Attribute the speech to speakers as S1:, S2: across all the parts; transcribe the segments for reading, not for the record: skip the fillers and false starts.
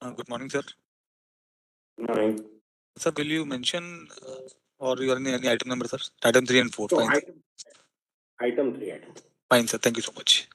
S1: Good morning, sir.
S2: Morning.
S1: Sir, will you mention or you are any item number, sir? Item 3 and 4.
S2: So
S1: Fine, sir.
S2: item 3.
S1: Fine, sir. Thank you so much.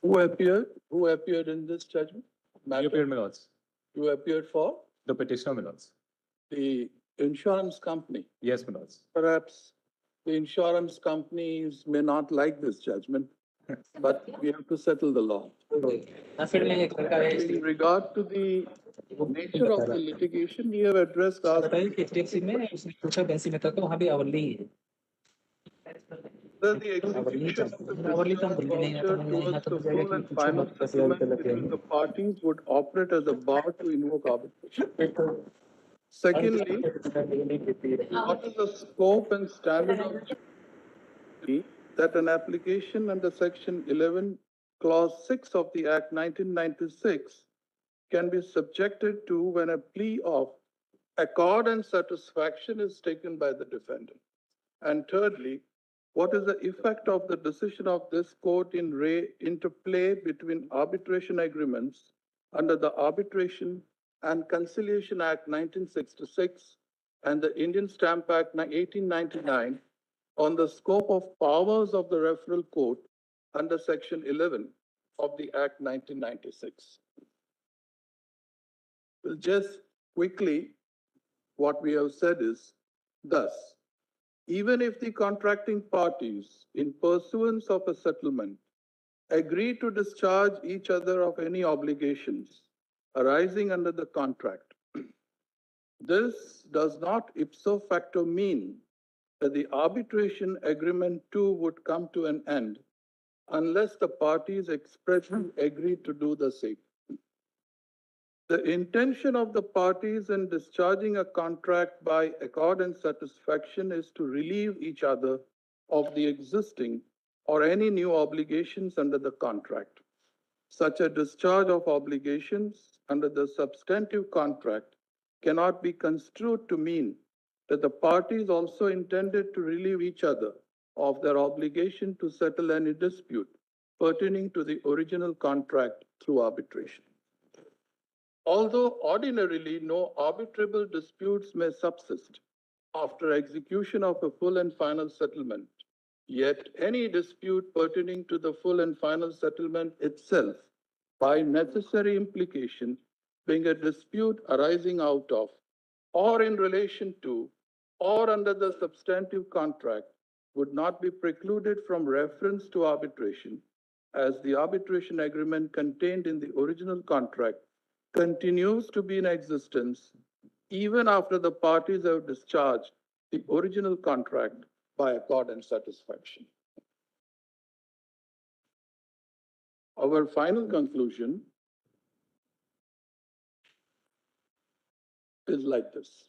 S3: Who appeared? Who appeared in this judgment?
S4: You appeared, my lords.
S3: You appeared for
S4: The petitioner, my lords.
S3: the insurance company.
S4: Yes, my lords.
S3: Perhaps the insurance companies may not like this judgment, but we have to settle the law. In regard to the nature of the litigation, we have addressed our
S5: बताइए कि HDFC में उसने पूछा बेंसी मेहता को वहाँ भी hourly है
S3: the execution of the discharge voucher towards the full and final settlement between the parties would operate as a bar to invoke arbitration. Secondly, what is the scope and standard of justice that an application under Section 11, Clause 6 of the Act 1996 can be subjected to when a plea of accord and satisfaction is taken by the defendant? And thirdly, what is the effect of the decision of this court in interplay between arbitration agreements under the Arbitration and Conciliation Act 1966 and the Indian Stamp Act 1899 on the scope of powers of the referral court under Section 11 of the Act 1996? Well, just quickly, what we have said is thus. Even if the contracting parties, in pursuance of a settlement, agree to discharge each other of any obligations arising under the contract, this does not ipso facto mean that the arbitration agreement too would come to an end unless the parties expressly agree to do the same. The intention of the parties in discharging a contract by accord and satisfaction is to relieve each other of the existing or any new obligations under the contract. Such a discharge of obligations under the substantive contract cannot be construed to mean that the parties also intended to relieve each other of their obligation to settle any dispute pertaining to the original contract through arbitration. Although ordinarily no arbitrable disputes may subsist after execution of a full and final settlement, yet any dispute pertaining to the full and final settlement itself, by necessary implication, being a dispute arising out of, or in relation to, or under the substantive contract, would not be precluded from reference to arbitration, as the arbitration agreement contained in the original contract continues to be in existence even after the parties have discharged the original contract by accord and satisfaction. Our final conclusion is like this.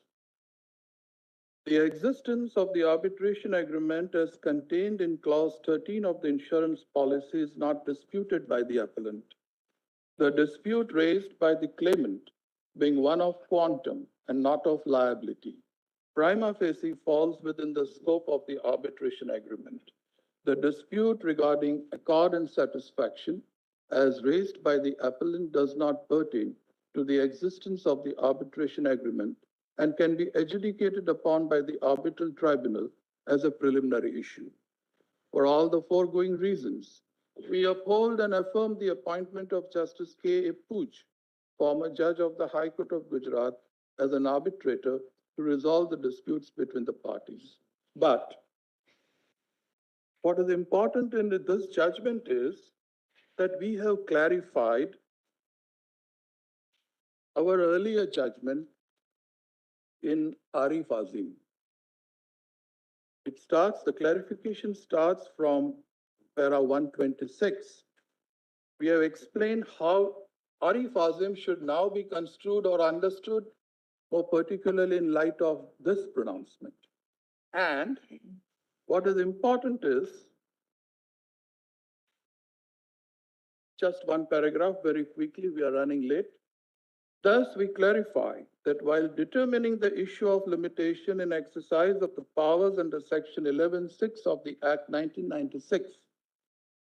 S3: The existence of the arbitration agreement as contained in clause 13 of the insurance policy is not disputed by the appellant. The dispute raised by the claimant being one of quantum and not of liability, prima facie falls within the scope of the arbitration agreement. The dispute regarding accord and satisfaction, as raised by the appellant, does not pertain to the existence of the arbitration agreement and can be adjudicated upon by the arbitral tribunal as a preliminary issue. For all the foregoing reasons, we uphold and affirm the appointment of Justice K. A. Pooj, former judge of the High Court of Gujarat, as an arbitrator to resolve the disputes between the parties. But what is important in this judgment is that we have clarified our earlier judgment in Arif Azim. The clarification starts from para 126. We have explained how Arif Azim should now be construed or understood, more particularly in light of this pronouncement. And what is important is just one paragraph very quickly, we are running late. Thus, we clarify that while determining the issue of limitation in exercise of the powers under Section 11(6) of the Act 1996,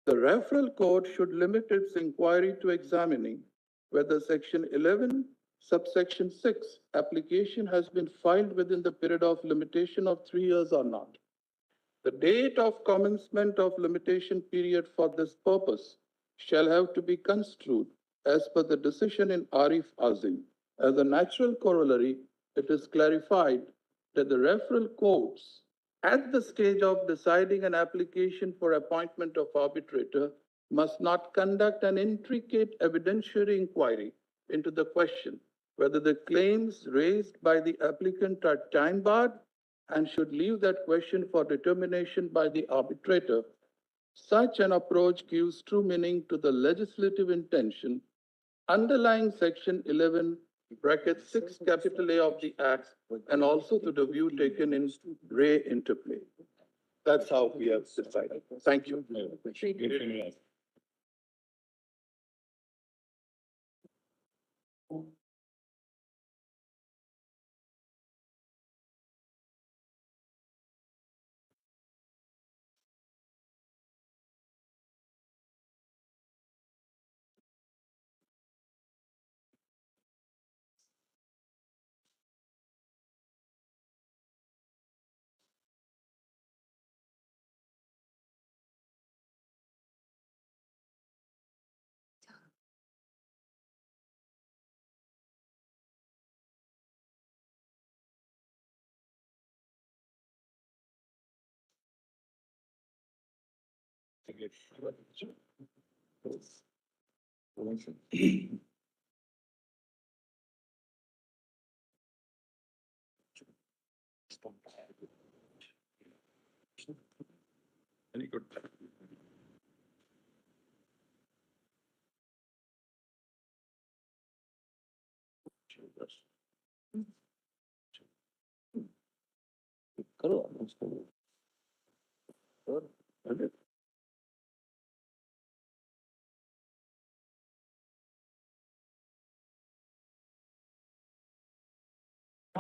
S3: the referral court should limit its inquiry to examining whether Section 11, subsection 6 application has been filed within the period of limitation of 3 years or not. The date of commencement of limitation period for this purpose shall have to be construed as per the decision in Arif Azim. As a natural corollary, it is clarified that the referral courts, at the stage of deciding an application for appointment of arbitrator, must not conduct an intricate evidentiary inquiry into the question whether the claims raised by the applicant are time barred and should leave that question for determination by the arbitrator. Such an approach gives true meaning to the legislative intention underlying Section 11, bracket 6, capital A of the Act, and also to the view taken in Ray interplay. That's how we have decided. Thank you.
S4: Very good.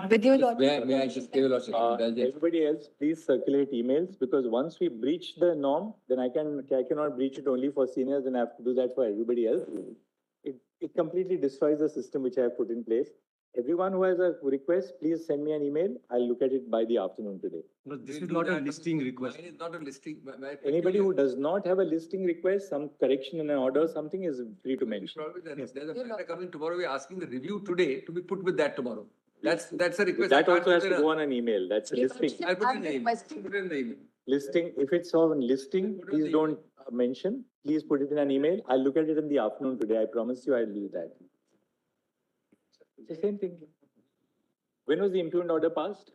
S6: With your lordship.
S7: May I just give a lot of everybody else, please circulate emails, because once we breach the norm, then I cannot breach it only for seniors and I have to do that for everybody else. It completely destroys the system which I have put in place. Everyone who has a request, please send me an email. I'll look at it by the afternoon today.
S8: No, this is not a listing request.
S7: Mine is not a listing. Anybody who does not have a listing request, some correction in an order, something is free to mention.
S6: Yes.
S7: There's a matter coming tomorrow. We're asking the review today to be put with that tomorrow. That's a request. That also has to go on an email. That's a listing.
S6: I'll put it
S7: in the email. Listing, if it's on listing, please don't mention. Please put it in an email. I'll look at it in the afternoon today. I promise you I'll do that. It's the same thing. When was the impugned order passed?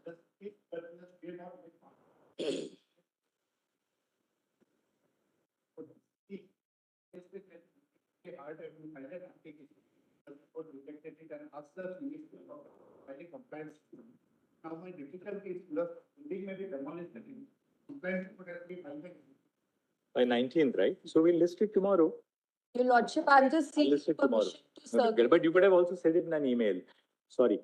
S3: Now my difficulty is building may be demolished.
S7: By 19th, right? So we'll list it tomorrow.
S6: Your lordship, I'm just seeking
S7: List it tomorrow.
S6: permission to circulate.
S7: But you could have also said it in an email. Sorry.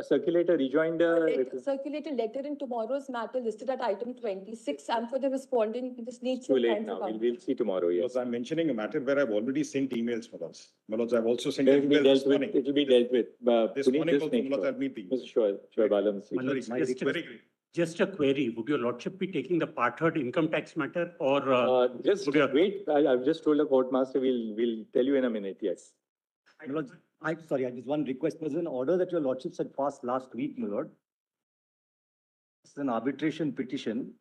S7: Circulate a rejoinder.
S6: Circulate a letter in tomorrow's matter listed at item 26. And for the respondent, we just need
S7: Too
S6: some
S7: late
S6: time to
S7: now.
S6: come.
S7: We'll see tomorrow, yes.
S9: Because I'm mentioning a matter where I've already sent emails, Manoj. Manoj, I've also sent
S7: It'll be
S9: emails this
S7: dealt with.
S9: morning.
S7: It'll be dealt with.
S9: This
S7: Puneet,
S9: morning
S7: just
S9: also,
S7: make
S9: Manoj,
S7: sure.
S9: I've meeting.
S7: Mr. Shoaib,
S9: Very
S8: Manoj,
S9: great.
S8: just a query. Would your lordship be taking the part third income tax matter or?
S7: Just
S8: would your-
S7: wait. I've just told the court master, we'll tell you in a minute, yes.
S10: My lord, I'm sorry, I just one request. There's an order that your lordships had passed last week, my lord. It's an arbitration petition.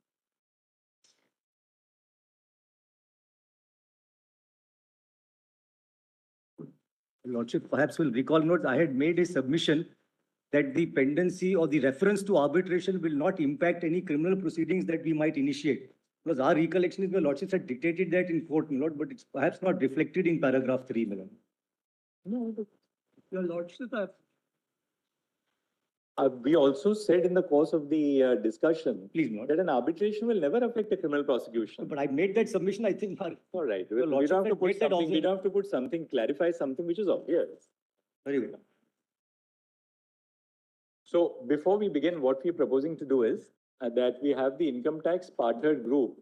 S10: Your lordship perhaps will recall, note, I had made a submission that the pendency or the reference to arbitration will not impact any criminal proceedings that we might initiate. Because our recollection is your lordships had dictated that in court, my lord, but it's perhaps not reflected in paragraph 3, my lord.
S7: No,
S10: Your lordship have.
S7: we also said in the course of the discussion
S10: Please, my lord.
S7: that an arbitration will never affect a criminal prosecution.
S10: But I made that submission, I think,
S7: All right.
S10: Your
S7: We
S10: lordship
S7: don't have to
S10: had
S7: put
S10: made that
S7: something, we
S10: observation.
S7: don't have to put something, clarify something which is obvious.
S10: Very good.
S7: So before we begin, what we're proposing to do is that we have the income tax partnered group.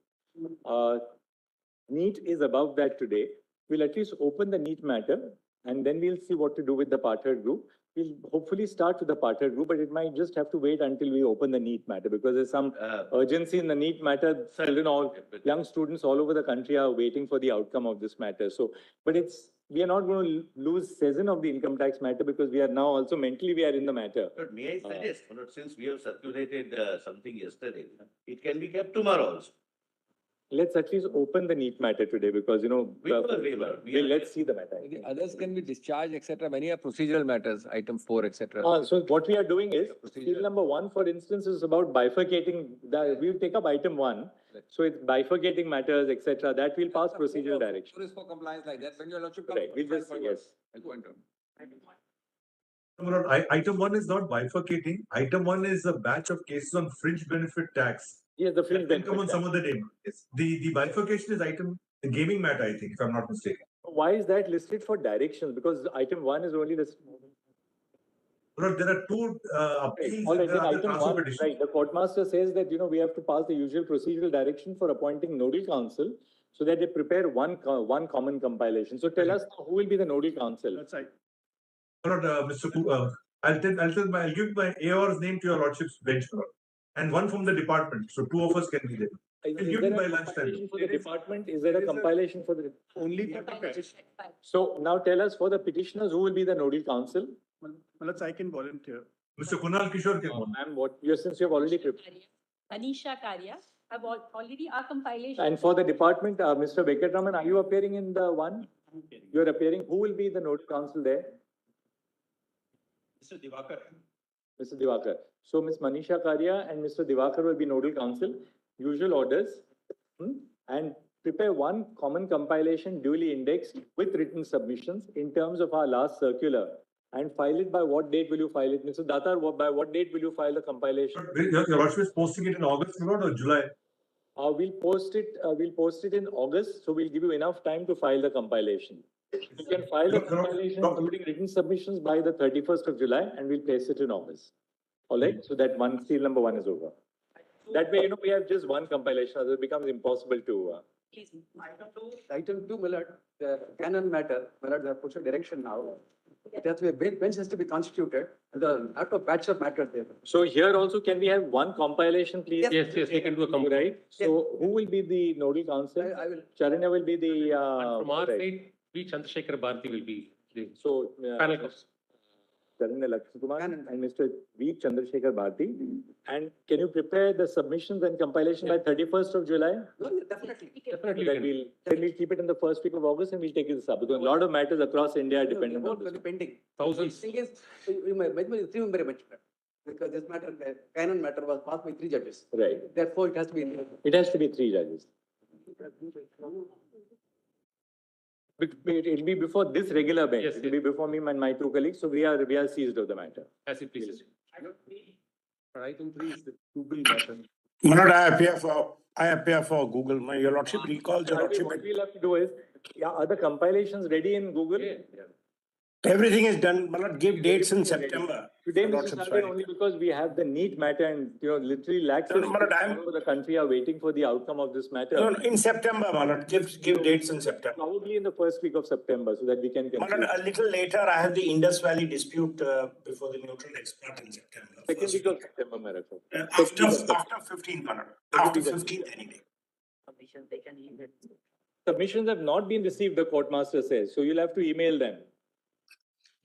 S7: NEET is above that today. We'll at least open the NEET matter and then we'll see what to do with the partnered group. We'll hopefully start with the partnered group, but it might just have to wait until we open the NEET matter because there's some urgency in the NEET matter. Young students all over the country are waiting for the outcome of this matter. So, but we are not going to lose season of the income tax matter because we are now also mentally we are in the matter.
S11: But may I suggest, since we have circulated something yesterday, it can be kept tomorrow also.
S7: Let's at least open the NEET matter today because, let's see the matter.
S12: The others can be discharged, etc. Many are procedural matters, item 4, etc.
S7: So what we are doing is, field number 1, for instance, is about bifurcating. We'll take up item 1. So it's bifurcating matters, etc. That will pass procedural direction.
S12: For compliance like that, when your lordship
S7: Right, we'll just, yes.
S12: I'll go into.
S9: Item 1 is not bifurcating. Item 1 is a batch of cases on fringe benefit tax.
S7: Yes, the fringe benefit
S9: Come on
S7: tax.
S9: some other day. Yes. The bifurcation is the gaming matter, I think, if I'm not mistaken.
S7: Why is that listed for directions? Because item 1 is only listed.
S9: There are two appeals.
S7: All right,
S9: and there
S7: then
S9: are other
S7: item 1,
S9: transfer petitions.
S7: right, the court master says that, we have to pass the usual procedural direction for appointing nodal counsel so that they prepare one common compilation. So tell us who will be the nodal counsel?
S9: That's right. Mr. I'll give my AOR's name to your lordship's bench, and one from the department. So 2 of us can be there.
S7: Is
S9: give
S7: there
S9: me by
S7: a
S9: lunchtime.
S7: compilation for the department? Is there a compilation for the?
S3: Only for
S7: So now tell us for the petitioners, who will be the nodal counsel?
S3: I can volunteer.
S9: Mr. Kunal Kishore can.
S7: Ma'am, since you have already prepared.
S6: Anisha Karya, I've already our compilation.
S7: And for the department, Mr. Venkatraman, are you appearing in the one? You are appearing. Who will be the nodal counsel there?
S8: Mr. Divakar.
S7: Mr. Divakar. So Ms. Manisha Karya and Mr. Divakar will be nodal counsel. Usual orders. And prepare one common compilation duly indexed with written submissions in terms of our last circular. And file it by what date will you file it? Mr. Datar, by what date will you file the compilation?
S9: Your lordship is posting it in August or July?
S7: We'll post it in August, so we'll give you enough time to file the compilation. You can file the compilation including written submissions by the 31st of July and we'll place it in August. All right, so that seal number 1 is over. That way, we have just one compilation, otherwise it becomes impossible to.
S12: Item 2, Millard, the canon matter, Millard, they have put a direction now. It has to be, bench has to be constituted, and the out of batch of matter there.
S7: So here also, can we have one compilation, please?
S8: Yes, we can do a compilation.
S7: Right. So who will be the nodal counsel?
S12: I will.
S7: Charanya will be the.
S8: From our side, V. Chandrasekhar Bharti will be the
S7: So.
S8: panel counsel.
S7: Charanya Lakshmikumar and Mr. V. Chandrasekhar Bharti. And can you prepare the submissions and compilation by 31st of July?
S12: No, definitely.
S8: Definitely.
S7: Then we'll keep it in the first week of August and we'll take this up. Because a lot of matters across India are dependent on this.
S12: Pending.
S8: Thousands.
S12: The thing is, you may mention 3 member bench. Because this matter, the canon matter was passed by 3 judges.
S7: Right.
S12: Therefore, it has to be.
S7: It has to be 3 judges. It'll be before this regular bench.
S8: Yes,
S7: It'll be before me and my 2 colleagues. So we are seized of the matter.
S8: As it pleases.
S12: Item 3 is the Google matter.
S2: Manoj, I appear for Google. Your lordship recalls your lordship.
S7: What we'll have to do is, are the compilations ready in Google?
S2: Everything is done. Manoj, give dates in September.
S7: Today,
S2: Your
S7: Mr.
S2: lordship's
S7: Sarve,
S2: fine.
S7: only because we have the NEET matter and, literally lakhs
S2: No,
S7: of
S2: no, Manoj,
S7: students all over the country are waiting for the outcome of this matter.
S2: No, in September, Manoj. Give dates in September.
S7: Probably in the first week of September, so that we can conclude.
S2: Manoj, a little later, I have the Indus Valley dispute before the neutral expert in September.
S7: Second week of September, Marathon.
S2: After 15th, Manoj. After 15th, any day.
S7: Submissions have not been received, the court master says, so you'll have to email them.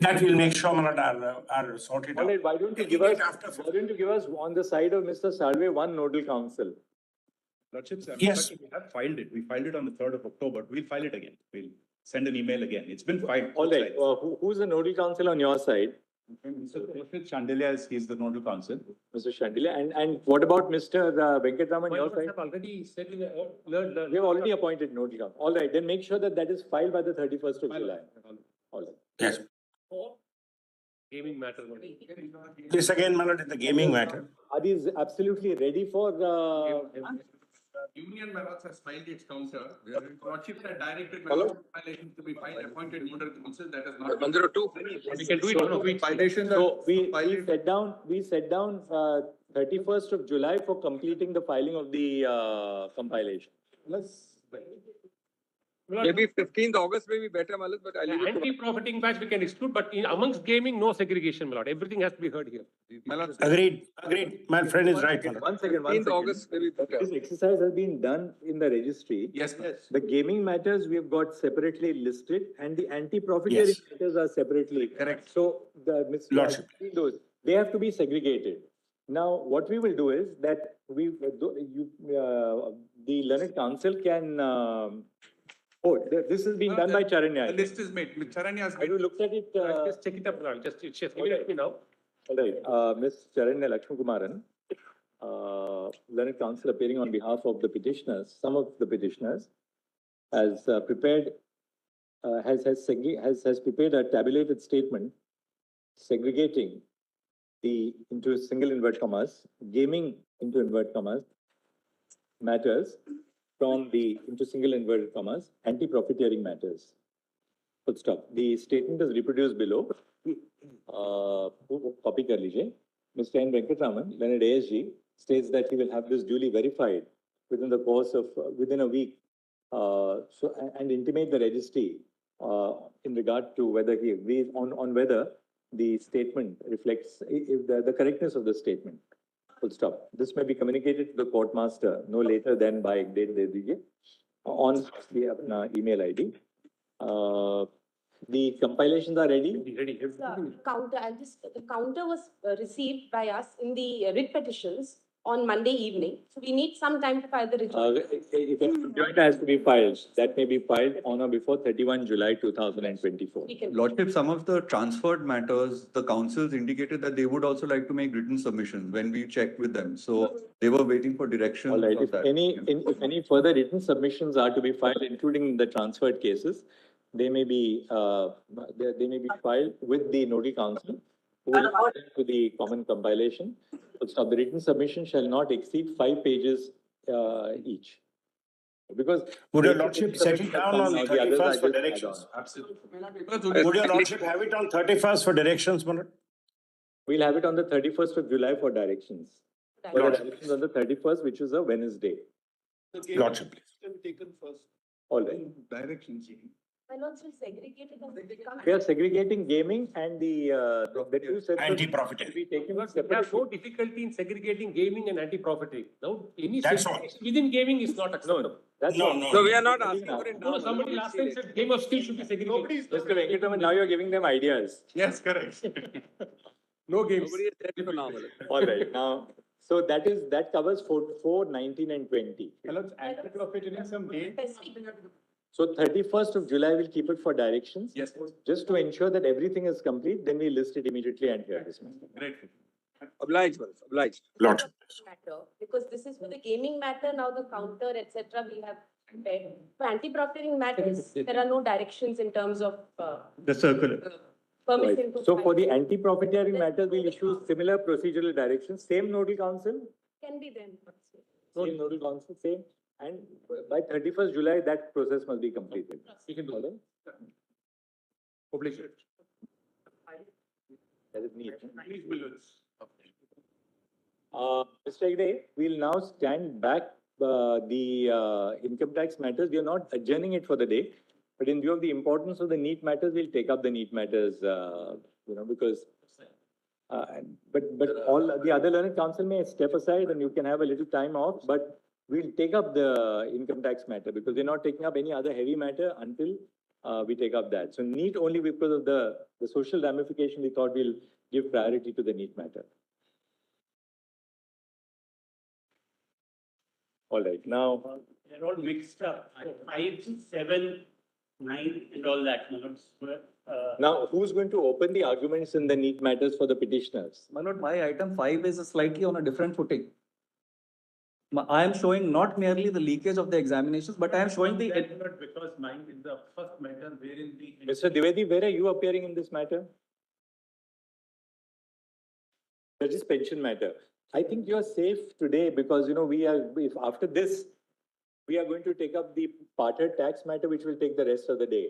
S2: That will make sure, Manoj, are sorted
S7: All
S2: out.
S7: right, why don't you give us on the side of Mr. Sarve one nodal counsel?
S9: Lordships,
S2: Yes.
S9: we have filed it. We filed it on the 3rd of October. We'll file it again. We'll send an email again. It's been filed.
S7: All right, who's the nodal counsel on your side?
S9: Mr. Chandelier is the nodal counsel.
S7: Mr. Shandila, and what about Mr. Venkatraman, your side?
S8: Already said in the
S7: We have already appointed nodal counsel. All right, then make sure that is filed by the 31st of July. All right.
S2: Yes.
S8: gaming matter.
S2: This again, Manoj, is the gaming matter.
S7: Are these absolutely ready for
S13: Union Marots has filed its counter, where Lordships had directed violations to be filed appointed model council that has not.
S14: 102.
S13: We can do it on a week.
S7: So we set down 31st of July for completing the filing of the compilation.
S14: Maybe 15th August may be better, Malad, but I'll leave it to
S8: Anti-profiting batch we can exclude, but amongst gaming, no segregation, my lord. Everything has to be heard here.
S2: Agreed, agreed. My friend is right. Malad.
S7: One second.
S14: 15th August may be better.
S7: This exercise has been done in the registry.
S13: Yes,
S7: The gaming matters we have got separately listed and the anti-profiteering
S2: Yes.
S7: matters are separately.
S2: Correct.
S7: So
S2: Lordship.
S7: they have to be segregated. Now, what we will do is that the learned council can, this is being done by
S13: The
S7: Charanya.
S13: list is made. Charanya has
S7: Have
S13: made.
S7: you looked at it?
S8: Just check it up now. Just give it me now.
S7: All right, Ms. Charanya Lakshmi Kumaran, learned counsel appearing on behalf of the petitioners, some of the petitioners, has prepared, has prepared a tabulated statement segregating into single invert commas, gaming into invert commas, matters from into single inverted commas, anti-profiteering matters. Full stop. The statement is reproduced below. Copy kar lijiye. Mr. N. Venkatraman, learned ASG, states that he will have this duly verified within the course of within a week. And intimate the registry in regard to whether he agrees on whether the statement reflects the correctness of the statement. Full stop. This may be communicated to the court master no later than by date de dijiye on the email ID. The compilations are ready.
S6: The counter, and the counter was received by us in the writ petitions on Monday evening. So we need some time to file the rejoinder.
S7: If a rejoinder has to be filed, that may be filed on or before 31 July 2024.
S15: Lordship, some of the transferred matters, the councils indicated that they would also like to make written submissions when we checked with them. So they were waiting for direction.
S7: All right.
S15: of
S7: If
S15: that.
S7: any further written submissions are to be filed, including the transferred cases, they may be filed with the nodal council who will attend to the common compilation. So the written submission shall not exceed 5 pages each. Because
S2: Would your lordship settle down on
S7: the others
S2: 31st
S7: are
S2: for
S7: just
S2: directions?
S7: add-ons.
S2: Would your lordship have it on 31st for directions, Malad?
S7: We'll have it on the 31st of July for directions. For the directions on the 31st, which is a Wednesday.
S2: Lordship, please.
S7: All right.
S14: Directions.
S6: Why not still segregate it?
S7: We are segregating gaming and the two sets of
S2: Anti-profiteering.
S7: be taken
S8: There are
S7: separately.
S8: no difficulty in segregating gaming and anti-profiting. Now, any
S2: That's all.
S8: segregation within gaming is not acceptable.
S7: That's
S2: No,
S7: all.
S2: no.
S14: So we are not asking for it
S8: No,
S14: now.
S8: somebody last time said game of skill should be segregated.
S7: Mr. Venkatraman, now you're giving them ideas.
S8: Yes, correct. No games.
S14: Nobody is ready for now. Malad.
S7: All right, now, so that covers 4, 19 and 20.
S12: Anti-profiteering some date.
S7: So 31st of July, we'll keep it for directions.
S8: Yes.
S7: Just to ensure that everything is complete, then we list it immediately and hear this.
S8: Great.
S14: Oblige, Malad. Oblige.
S2: Lordship.
S6: Matter, because this is for the gaming matter, now the counter, etc. we have prepared. For anti-profiteering matters, there are no directions in terms of
S8: The circular.
S6: permission to.
S7: So for the
S6: file.
S7: anti-profiteering matters, we'll issue similar procedural directions, same nodal council,
S6: Can be then.
S7: same nodal council, same. And by 31st July, that process must be completed.
S8: We can do
S7: All
S8: that.
S7: right?
S8: Obligation.
S7: That is neat.
S8: Please, Williams.
S7: Mr. Agde, we'll now stand back the income tax matters. We are not adjourning it for the day, but in view of the importance of the NEET matters, we'll take up the NEET matters, because but all the other learned council may step aside and you can have a little time off, but we'll take up the income tax matter because we're not taking up any other heavy matter until we take up that. So NEET only because of the social ramification, we thought we'll give priority to the NEET matter. All right, now,
S8: They're all mixed up. 5, 7, 9 and all that.
S7: now who's going to open the arguments in the NEET matters for the petitioners?
S15: My lord, my item 5 is slightly on a different footing. I am showing not merely the leakage of the examinations, but I am showing the.
S8: Because mine is the first matter wherein the.
S7: Mr. Dwivedi, where are you appearing in this matter? Judge's pension matter. I think you are safe today because, we are, if after this, we are going to take up the parted tax matter, which will take the rest of the day.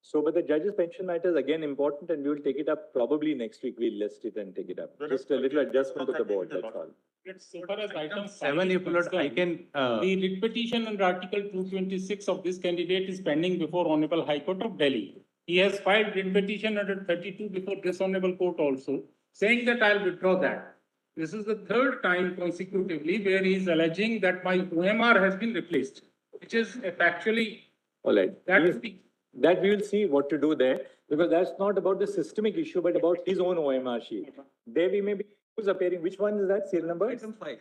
S7: So, but the judge's pension matter is again important, and we will take it up probably next week. We'll list it and take it up. Just a little adjustment to the board, that's all.
S8: So far as item 7, if Lord, I can, the writ petition under Article 226 of this candidate is pending before Honorable High Court of Delhi. He has filed writ petition under 32 before this Honorable Court also, saying that I'll withdraw that. This is the third time consecutively where he is alleging that my OMR has been replaced, which is factually.
S7: All right.
S8: That
S7: That we will see what to do there, because that's not about the systemic issue, but about his own OMR sheet. There we may be, who's appearing, which one is that, serial number?
S10: Item 5.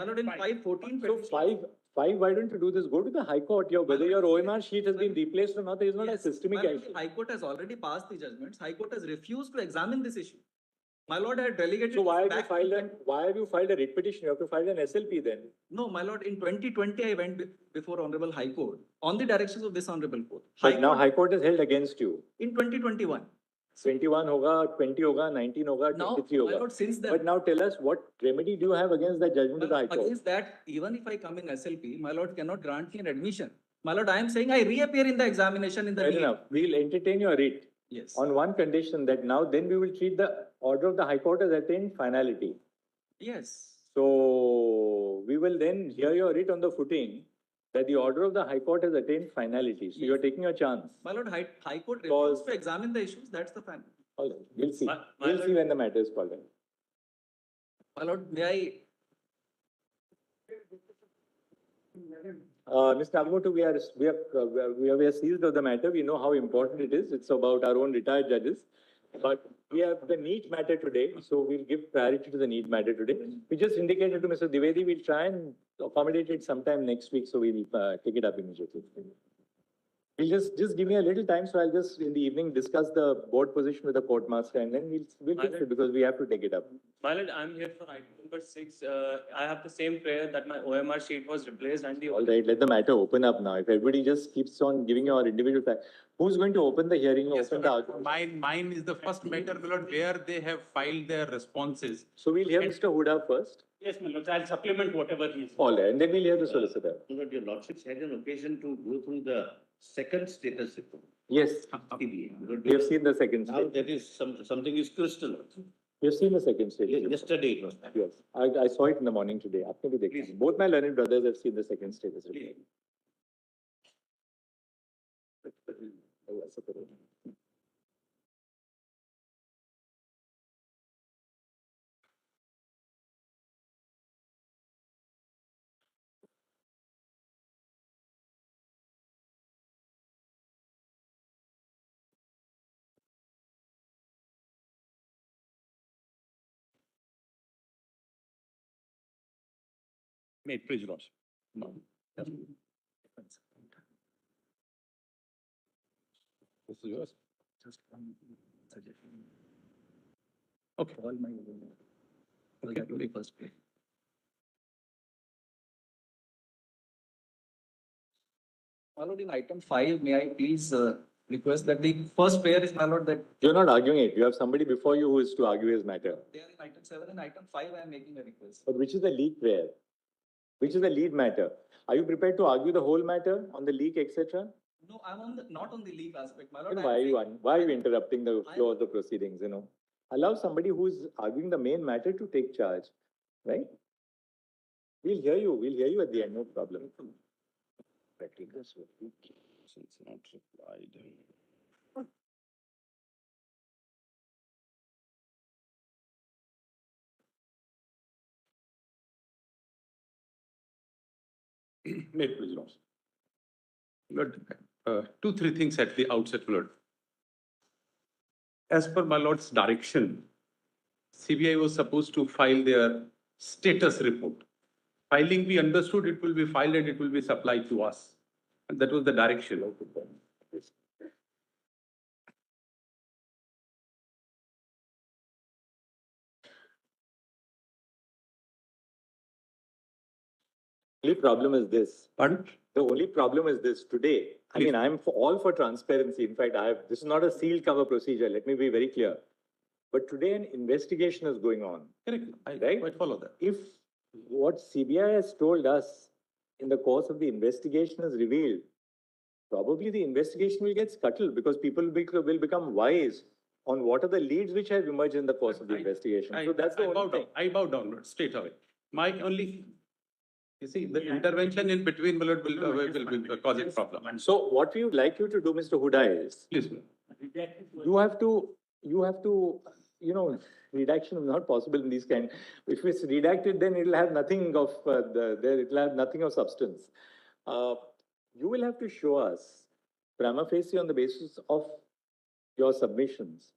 S10: Malad, in 514.
S7: So five, why don't you do this? Go to the High Court, whether your OMR sheet has been replaced or not, there is not a systemic issue.
S10: High Court has already passed the judgments. High Court has refused to examine this issue. My lord, I had delegated.
S7: So why have you filed a writ petition? You have to file an SLP then.
S10: No, my lord, in 2020, I went before Honorable High Court on the directions of this Honorable Court.
S7: But now High Court is held against you.
S10: In 2021.
S7: 21 hoga, 20 hoga, 19 hoga, 23 hoga.
S10: My lord, since then.
S7: But now tell us, what remedy do you have against that judgment of the High Court?
S10: Against that, even if I come in SLP, my lord cannot grant me an admission. My lord, I am saying I reappear in the examination in the.
S7: Fair enough. We'll entertain your writ.
S10: Yes.
S7: On one condition, that now then we will treat the order of the High Court as attained finality.
S10: Yes.
S7: So we will then hear your writ on the footing that the order of the High Court has attained finality. So you're taking a chance.
S10: My lord, High Court refused to examine the issues. That's the final.
S7: All right, we'll see. We'll see when the matter is called in.
S10: My lord, may I?
S7: Mr. Nagamoto, we are seized of the matter. We know how important it is. It's about our own retired judges. But we have the NEET matter today, so we'll give priority to the NEET matter today. We just indicated to Mr. Dwivedi, we'll try and accommodate it sometime next week, so we'll take it up immediately. We'll just give me a little time, so I'll just in the evening discuss the board position with the court master, and then we'll fix it because we have to take it up.
S16: My lord, I'm here for item number 6. I have the same prayer that my OMR sheet was replaced and the.
S7: All right, let the matter open up now. If everybody just keeps on giving your individual fact, who's going to open the hearing?
S8: Yes,
S7: open the argument?
S8: mine is the first matter, my lord, where they have filed their responses.
S7: So we'll hear Mr. Huda first.
S8: Yes, my lord, I'll supplement whatever he is.
S7: All right, and then we'll hear the solicitor.
S11: Your lordships had an occasion to go through the second status report.
S7: Yes,
S11: CBA.
S7: we have seen the second
S11: Now
S7: stage.
S11: that is something is crystal.
S7: We have seen the second stage.
S11: Yesterday it was.
S7: Yes, I saw it in the morning today.
S11: Please.
S7: Both my learned brothers have seen the second status report.
S8: May it please, Lord. No. This is yours.
S10: Just one suggestion.
S8: Okay.
S10: All my. Okay, only first page. My lord, in item 5, may I please request that the first prayer is, my lord, that
S7: You're not arguing it. You have somebody before you who is to argue his matter.
S10: they are in item 7 and item 5, I am making a request.
S7: But which is the lead prayer? Which is the lead matter? Are you prepared to argue the whole matter on the leak, etc.?
S10: No, I'm on not on the legal aspect, my lord.
S7: Then
S10: I am saying-
S7: why are you interrupting the flow of the proceedings, Allow somebody who is arguing the main matter to take charge, right? We'll hear you at the end, no problem.
S8: Since not replied. May it please, Lord. Lord, 2-3 things at the outset, Lord. As per my Lord's direction, CBI was supposed to file their status report. Filing, we understood it will be filed and it will be supplied to us. And that was the direction.
S7: The only problem is this.
S8: Pardon?
S7: The only problem is this today. I mean, I'm all for transparency. In fact, this is not a sealed cover procedure. Let me be very clear. But today an investigation is going on.
S8: Correct. I
S7: Right?
S8: quite follow that.
S7: If what CBI has told us in the course of the investigation is revealed, probably the investigation will get scuttled because people will become wise on what are the leads which have emerged in the course of the investigation. So that's the only thing.
S8: I bow down straight away. My only, you see, the intervention in between will cause a problem.
S7: So what we would like you to do, Mr. Huda, is
S8: Please.
S7: you have to, you know, redaction is not possible in these kind. If it's redacted, then it'll have nothing of it'll have nothing of substance. You will have to show us prima facie on the basis of your submissions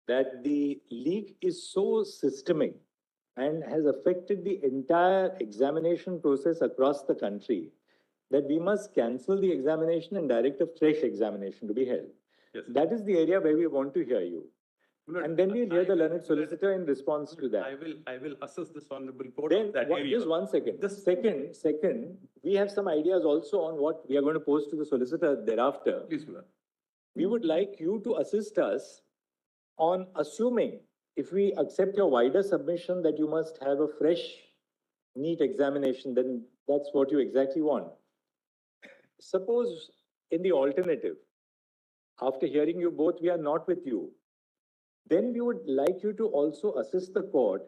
S7: that the leak is so systemic and has affected the entire examination process across the country that we must cancel the examination and direct a fresh examination to be held.
S8: Yes.
S7: That is the area where we want to hear you. And then we'll hear the learned solicitor in response to that.
S8: I will assess this honorable court.
S7: Then,
S8: that area.
S7: just 1 second. The second, we have some ideas also on what we are going to pose to the solicitor thereafter.
S8: Please, Lord.
S7: We would like you to assist us on assuming, if we accept your wider submission that you must have a fresh NEET examination, then that's what you exactly want. Suppose in the alternative, after hearing you both, we are not with you. Then we would like you to also assist the court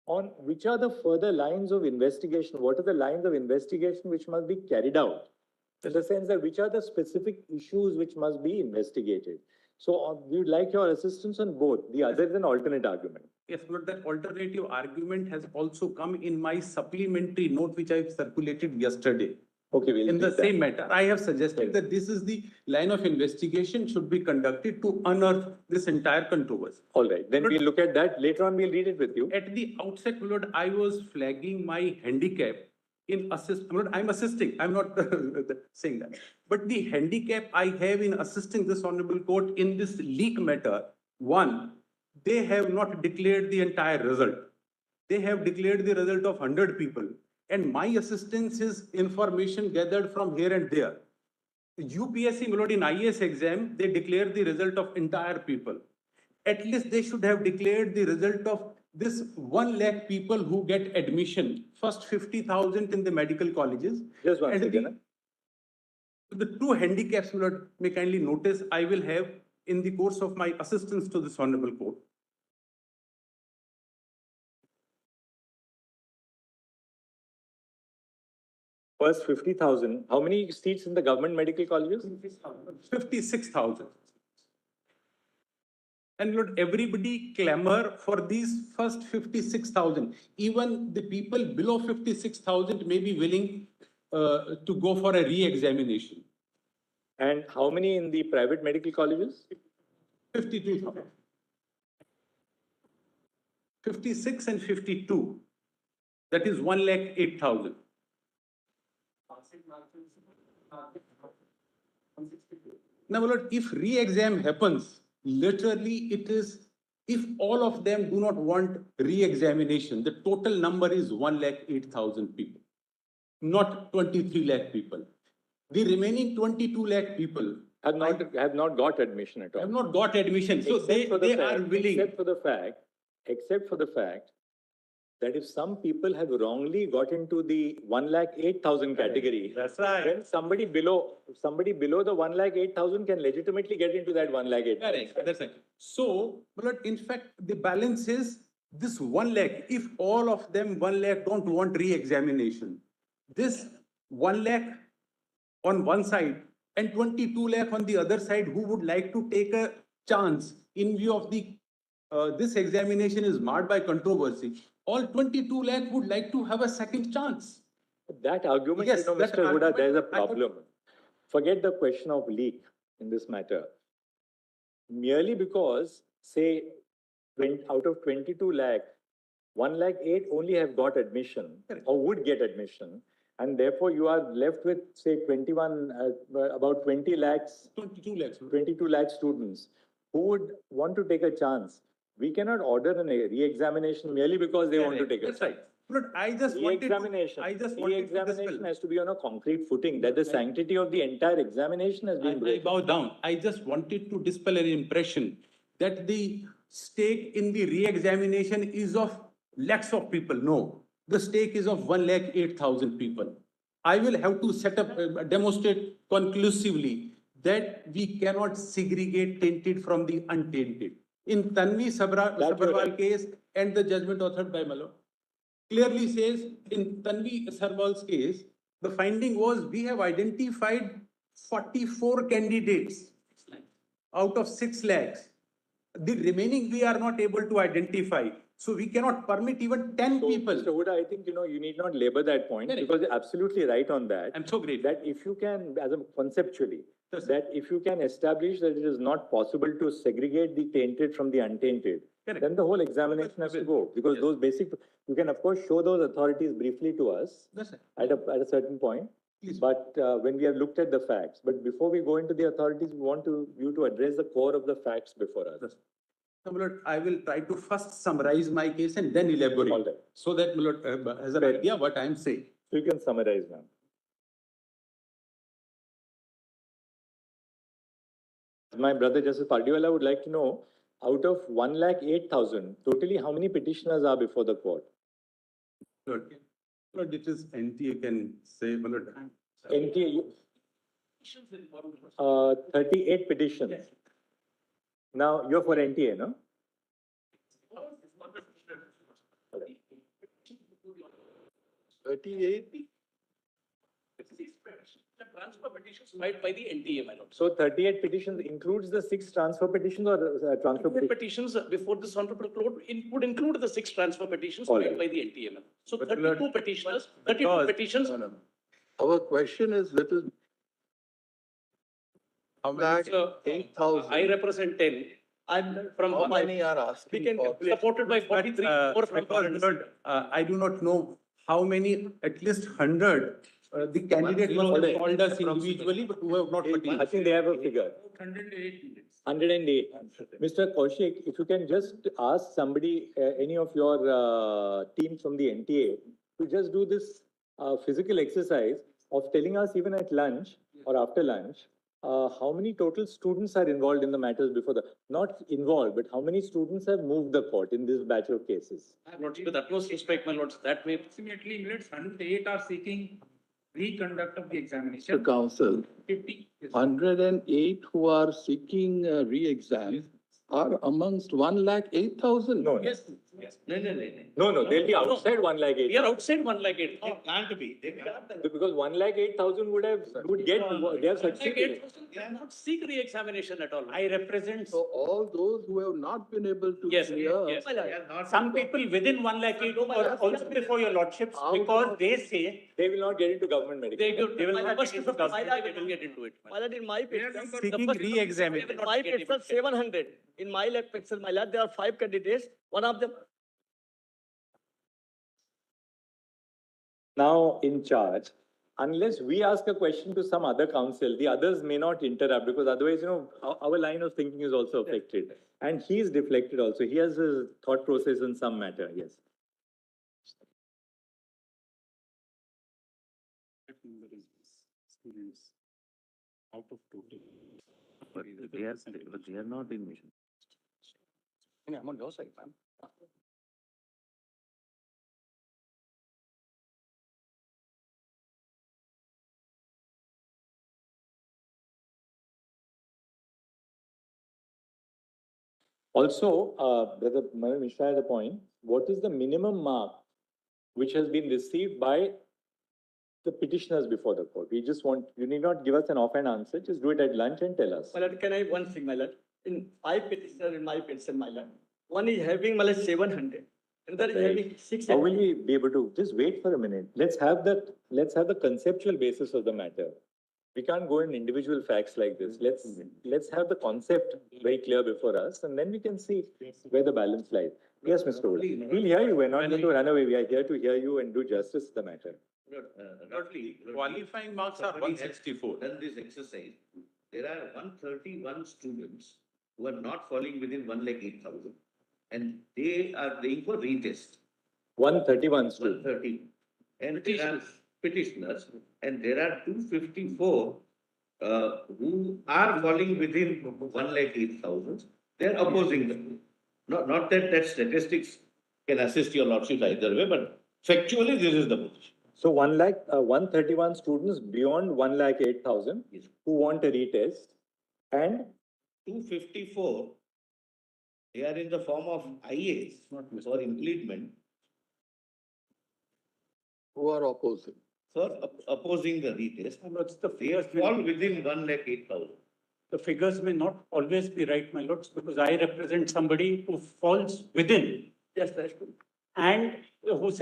S7: on which are the further lines of investigation, what are the lines of investigation which must be carried out, in the sense that which are the specific issues which must be investigated. So we would like your assistance on both, the other is an alternate argument.
S8: Yes, but that alternative argument has also come in my supplementary note, which I've circulated yesterday.
S7: Okay, we'll
S8: in the same matter, I have suggested that this is the line of investigation should be conducted to unearth this entire controversy.
S7: All right, then we'll look at that. Later on, we'll read it with you.
S8: At the outset, Lord, I was flagging my handicap in I'm assisting, I'm not saying that. But the handicap I have in assisting this honorable court in this leak matter, one, they have not declared the entire result. They have declared the result of 100 people. And my assistance is information gathered from here and there. UPSC, Lord, in IAS exam, they declare the result of entire people. At least they should have declared the result of this 1 lakh people who get admission. First 50,000 in the medical colleges.
S7: Just one second.
S8: The two handicaps, Lord, may kindly notice, I will have in the course of my assistance to this honorable court.
S7: First 50,000. How many seats in the government medical colleges?
S8: 56,000. And Lord, everybody clamor for these first 56,000. Even the people below 56,000 may be willing to go for a re-examination.
S7: And how many in the private medical colleges?
S8: 52,000. 56 and 52. That is 1,08,000. Now, Lord, if re-exam happens, literally it is, if all of them do not want re-examination, the total number is 1,08,000 people, not 23 lakh people. The remaining 22 lakh people
S7: have not got admission at all.
S8: Have not got admission. So they are willing.
S7: Except for the fact that if some people have wrongly got into the 1,08,000 category,
S8: that's right.
S7: Then somebody below the 1,08,000 can legitimately get into that 1,08,000.
S8: Correct. That's right. So, but in fact, the balance is this 1 lakh. If all of them 1 lakh don't want re-examination, this 1 lakh on one side and 22 lakh on the other side, who would like to take a chance in view of the this examination is marred by controversy. All 22 lakh would like to have a second chance.
S7: That argument,
S8: yes,
S7: Mr. Huda, there's a problem. Forget the question of leak in this matter. Merely because, say, out of 22 lakh, 1,08,000 only have got admission or would get admission. And therefore, you are left with, say, about 20 lakhs, 22 lakh students who would want to take a chance. We cannot order a re-examination merely because they want to take a chance.
S8: That's right. But I just wanted
S7: re-examination has to be on a concrete footing, that the sanctity of the entire examination has been broken.
S8: I bow down. I just wanted to dispel an impression that the stake in the re-examination is of lakhs of people. No, the stake is of 1,08,000 people. I will have to set up, demonstrate conclusively that we cannot segregate tainted from the untainted. In Tanvi Sabharwal case and the judgment authored by Malo, clearly says in Tanvi Sabharwal's case, the finding was we have identified 44 candidates out of 6 lakhs. The remaining we are not able to identify. So we cannot permit even 10 people.
S7: Mr. Huda, I think, you need not labor that point because you're absolutely right on that.
S8: I'm so great.
S7: That if you can, conceptually, that if you can establish that it is not possible to segregate the tainted from the untainted, then the whole examination has to go. Because those basic, you can of course show those authorities briefly to us at a certain point.
S8: Please.
S7: But when we have looked at the facts, but before we go into the authorities, we want you to address the core of the facts before us.
S8: No, my lord, I will try to first summarize my case and then elaborate.
S7: All right.
S8: So that my lord has an idea what I am saying.
S7: So you can summarize now. My brother Justice Pardiwala would like to know, out of 1,08,000, totally how many petitioners are before the court?
S8: Lord, it is NTA can say, my lord.
S7: NTA, 38 petitions. Now, you're for NTA, no?
S11: Transfer petitions filed by the NTA, my lord.
S7: So 38 petitions includes the 6 transfer petitions or transfer petitions?
S11: Petitions before this honorable court would include the 6 transfer petitions
S7: All
S11: filed
S7: right.
S11: by the NTA, my lord. So
S3: But
S11: 32 petitioners, 32
S3: Because-
S11: petitions.
S3: Our question is little. How many?
S11: So,
S3: 8,000.
S11: I represent 10. I'm from.
S3: How many are asking for?
S11: Supported by 43 more from.
S8: Because, Lord, I do not know how many, at least 100, the candidate must have called us individually, but who have not
S7: I
S8: participated.
S7: think they have a figure.
S8: 108.
S7: 108. Mr. Kaushik, if you can just ask somebody, any of your team from the NTA, to just do this physical exercise of telling us even at lunch or after lunch, how many total students are involved in the matters before not involved, but how many students have moved the court in this batch of cases?
S11: Lords, with utmost respect, my lords, that way.
S8: Approximately, 108 are seeking reconduct of the
S3: The
S8: examination.
S3: council,
S8: 50.
S3: 108 who are seeking re-exam are amongst 1,08,000.
S7: No.
S11: Yes.
S7: No, they'll be outside 1,08,000.
S11: We are outside 1,08,000.
S13: They can't be.
S7: Because 1,08,000 would get, they have succeeded.
S11: They are not seek re-examination at all.
S8: I represent.
S3: So all those who have not been able to
S11: Yes,
S3: clear.
S11: yes.
S8: Some people within 1,08,000 are also before your lordships, because they say
S7: They will not get into government medical.
S11: They will
S8: not
S11: not
S8: get
S11: get
S8: into
S11: they will get into it.
S17: My lord, in my petition,
S8: seeking re-examination.
S17: in my petition, 700. In my petition, my lord, there are 5 candidates. One of them.
S7: Now in charge, unless we ask a question to some other council, the others may not interrupt because otherwise, our line of thinking is also affected. And he is deflected also. He has his thought process in some matter, yes.
S8: Out of total.
S11: But they are not in mission.
S17: I'm on your side, ma'am.
S7: Also, Brother Manan Mishra has a point. What is the minimum mark which has been received by the petitioners before the court? We just want, you need not give us an offhand answer, just do it at lunch and tell us.
S17: My lord, can I have one thing, my lord? In 5 petitioners in my petition, my lord, one is having, my lord, 700. Another is having 600.
S7: How will we be able to, just wait for a minute. Let's have the conceptual basis of the matter. We can't go in individual facts like this. Let's have the concept very clear before us, and then we can see where the balance lies. Yes, Mr. Ola. We'll hear you. We're not going to run away. We are here to hear you and do justice to the matter.
S8: Qualifying marks are 164.
S11: Done this exercise, there are 131 students who are not falling within 1,08,000, and they are playing for retest.
S7: 131 students.
S11: 130. And there are petitioners, and there are 254 who are falling within 1,08,000. They are opposing them. Not that statistics can assist your lordship either way, but factually this is the position.
S7: So 131 students beyond 1,08,000 who want a retest, and
S11: 254, they are in the form of IAs for implement,
S3: Who are opposing?
S11: for opposing the retest.
S8: Lords, the
S11: They
S8: figures
S11: fall within 1,08,000.
S8: the figures may not always be right, my lords, because I represent somebody who falls within.
S17: Yes, that's true.
S8: And whose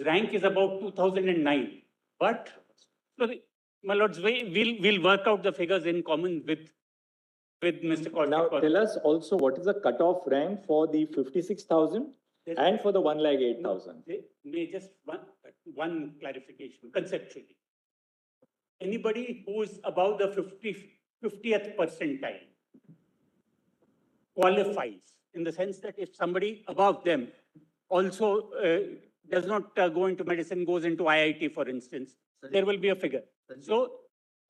S8: rank is about 2009. But, sorry, my lords, we'll work out the figures in common with Mr. Kaushik.
S7: now tell us also what is the cutoff rank for the 56,000 and for the 1,08,000.
S8: May just one clarification conceptually. Anybody who is above the 50th percentile qualifies, in the sense that if somebody above them also does not go into medicine, goes into IIT, for instance, there will be a figure. So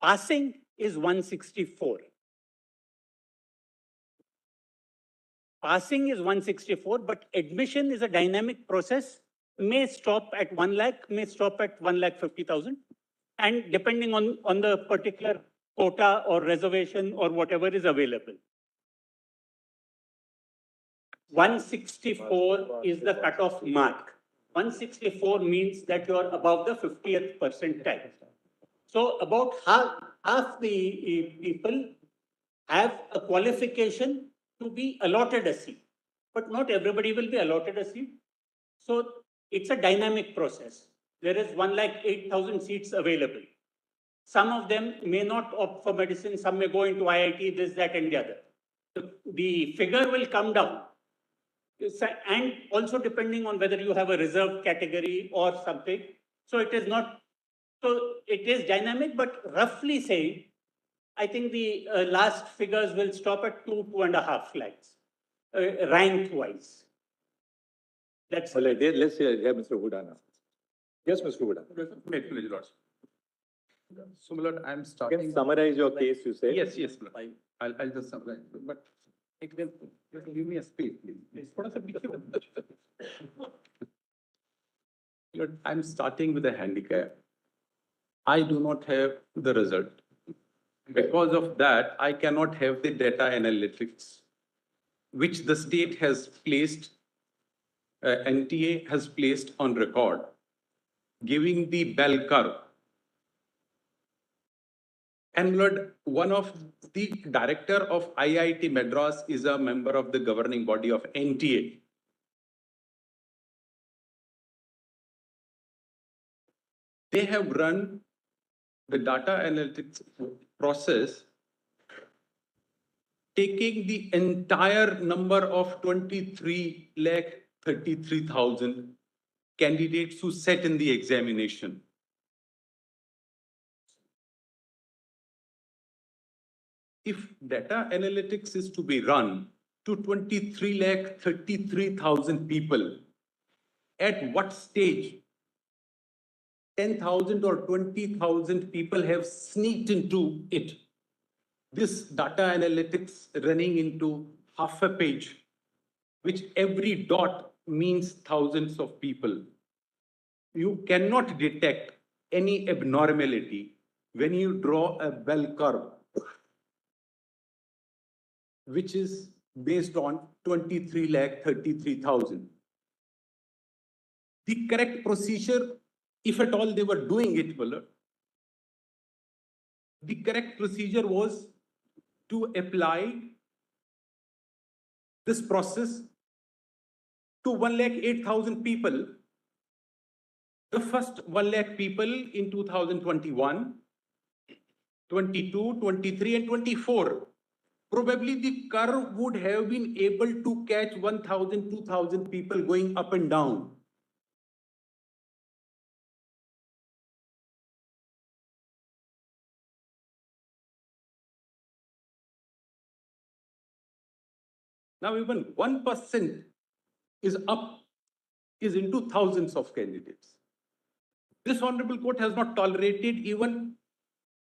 S8: passing is 164. Passing is 164, but admission is a dynamic process, may stop at 1 lakh, may stop at 1,50,000. And depending on the particular quota or reservation or whatever is available. 164 is the cutoff mark. 164 means that you are above the 50th percentile. So about half the people have a qualification to be allotted a seat, but not everybody will be allotted a seat. So it's a dynamic process. There is 1,08,000 seats available. Some of them may not opt for medicine, some may go into IIT, this, that, and the other. The figure will come down. And also depending on whether you have a reserved category or something. So it is not, so it is dynamic, but roughly saying, I think the last figures will stop at 2.5 lakhs, rank-wise. That's
S7: well, let's hear Mr. Huda now. Yes, Mr. Huda.
S13: So, my lord, I'm
S7: You
S13: starting.
S7: can summarize your case, you say.
S13: Yes, yes, my lord. I'll just summarize, but it will give me a space, please. Lord, I'm starting with a handicap. I do not have the result. Because of that, I cannot have the data analytics, which the state has placed, NTA has placed on record, giving the bell curve. And Lord, one of the director of IIT Madras is a member of the governing body of NTA. They have run the data analytics process, taking the entire number of 23,33,000 candidates who sat in the examination. If data analytics is to be run to 23,33,000 people, at what stage 10,000 or 20,000 people have sneaked into it? This data analytics running into half a page, which every dot means thousands of people. You cannot detect any abnormality when you draw a bell curve, which is based on 23,33,000. The correct procedure, if at all they were doing it, the correct procedure was to apply this process to 1,08,000 people. The first 1 lakh people in 2021, 22, 23, and 24. Probably the curve would have been able to catch 1,000, 2,000 people going up and down. Now even 1% is up, is into thousands of candidates. This Honorable Court has not tolerated, even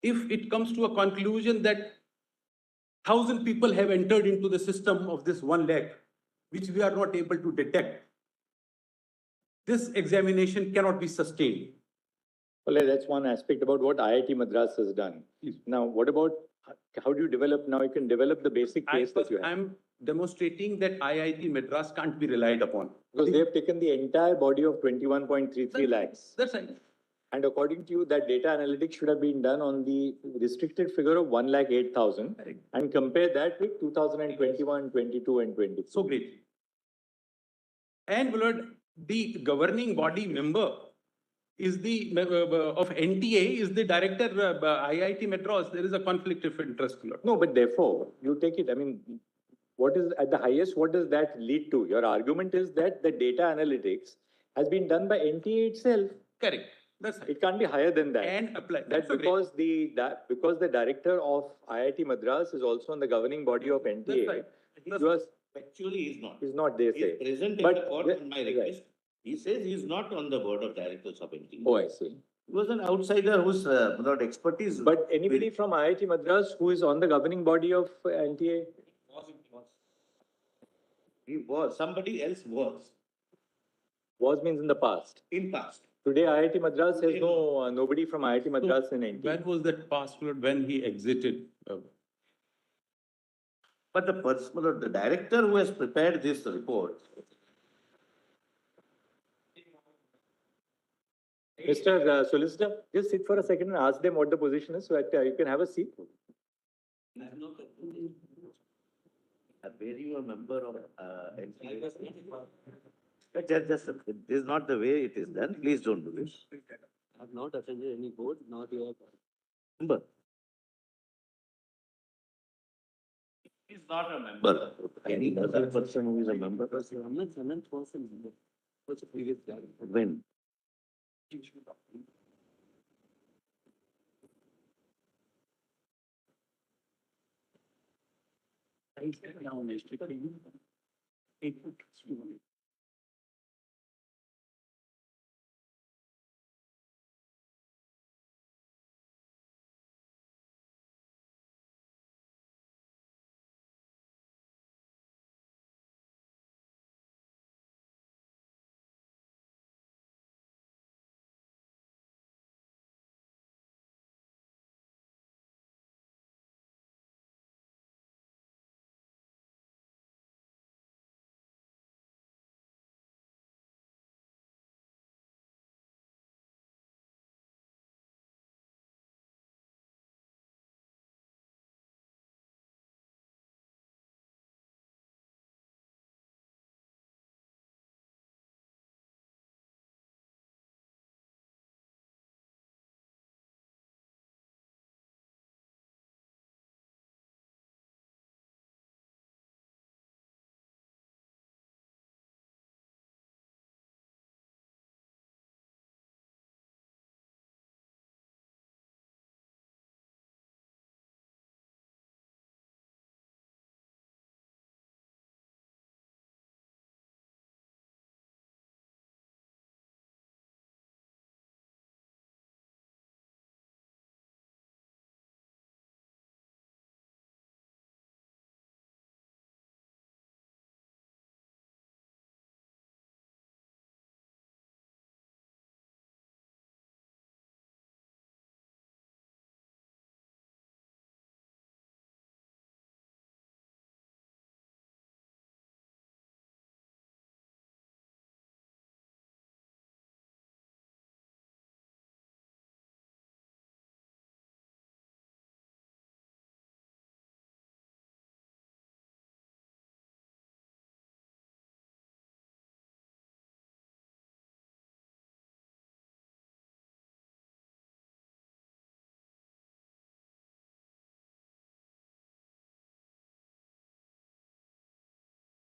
S13: if it comes to a conclusion that 1,000 people have entered into the system of this 1 lakh, which we are not able to detect. This examination cannot be sustained.
S7: Well, that's one aspect about what IIT Madras has done. Now, what about, how do you develop, now you can develop the basic case that you have.
S13: I'm demonstrating that IIT Madras can't be relied upon.
S7: Because they have taken the entire body of 21.33 lakhs.
S13: That's right.
S7: And according to you, that data analytics should have been done on the restricted figure of 1,08,000 and compare that with 2021, 22 and 23.
S13: So great. And my lord, the governing body member is the of NTA is the director IIT Madras. There is a conflict of interest, my lord.
S7: No, but therefore, you take it, I mean, what is at the highest, what does that lead to? Your argument is that the data analytics has been done by NTA itself.
S13: Correct. That's right.
S7: It can't be higher than that.
S13: And apply.
S7: That's because because the director of IIT Madras is also on the governing body of NTA.
S13: That's right.
S11: Actually, he's not.
S7: He's not, they
S11: He's
S7: say.
S11: present in
S7: But
S11: the court on my request. He says he's not on the board of directors of NTA.
S7: Oh, I see.
S11: He was an outsider who's without expertise.
S7: But anybody from IIT Madras who is on the governing body of NTA?
S11: He was. Somebody else was.
S7: Was means in the past.
S11: In past.
S7: Today IIT Madras has nobody from IIT Madras in NTA.
S13: When was that passed, my lord, when he exited?
S11: But the person, the director who has prepared this report.
S7: Mr. Solicitor, just sit for a second and ask them what the position is so that you can have a seat.
S11: Were you a member of NTA? Just, this is not the way it is done. Please don't do this.
S17: I have not attended any board, not your.
S11: Member. He's not a member. Any other person who is a member?
S17: Anand was a member. Was a previous guy.
S11: When?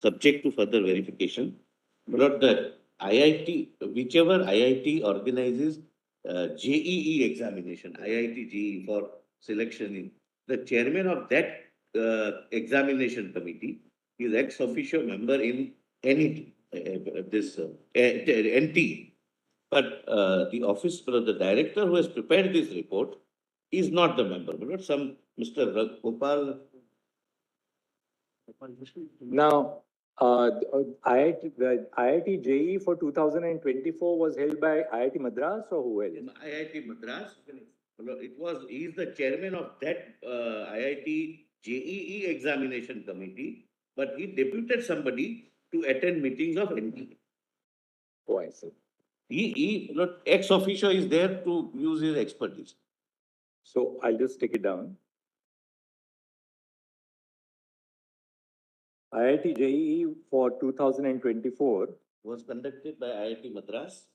S11: Subject to further verification. But the IIT, whichever IIT organizes JEE examination, IIT JEE for selection in, the chairman of that examination committee is ex officio member in NET, NT. But the office, the director who has prepared this report is not the member, but some Mr. Gopal.
S7: Now, The IIT JEE for 2024 was held by IIT Madras or who else?
S11: IIT Madras. He is the chairman of that IIT JEE examination committee, but he deputed somebody to attend meetings of NTA.
S7: Oh, I see.
S11: He ex officio is there to use his expertise.
S7: So I'll just take it down. IIT JEE for 2024
S11: was conducted by IIT Madras.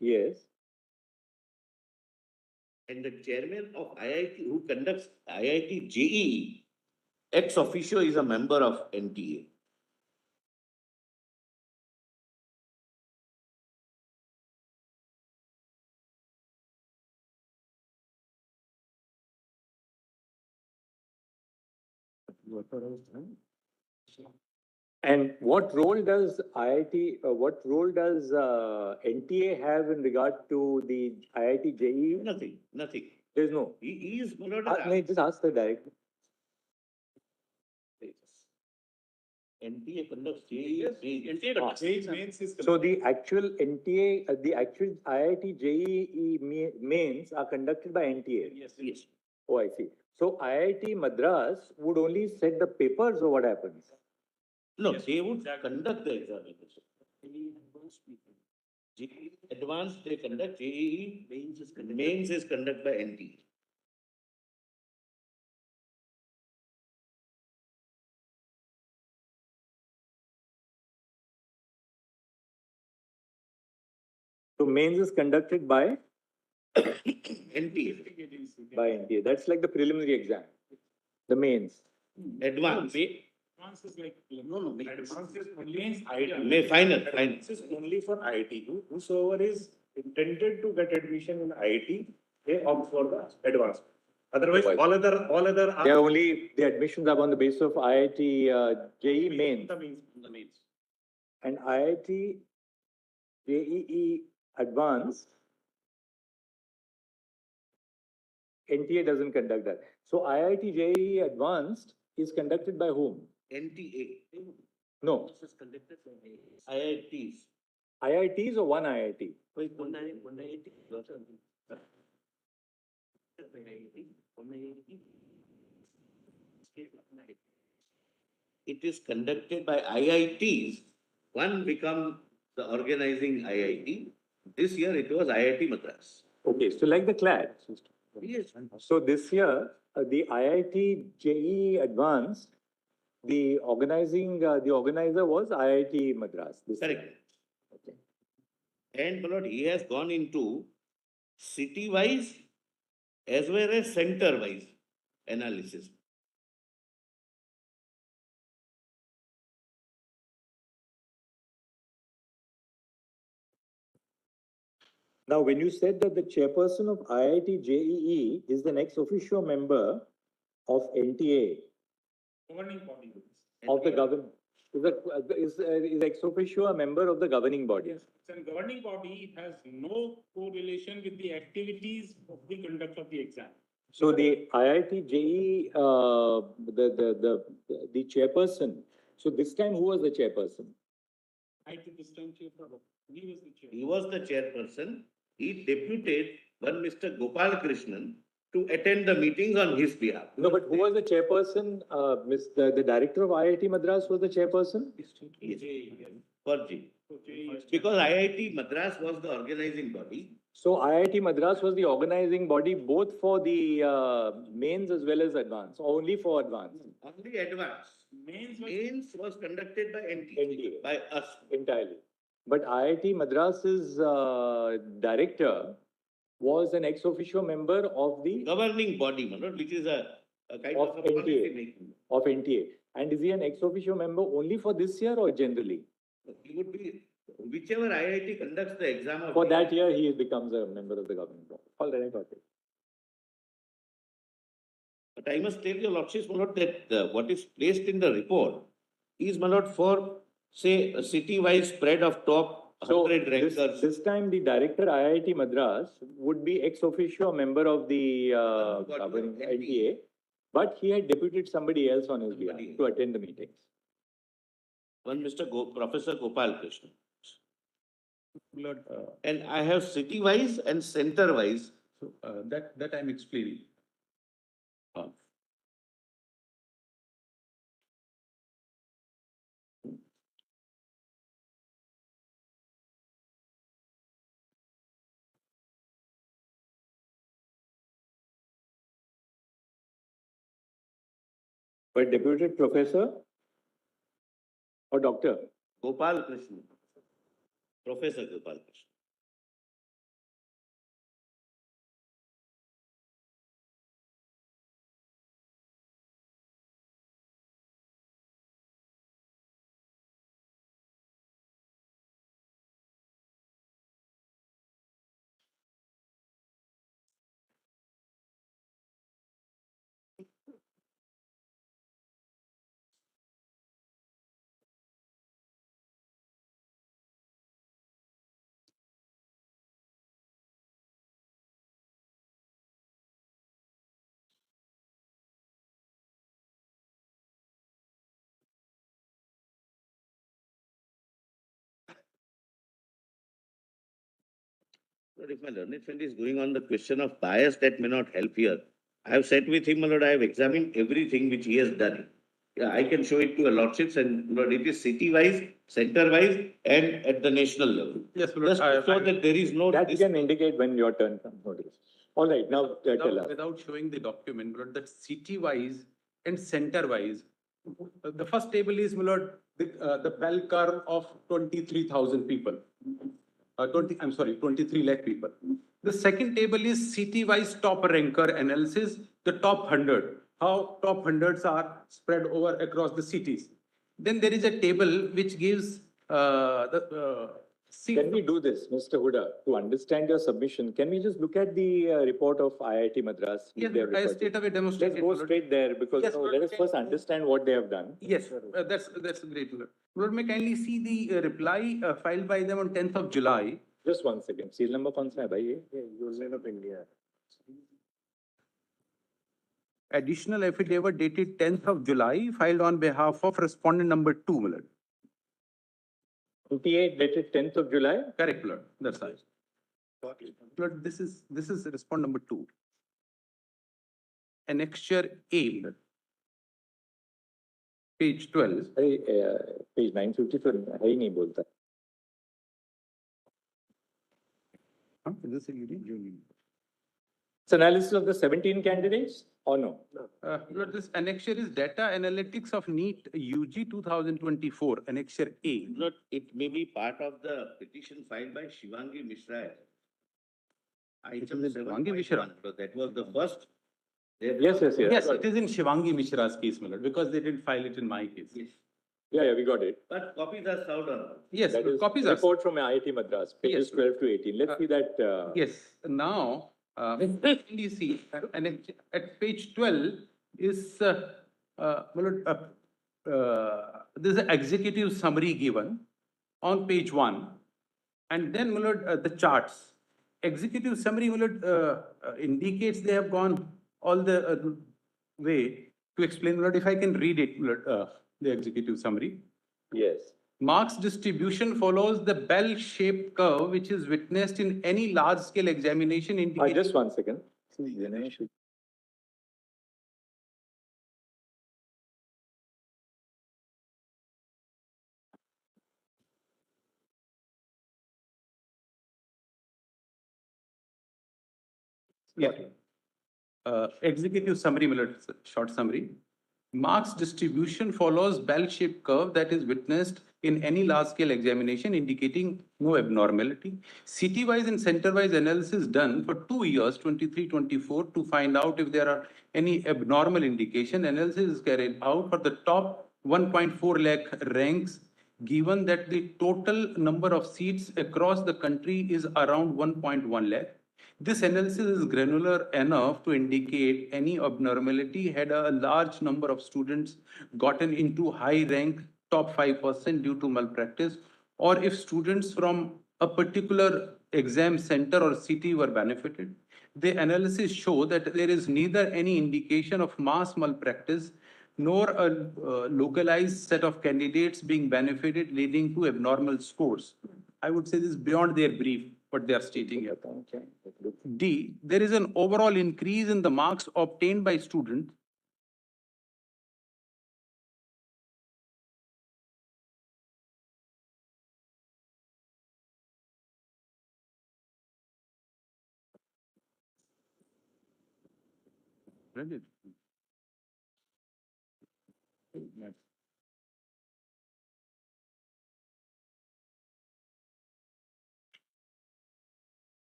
S7: Yes.
S11: And the chairman of IIT who conducts IIT JEE, ex officio is a member of NTA.
S7: And what role does NTA have in regard to the IIT JEE?
S11: Nothing, nothing.
S7: There's no.
S11: He is no,
S7: Just ask the director.
S11: NTA conducts JEE.
S7: So the actual NTA, the actual IIT JEE mains are conducted by NTA.
S11: Yes, yes.
S7: Oh, I see. So IIT Madras would only set the papers or what happens?
S11: No, they would conduct the examination. JEE advanced they conduct, JEE mains is conducted by NTA.
S7: So mains is conducted by
S11: NTA.
S7: By NTA. That's like the preliminary exam. The mains.
S11: Advanced.
S8: Advance is like, advance is only
S11: May final.
S2: This is only for IIT. Whosoever is intended to get admission in IIT, they opt for the advanced. Otherwise, all other
S7: They are only the admissions are on the basis of IIT JEE mains.
S8: the mains.
S7: And IIT JEE advanced. NTA doesn't conduct that. So IIT JEE advanced is conducted by whom?
S11: NTA.
S7: No.
S11: This is conducted by IITs.
S7: IITs or one IIT?
S11: One IIT. It is conducted by IITs. One become the organizing IIT. This year it was IIT Madras.
S7: Okay, so like the CLAT.
S11: Yes.
S7: So this year, the IIT JEE advanced, the organizer was IIT Madras.
S11: Correct. Okay. And Lord, he has gone into city-wise as well as center-wise analysis.
S7: Now, when you said that the chairperson of IIT JEE is the ex officio member of NTA,
S8: Governing body.
S7: of the government, is ex officio a member of the governing body?
S8: Yes, and governing body has no correlation with the activities of the conduct of the exam.
S7: So the IIT JEE, the chairperson. So this time, who was the chairperson?
S8: I took this time chair for he was the chair.
S11: He was the chairperson. He deputed one Mr. Gopal Krishnan to attend the meetings on his behalf.
S7: No, but who was the chairperson? The director of IIT Madras was the chairperson?
S11: Yes. For G. Because IIT Madras was the organizing body.
S7: So IIT Madras was the organizing body both for the mains as well as advanced, only for advanced?
S11: Only advanced. Mains was conducted by NTA, by us.
S7: Entirely. But IIT Madras's director was an ex officio member of the
S11: governing body, Manoj, which is a kind of a policy making.
S7: Of NTA. And is he an ex officio member only for this year or generally?
S11: He would be, whichever IIT conducts the exam.
S7: For that year, he becomes a member of the governing body. All right, I got it.
S11: But I must tell your lordships, my lord, that what is placed in the report is, my lord, for, say, a city-wise spread of top 100 rankers.
S7: This time, the director IIT Madras would be ex officio a member of the governing NTA, But he had deputed somebody else on his behalf to attend the meetings.
S11: One Professor Gopal Krishna.
S8: Lord,
S11: And I have city-wise and center-wise.
S8: so that I'm explaining.
S7: But deputed professor or doctor?
S11: Gopal Krishna. Professor Gopal Krishna. But if my learned friend is going on the question of bias, that may not help here. I have sat with him, my lord, I have examined everything which he has done. Yeah, I can show it to your lordships, and my lord, it is city-wise, center-wise, and at the national level.
S8: Yes,
S11: Just so that there is no.
S7: That you can indicate when your turn comes. Notice. All right, now tell us.
S8: Without showing the document, but that city-wise and center-wise, the first table is, my lord, the bell curve of 23,000 people. 23 lakh people. The second table is city-wise top ranker analysis, the top 100, how top 100s are spread over across the cities. Then there is a table which gives
S7: Can we do this, Mr. Huda, to understand your submission? Can we just look at the report of IIT Madras?
S8: Yes, I straight away demonstrate.
S7: Let's go straight there because
S8: Yes,
S7: let us first understand what they have done.
S8: Yes, that's great. Lord, may kindly see the reply filed by them on 10th of July.
S7: Just one second. Serial number कौन सा है भाई ये? Union of India.
S8: Additional affidavit dated 10th of July filed on behalf of respondent number 2, Lord.
S7: 28 dated 10th of July?
S8: Correct, Lord. That's right. Lord, this is respondent number 2. Annexure A, Lord. Page 12.
S7: Page 950 तो है ही नहीं बोलता. It's analysis of the 17 candidates or no?
S8: Lord, this annexure is data analytics of NEET UG 2024, annexure A.
S11: Lord, it may be part of the petition filed by Shivangi Mishra. Item 7.1. So that was the first.
S7: Yes,
S8: it is in Shivangi Mishra's case, my lord, because they didn't file it in my case.
S11: Yes.
S7: Yeah, we got it.
S11: But copies are served on.
S8: Yes,
S7: That is
S8: copies are.
S7: report from IIT Madras, pages 12 to 18. Let's see that.
S8: Yes, now, you see, and at page 12 is, there's an executive summary given on page 1, and then, the charts. Executive summary, indicates they have gone all the way to explain, if I can read it, the executive summary.
S7: Yes.
S8: Marks distribution follows the bell-shaped curve which is witnessed in any large-scale examination indicating.
S7: Just one second.
S8: Yeah. Executive summary, short summary. Marks distribution follows bell-shaped curve that is witnessed in any large-scale examination indicating no abnormality. City-wise and center-wise analysis done for 2 years, 23-24, to find out if there are any abnormal indication. Analysis is carried out for the top 1.4 lakh ranks, given that the total number of seats across the country is around 1.1 lakh. This analysis is granular enough to indicate any abnormality had a large number of students gotten into high rank top 5% due to malpractice, or if students from a particular exam center or city were benefited.
S13: the analysis show that there is neither any indication of mass malpractice nor a localized set of candidates being benefited leading to abnormal scores. I would say this is beyond their brief, what they are stating here. D, there is an overall increase in the marks obtained by students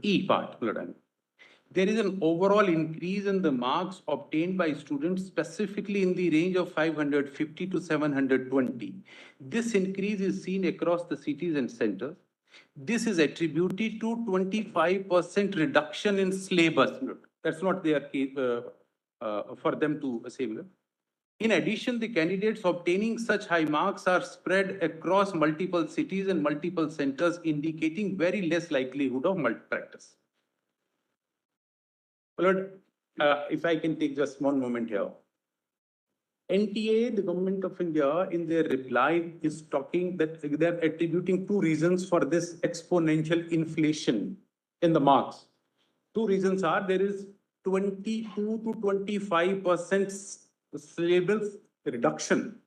S13: E part. There is an overall increase in the marks obtained by students specifically in the range of 550 to 720. This increase is seen across the cities and centers. This is attributed to 25% reduction in syllabus. That's not their case for them to say. In addition, the candidates obtaining such high marks are spread across multiple cities and multiple centers, indicating very less likelihood of malpractice. Lord, if I can take just one moment here. NTA, the government of India, in their reply is talking that they're attributing two reasons for this exponential inflation in the marks. Two reasons are there is 22 to 25% syllabus reduction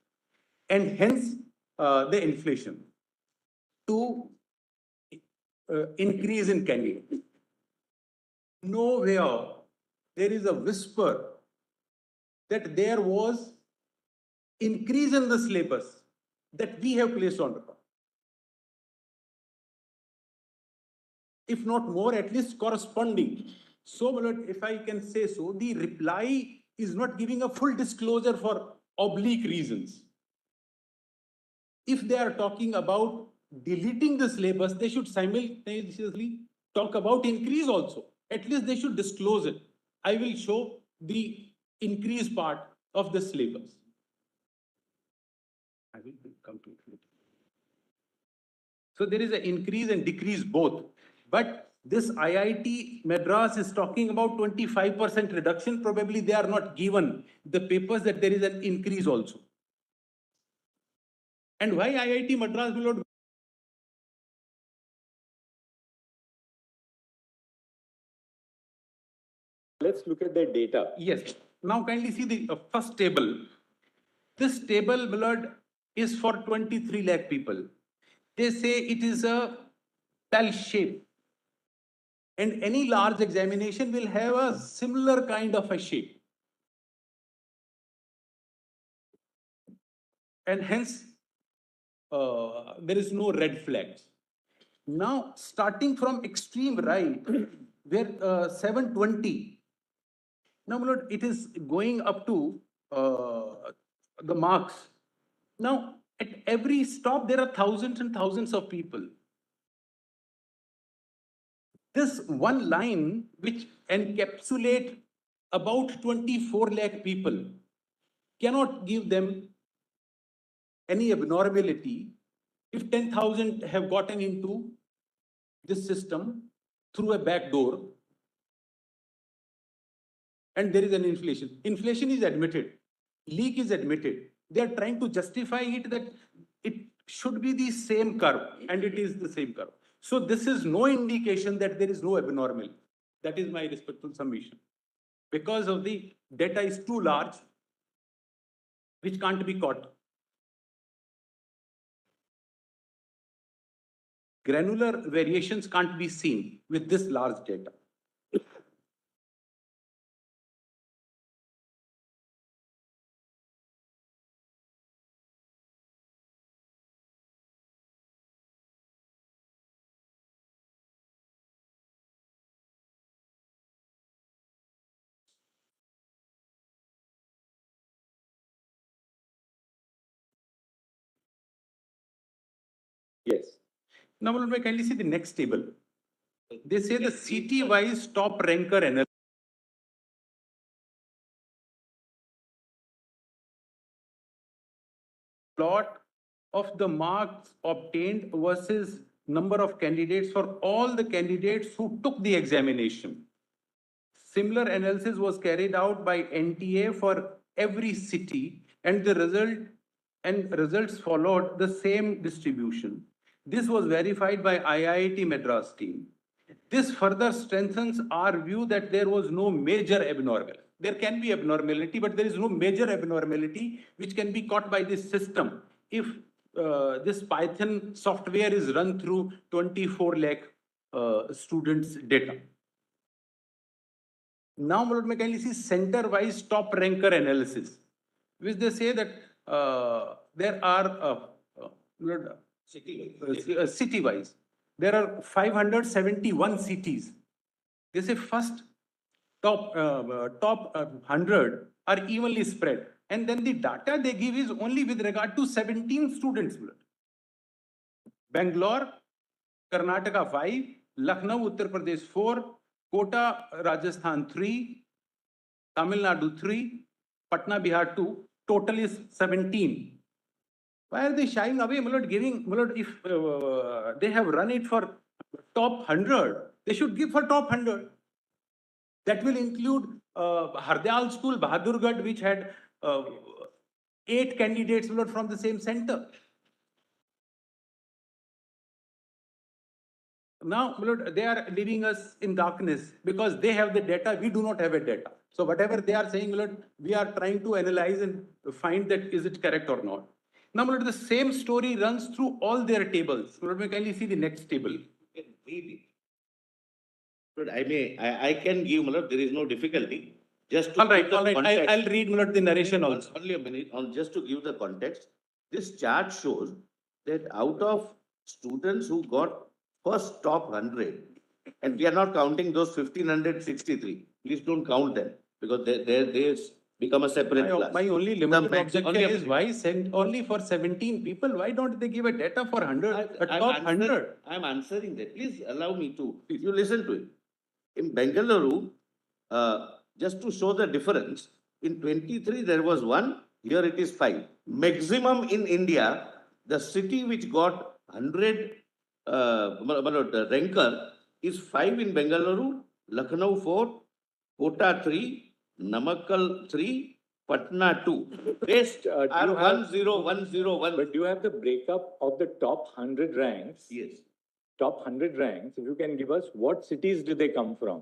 S13: and hence the inflation. Two, increase in candidates. Nowhere there is a whisper that there was increase in the syllabus that we have placed on record. If not more, at least corresponding. So, if I can say so, the reply is not giving a full disclosure for oblique reasons. If they are talking about deleting the syllabus, they should simultaneously talk about increase also. At least they should disclose it. I will show the increase part of the syllabus. I will come to it. So there is an increase and decrease both. But this IIT Madras is talking about 25% reduction. Probably they are not given the papers that there is an increase also. And why IIT Madras will not?
S7: Let's look at the data.
S13: Yes. Now kindly see the first table. This table, blood, is for 23 lakh people. They say it is a bell shape. And any large examination will have a similar kind of a shape. And hence, there is no red flags. Now, starting from extreme right, where 720, now it is going up to the marks. Now, at every stop, there are thousands and thousands of people. This one line, which encapsulate about 24 lakh people, cannot give them any abnormality if 10,000 have gotten into this system through a back door and there is an inflation. Inflation is admitted, leak is admitted. They are trying to justify it that it should be the same curve and it is the same curve. So this is no indication that there is no abnormal. That is my respectful submission. Because of the data is too large, which can't be caught. Granular variations can't be seen with this large data. Yes. Now, may kindly see the next table. They say the city-wise top ranker analysis. plot of the marks obtained versus number of candidates for all the candidates who took the examination. Similar analysis was carried out by NTA for every city, and the results followed the same distribution. This was verified by IIT Madras team. This further strengthens our view that there was no major abnormality. There can be abnormality, but there is no major abnormality which can be caught by this system if this Python software is run through 24 lakh students' data. Now, we can see center-wise top ranker analysis, which they say that there are city-wise. There are 571 cities. They say first top 100 are evenly spread, and then the data they give is only with regard to 17 students. Bangalore, Karnataka 5, Lucknow, Uttar Pradesh 4, Kota, Rajasthan 3, Tamil Nadu 3, Patna, Bihar 2, total is 17. Why are they shying away? If they have run it for top 100, they should give for top 100. That will include Hardyal School, Bahadurgarh, which had 8 candidates from the same center. Now, they are leaving us in darkness because they have the data, we do not have a data. So whatever they are saying, we are trying to analyze and find that is it correct or not. Now, the same story runs through all their tables. Can you see the next table?
S11: I can give, there is no difficulty. Just to
S13: all right. I'll read the narration also.
S11: Only a minute, just to give the context. This chart shows that out of students who got first top 100, and we are not counting those 1563. Please don't count them because they become a separate class.
S13: My only limited objection is why send only for 17 people? Why don't they give a data for 100? Top 100.
S11: I'm answering that. Please allow me to. You listen to it. In Bengaluru, just to show the difference, in 23 there was 1, here it is 5. Maximum in India, the city which got 100 ranker is 5 in Bengaluru, Lucknow 4, Kota 3, Namakkal 3, Patna 2. Rest are 10101.
S7: But do you have the breakup of the top 100 ranks?
S11: Yes.
S7: Top 100 ranks, if you can give us what cities do they come from?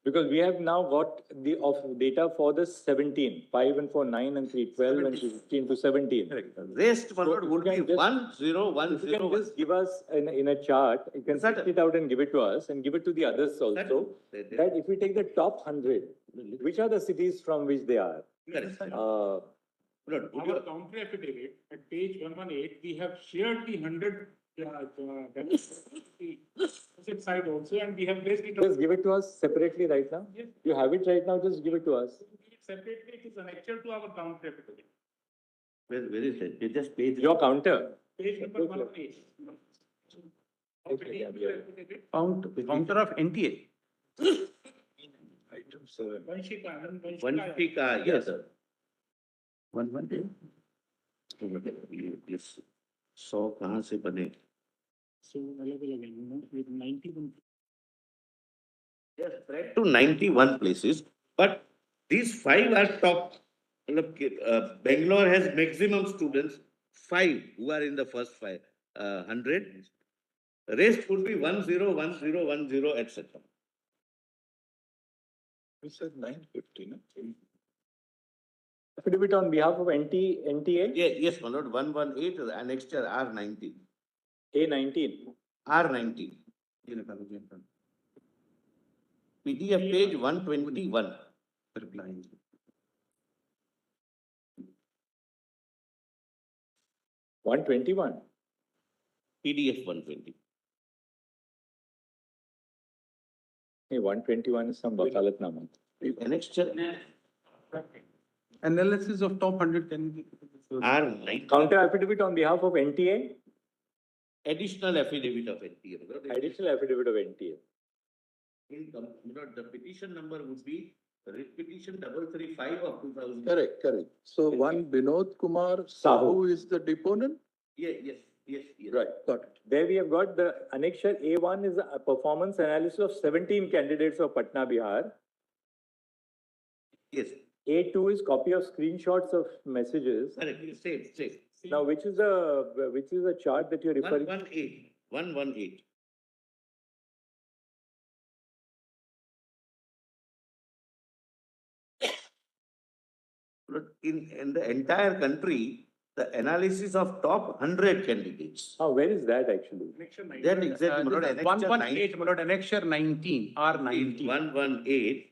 S7: Because we have now got the data for the 17, 5 and 4, 9 and 3, 12 and 15 to 17.
S11: Rest would be 1010.
S7: If you can just give us in a chart, you can set it out and give it to us and give it to the others also. That if we take the top 100, which are the cities from which they are?
S8: Our counter affidavit at page 118, we have shared the 100 side also, and we have based it on.
S7: Just give it to us separately right now.
S8: Yes.
S7: You have it right now, just give it to us.
S8: Give it separately, it is annexed to our counter affidavit.
S11: Where is it? It just page.
S7: Your counter.
S8: Page number 118.
S13: Counter of NTA.
S3: Item 7.
S11: Vanshika, yes, sir. 118. Yes. So, कहाँ से बने?
S8: So, with 91.
S11: Yes, spread to 91 places, but these 5 are top. Bangalore has maximum students, 5 who are in the first 100. Rest would be 10, 10, 10, etc.
S3: You said 950, no?
S7: Affidavit on behalf of NTA?
S11: Yes, my lord, 118, annexed R19.
S7: A19.
S11: R19. PDF page 121.
S3: Replying.
S7: $121.
S11: PDF 120.
S7: Hey, 121 is some Wakalatnama.
S11: Annexed
S13: Analysis of top 100 candidates.
S11: R19.
S7: Counter affidavit on behalf of NTA?
S11: Additional affidavit of NTA.
S7: Additional affidavit of NTA.
S11: The petition number would be Writ petition 335 of 2000.
S3: Correct, correct. So one Binod Kumar Sahu is the deponent?
S11: Yeah, yes, yes, yes.
S3: Right, got it.
S7: There we have got the annexure A1 is a performance analysis of 17 candidates of Patna, Bihar.
S11: Yes.
S7: A2 is copy of screenshots of messages.
S11: Correct, same, same.
S7: Now, which is the chart that you're referring?
S11: 118, 118. Look, in the entire country, the analysis of top 100 candidates.
S7: Oh, where is that actually?
S11: That exactly, my lord, annexure
S13: 118, my lord, annexure 19, R19.
S11: 118.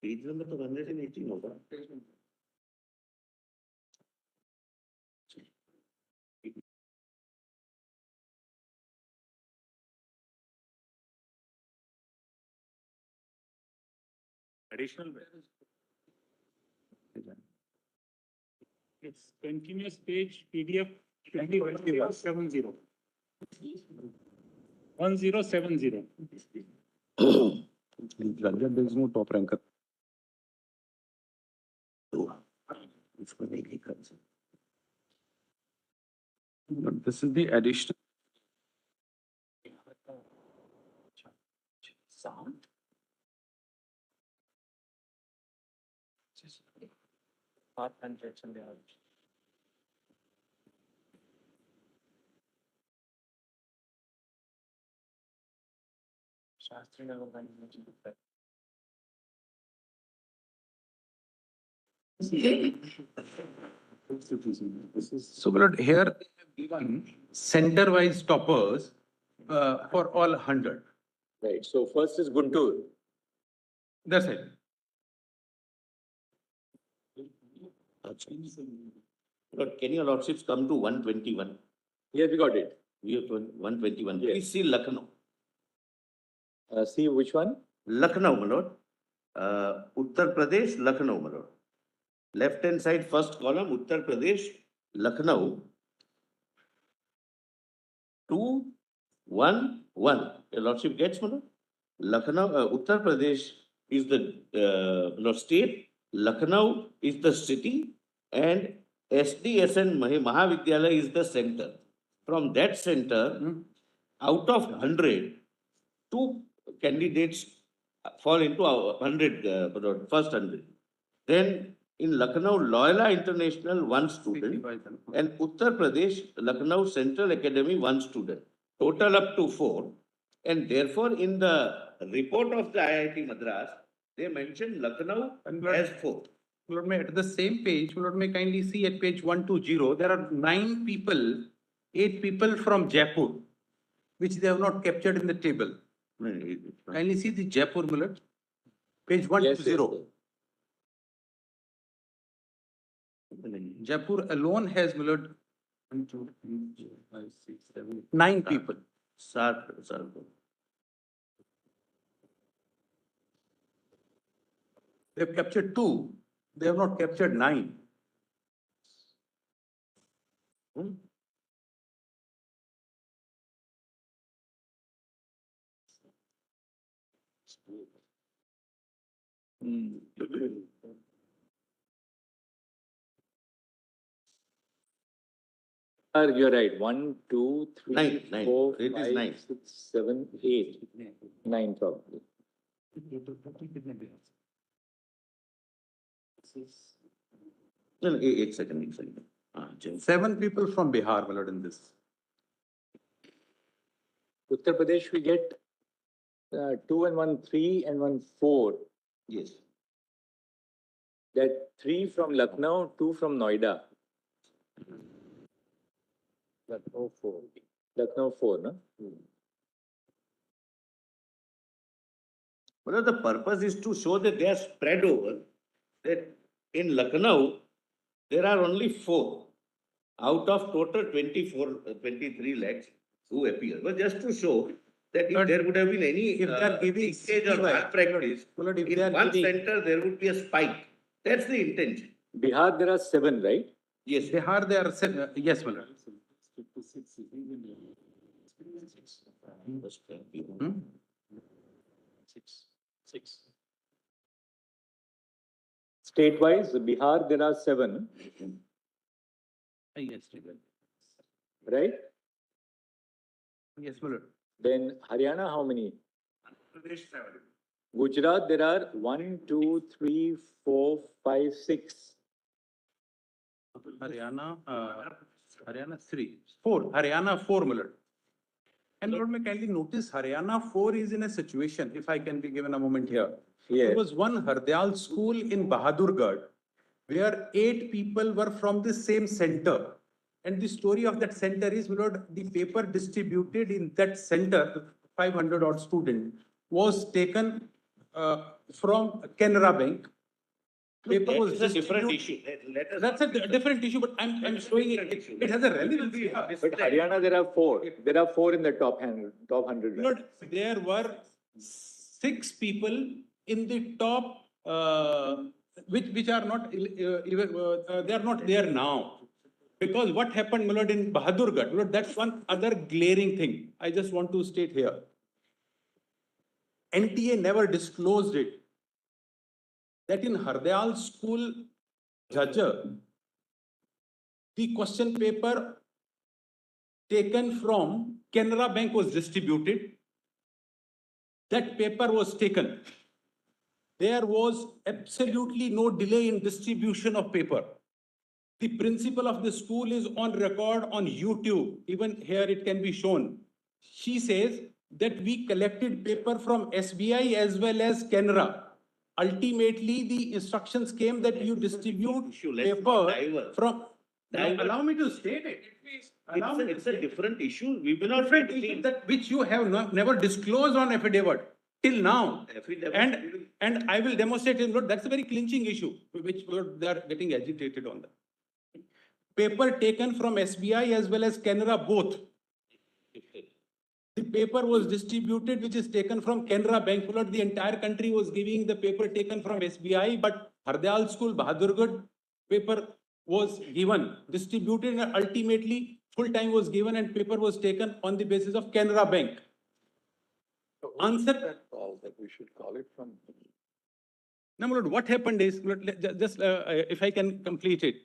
S11: Page number तो 118 होगा.
S8: Additional. It's continuous page PDF 1070. 1070.
S4: There is no top ranker. But this is the additional.
S5: Sound. R100 something else. Shastri Nagar organization.
S13: So, my lord, here they have given center-wise toppers for all 100.
S7: Right. So first is Guntur.
S13: That's it.
S11: Lord, can your lordships come to 121?
S7: Yes, we got it.
S11: We have 121.
S7: Yes.
S11: Please see Lucknow.
S7: See which one?
S11: Lucknow, my lord. Uttar Pradesh, Lucknow, my lord. Left hand side, first column, Uttar Pradesh, Lucknow. 2, 1, 1. Your lordship gets, my lord? Lucknow, Uttar Pradesh is the lord state. Lucknow is the city, and SDSN Mahavidyalaya is the center. From that center, out of 100, 2 candidates fall into 100, first 100. Then in Lucknow, Loyola International, 1 student, and Uttar Pradesh, Lucknow Central Academy, 1 student. Total up to 4. And therefore, in the report of the IIT Madras, they mentioned Lucknow as 4.
S13: Lord, may at the same page, Lord, may kindly see at page 120, there are 9 people, 8 people from Jaipur, which they have not captured in the table. Kindly see the Jaipur, my lord. Page 120. Jaipur alone has, my lord, 1, 2, 3, 4, 5, 6, 7, 9 people.
S11: Sir.
S13: They have captured 2. They have not captured 9.
S7: You're right. 1, 2, 3,
S11: Nine.
S7: 4,
S11: It is
S7: 5,
S11: 9.
S7: 6, 7, 8. 9 probably.
S11: No, 8 seconds.
S13: 7 people from Bihar, my lord, in this.
S7: Uttar Pradesh, we get 2 and 1, 3 and 1, 4.
S11: Yes.
S7: That 3 from Lucknow, 2 from Noida. Lucknow 4. Lucknow 4, no?
S11: Well, the purpose is to show that they are spread over, that in Lucknow, there are only 4 out of total 23 lakhs who appear. But just to show that if there would have been any
S13: If they are giving
S11: leakage or malpractice,
S13: Lord, if they
S11: in
S13: are
S11: one
S13: giving-
S11: center there would be a spike. That's the intention.
S7: Bihar, there are 7, right?
S11: Yes.
S13: Bihar, they are 7. Yes, my lord.
S7: State-wise, Bihar, there are 7,
S8: Yes,
S7: right?
S8: yes, Mulad.
S7: Then Haryana, how many?
S2: Pradesh 7.
S7: Gujarat, there are 1, 2, 3, 4, 5, 6.
S8: Haryana, Haryana 3, 4, Haryana 4, Mulad. And Lord, may kindly notice Haryana 4 is in a situation, if I can be given a moment here.
S7: Yes.
S8: There was one Hardyal school in Bahadurgarh where 8 people were from the same center. And the story of that center is, Lord, the paper distributed in that center, 500 odd student, was taken from Canara Bank. Paper
S11: That
S8: was
S11: is a different
S8: distributed.
S11: issue. Let us.
S8: That's a different issue, but I'm showing it has a relevance here.
S7: But Haryana, there are 4. There are 4 in the top 100.
S8: Lord, there were 6 people in the top, which are not, they are not there now. Because what happened, Lord, in Bahadurgarh, Lord, that's one other glaring thing I just want to state here. NTA never disclosed it. That in Hardyal school, Jhajjar, the question paper taken from Canara Bank was distributed. That paper was taken. There was absolutely no delay in distribution of paper. The principal of the school is on record on YouTube. Even here it can be shown. She says that we collected paper from SBI as well as Canara. Ultimately, the instructions came that you distribute paper from. Allow me to state it.
S11: It's a different issue. We will not.
S8: Different issue that which you have never disclosed on affidavit till now. And I will demonstrate it. Lord, that's a very clinching issue, which they are getting agitated on that. Paper taken from SBI as well as Canara both. The paper was distributed, which is taken from Canara Bank. Lord, the entire country was giving the paper taken from SBI, but Hardyal School, Bahadurgarh, paper was given, distributed, and ultimately full time was given and paper was taken on the basis of Canara Bank. Answer that
S3: call that we should call it from.
S8: Now, Lord, what happened is, Lord, just if I can complete it,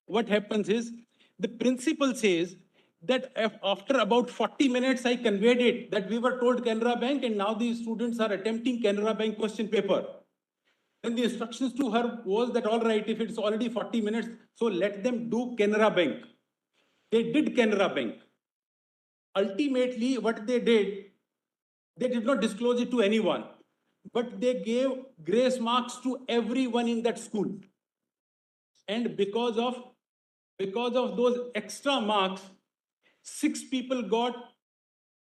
S8: what happens is the principal says that after about 40 minutes, I conveyed it that we were told Canara Bank and now the students are attempting Canara Bank question paper. Then the instructions to her was that, all right, if it's already 40 minutes, so let them do Canara Bank. They did Canara Bank. Ultimately, what they did not disclose it to anyone, but they gave grace marks to everyone in that school. And because of those extra marks, 6 people got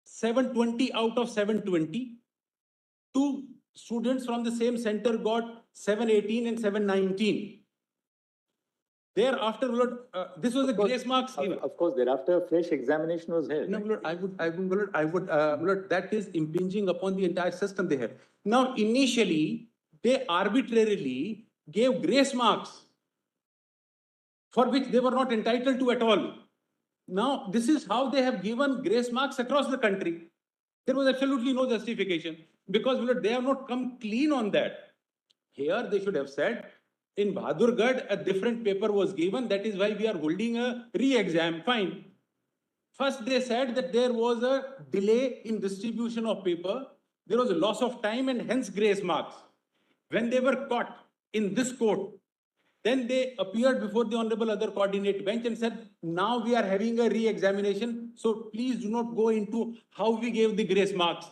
S8: 720 out of 720. 2 students from the same center got 718 and 719. Thereafter, Lord, this was a grace marks given.
S7: Of course, thereafter, fresh examination was held.
S8: No, Lord, Lord, that is impinging upon the entire system they have. Now, initially, they arbitrarily gave grace marks for which they were not entitled to at all. Now, this is how they have given grace marks across the country. There was absolutely no justification because Lord, they have not come clean on that. Here, they should have said, in Bahadurgarh, a different paper was given. That is why we are holding a re-exam. Fine. First, they said that there was a delay in distribution of paper. There was a loss of time and hence grace marks. When they were caught in this court, then they appeared before the Honorable Other Coordinate Bench and said, now we are having a re-examination. So please do not go into how we gave the grace marks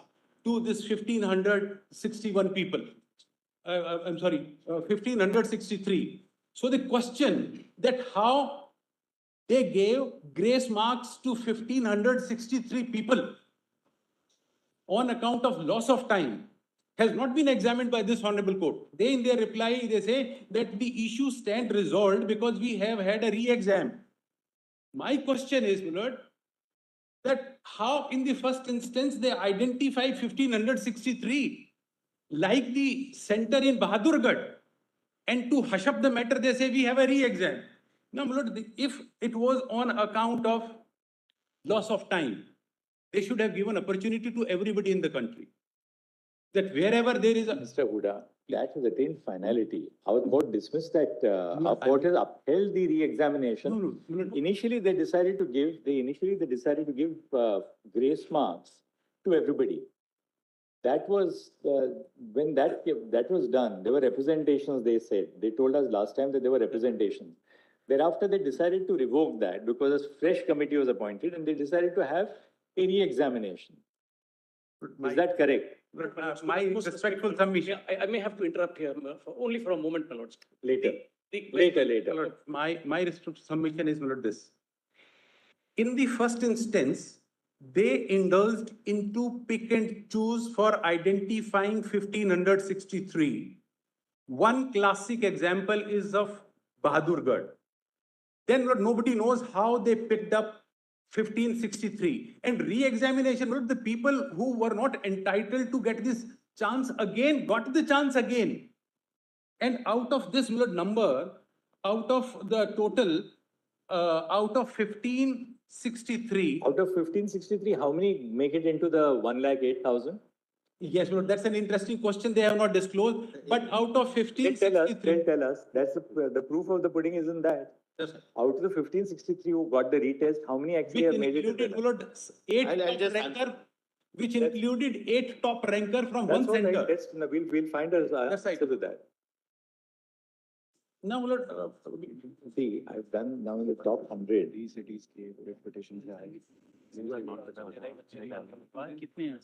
S8: to this 1,561 people. 1,563. So the question that how they gave grace marks to 1,563 people on account of loss of time has not been examined by this honorable court. They, in their reply, they say that the issue stand resolved because we have had a re-exam. My question is, Lord, that how in the first instance they identified 1,563 like the center in Bahadurgarh, and to hush up the matter, they say we have a re-exam. Now, Lord, if it was on account of
S13: loss of time. They should have given opportunity to everybody in the country. That wherever there is a.
S7: Mr. Huda, that has attained finality. Our court dismissed that, our court has upheld the re-examination. Initially, they decided to give, grace marks to everybody. That was, when that was done, there were representations, they said. They told us last time that there were representations. Thereafter, they decided to revoke that because a fresh committee was appointed and they decided to have a re-examination. Is that correct?
S13: My respectful submission.
S14: I may have to interrupt here only for a moment, my lords.
S7: Later. Later.
S13: My respectful submission is not this. In the first instance, they indulged into pick and choose for identifying 1563. One classic example is of Bahadurgarh. Then nobody knows how they picked up 1563. And re-examination, the people who were not entitled to get this chance again, got the chance again. And out of this number, out of the total, out of 1563.
S7: Out of 1563, how many make it into the 108,000?
S13: Yes, that's an interesting question. They have not disclosed. But out of 1563.
S7: Tell us. That's the proof of the pudding isn't that.
S13: Yes,
S7: out of the 1563 who got the retest, how many actually have made it?
S13: Which included 8 top ranker from one center.
S7: Right. We'll find an answer to that.
S13: Now,
S7: see, I've done now in the top 100.
S4: These cities के reputations है high.
S13: कितने हैं?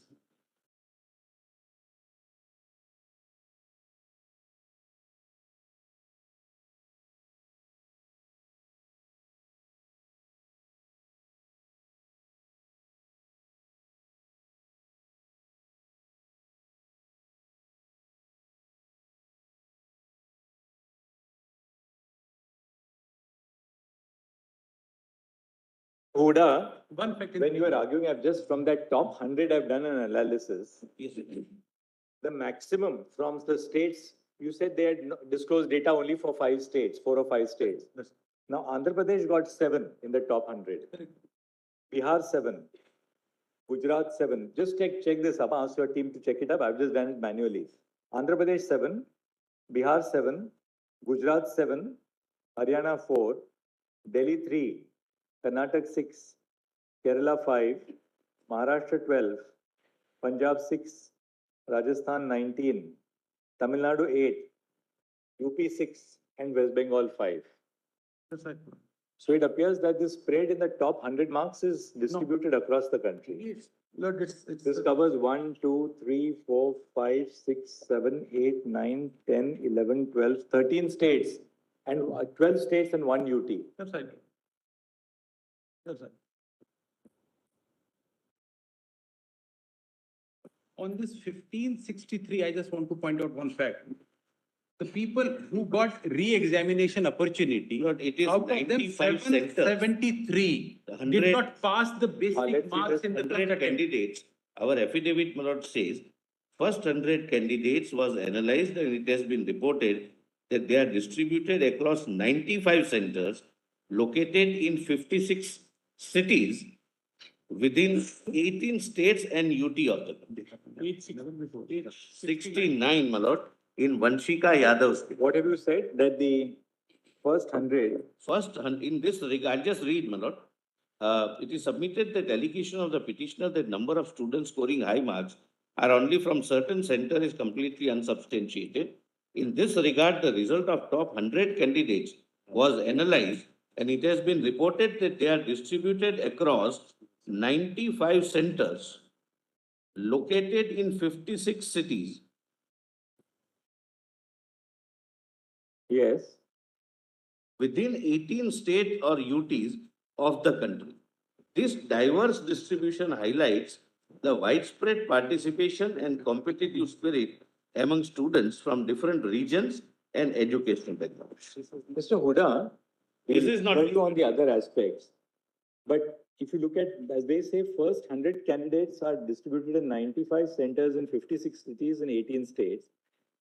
S7: Huda, when you were arguing, I've just from that top 100, I've done an analysis. The maximum from the states, you said they had disclosed data only for 5 states, 4 or 5 states. Now, Andhra Pradesh got 7 in the top 100. Bihar 7. Gujarat 7. Just check this up. Ask your team to check it up. I've just done it manually. Andhra Pradesh 7. Bihar 7. Gujarat 7. Haryana 4. Delhi 3. Karnataka 6, Kerala 5, Maharashtra 12, Punjab 6, Rajasthan 19, Tamil Nadu 8, UP 6, and West Bengal 5. So it appears that this spread in the top 100 marks is distributed across the country. This covers 1, 2, 3, 4, 5, 6, 7, 8, 9, 10, 11, 12, 13 states, and 12 states and 1 UT.
S13: That's right. On this 1563, I just want to point out one fact. The people who got re-examination opportunity,
S11: it is
S13: out of them 773 did not pass the basic marks in the
S11: 100 candidates. Our affidavit, my lord, says first 100 candidates was analyzed and it has been reported that they are distributed across 95 centers located in 56 cities within 18 states and UT of the country. 69, my lord, in Vanshika Yadav state.
S7: What have you said? That the first 100?
S11: In this regard, just read, my lord. It is submitted that allegation of the petitioner that number of students scoring high marks are only from certain center is completely unsubstantiated. In this regard, the result of top 100 candidates was analyzed and it has been reported that they are distributed across 95 centers located in 56 cities.
S7: Yes.
S11: Within 18 states or UTs of the country. This diverse distribution highlights the widespread participation and competitive spirit among students from different regions and educational backgrounds.
S7: Mr. Huda,
S11: this is not
S7: on the other aspects. But if you look at, as they say, first 100 candidates are distributed in 95 centers in 56 cities in 18 states.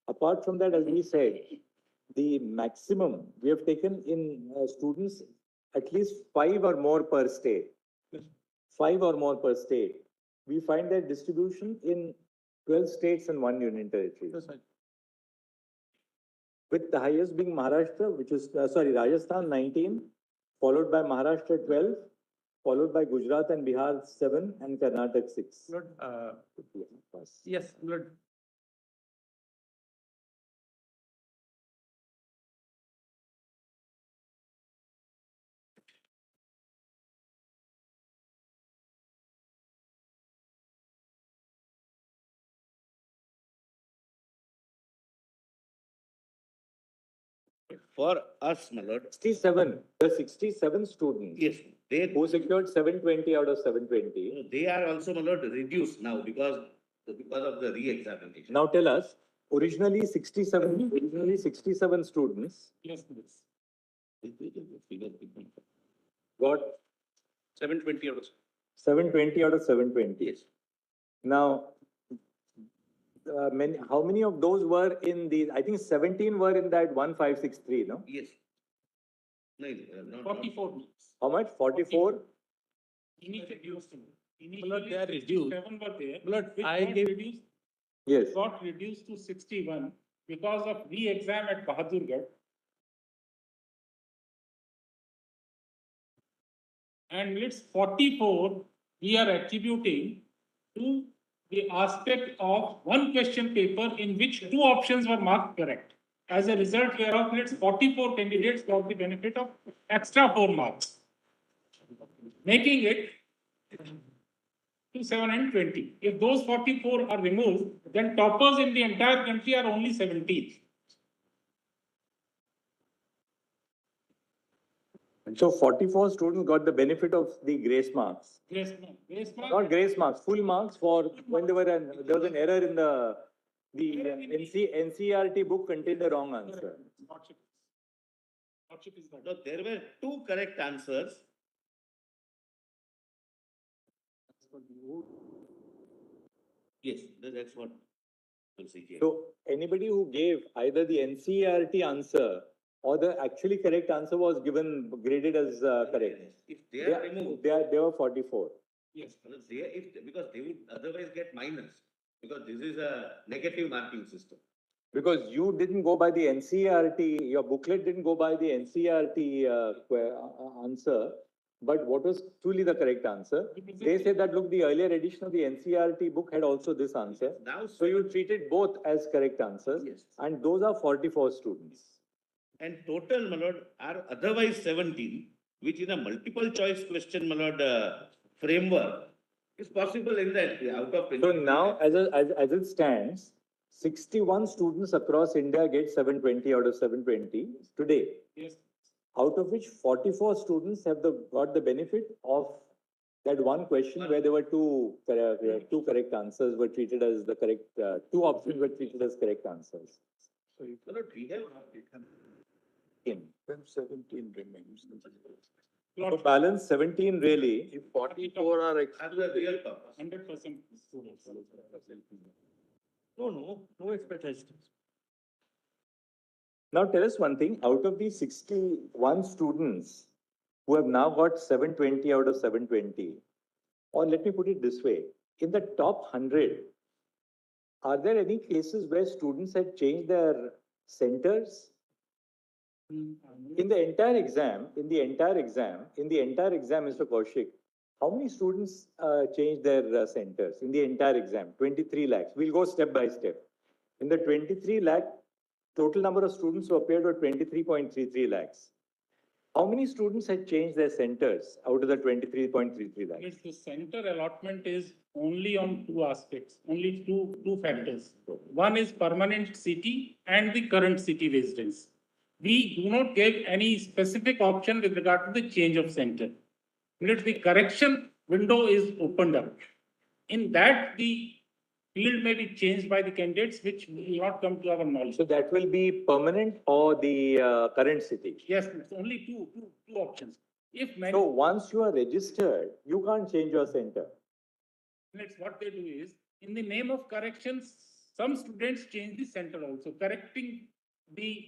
S7: Apart from that, as we said, the maximum we have taken in students, at least 5 or more per state. 5 or more per state, we find that distribution in 12 states and 1 union territory.
S8: That's right.
S7: With the highest being Maharashtra, which is, Rajasthan 19, followed by Maharashtra 12, followed by Gujarat and Bihar 7, and Karnataka 6.
S8: Lord, yes, Lord.
S11: For us, my lord.
S7: 67 students.
S11: Yes, they
S7: Who secured 720 out of 720.
S11: They are also, my lord, reduced now because of the re-examination.
S7: Now tell us, originally 67 students
S8: Yes, please.
S7: got
S14: 720 out of
S7: 720 out of 720.
S11: Yes.
S7: Now, how many of those were in these? I think 17 were in that 1563, no?
S11: Yes. No, not
S8: 44.
S7: How much? 44?
S8: Initially, they are reduced. 7 were there. Which
S13: I
S8: got
S13: gave-
S8: reduced,
S7: Yes.
S8: got reduced to 61 because of re-exam at Bahadurgarh. And it's 44 we are attributing to the aspect of one question paper in which 2 options were marked correct. As a result whereof, it's 44 candidates got the benefit of extra 4 marks, making it to 720. If those 44 are removed, then toppers in the entire country are only 17.
S7: So 44 students got the benefit of the grace marks.
S8: Grace mark.
S7: Not grace marks, full marks for when there was an error in the NCERT book contained the wrong answer.
S8: Hardship is that.
S11: No, there were 2 correct answers. Yes, that's what we'll see here.
S7: So anybody who gave either the NCERT answer or the actually correct answer was graded as correct.
S11: If they are removed,
S7: They were 44.
S8: Yes.
S11: Because they would otherwise get minus, because this is a negative marking system.
S7: Because you didn't go by the NCERT, your booklet didn't go by the NCERT answer, but what was truly the correct answer? They said that, look, the earlier edition of the NCERT book had also this answer.
S11: Now,
S7: So you treated both as correct answers.
S11: Yes.
S7: And those are 44 students.
S11: And total, my lord, are otherwise 17, which in a multiple choice question, my lord, framework is possible in the out of 20.
S7: So now, as it stands, 61 students across India get 720 out of 720 today.
S8: Yes.
S7: Out of which 44 students have got the benefit of that one question where there were two correct answers were treated as the correct, 2 options were treated as correct answers.
S11: So you cannot, we have
S3: Then 17 remains.
S7: So balance 17 really.
S3: If 44 are
S11: as a real purpose.
S8: 100% students.
S17: No expectations.
S7: Now tell us one thing, out of these 61 students who have now got 720 out of 720, or let me put it this way, in the top 100, are there any cases where students had changed their centers? In the entire exam, Mr. Kaushik, how many students changed their centers in the entire exam? 23 lakhs. We'll go step by step. In the 23 lakh, total number of students who appeared were 23.33 lakhs. How many students had changed their centers out of the 23.33 lakhs?
S8: Yes, the center allotment is only on 2 aspects, only two factors. One is permanent city and the current city residence. We do not give any specific option with regard to the change of center. Let the correction window is opened up. In that, the field may be changed by the candidates, which will not come to our knowledge.
S7: So that will be permanent or the current city?
S8: Yes, it's only two options. If many,
S7: So once you are registered, you can't change your center.
S8: that's what they do is, in the name of corrections, some students change the center also, correcting the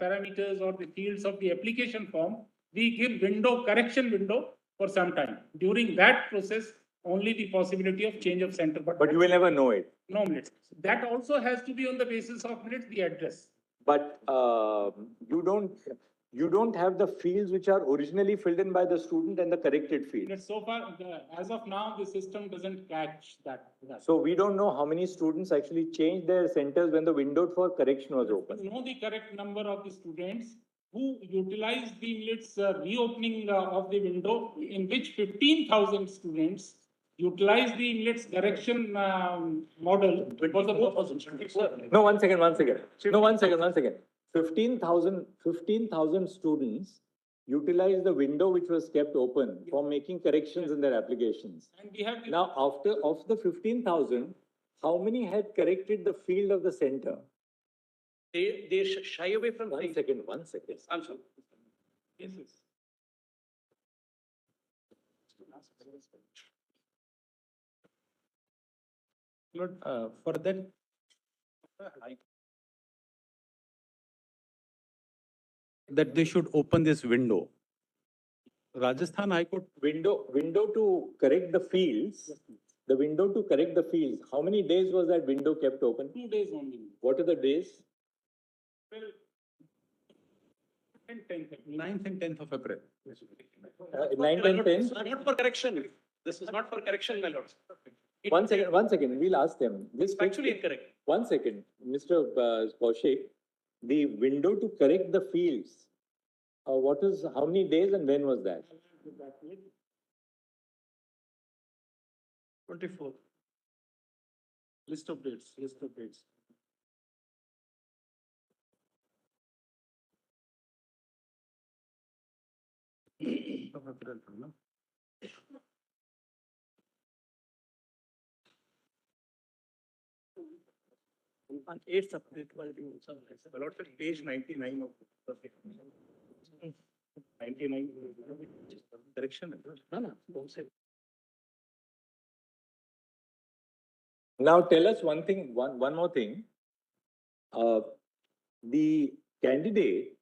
S8: parameters or the fields of the application form. We give correction window for some time. During that process, only the possibility of change of center.
S7: But you will never know it.
S8: No minutes. That also has to be on the basis of minutes, the address.
S7: But you don't have the fields which are originally filled in by the student and the corrected fields.
S8: But so far, as of now, the system doesn't catch that.
S7: So we don't know how many students actually changed their centers when the window for correction was open.
S8: We know the correct number of the students who utilized the minutes reopening of the window, in which 15,000 students utilized the minutes correction model.
S7: No, one second. No, one second. 15,000 students utilized the window which was kept open for making corrections in their applications.
S8: And we have
S7: Now, of the 15,000, how many had corrected the field of the center?
S14: They shy away from.
S7: One second.
S14: I'm sorry.
S8: Yes, yes.
S13: Lord, for that, that they should open this window. Rajasthan High Court.
S7: Window to correct the fields. The window to correct the fields. How many days was that window kept open?
S8: 2 days only.
S7: What are the days?
S8: Well, 10th.
S13: 9th and 10th of April.
S7: 9th and 10th?
S14: Not for correction. This is not for correction, my lords.
S7: One second. We'll ask them. This
S14: Actually incorrect.
S7: 1 second, Mr. Kaushik. The window to correct the fields. How many days and when was that?
S8: 24. List of dates.
S14: On 8th April, my lord, page 99 of the 99 correction. No, don't say.
S7: Now tell us one more thing. The candidate,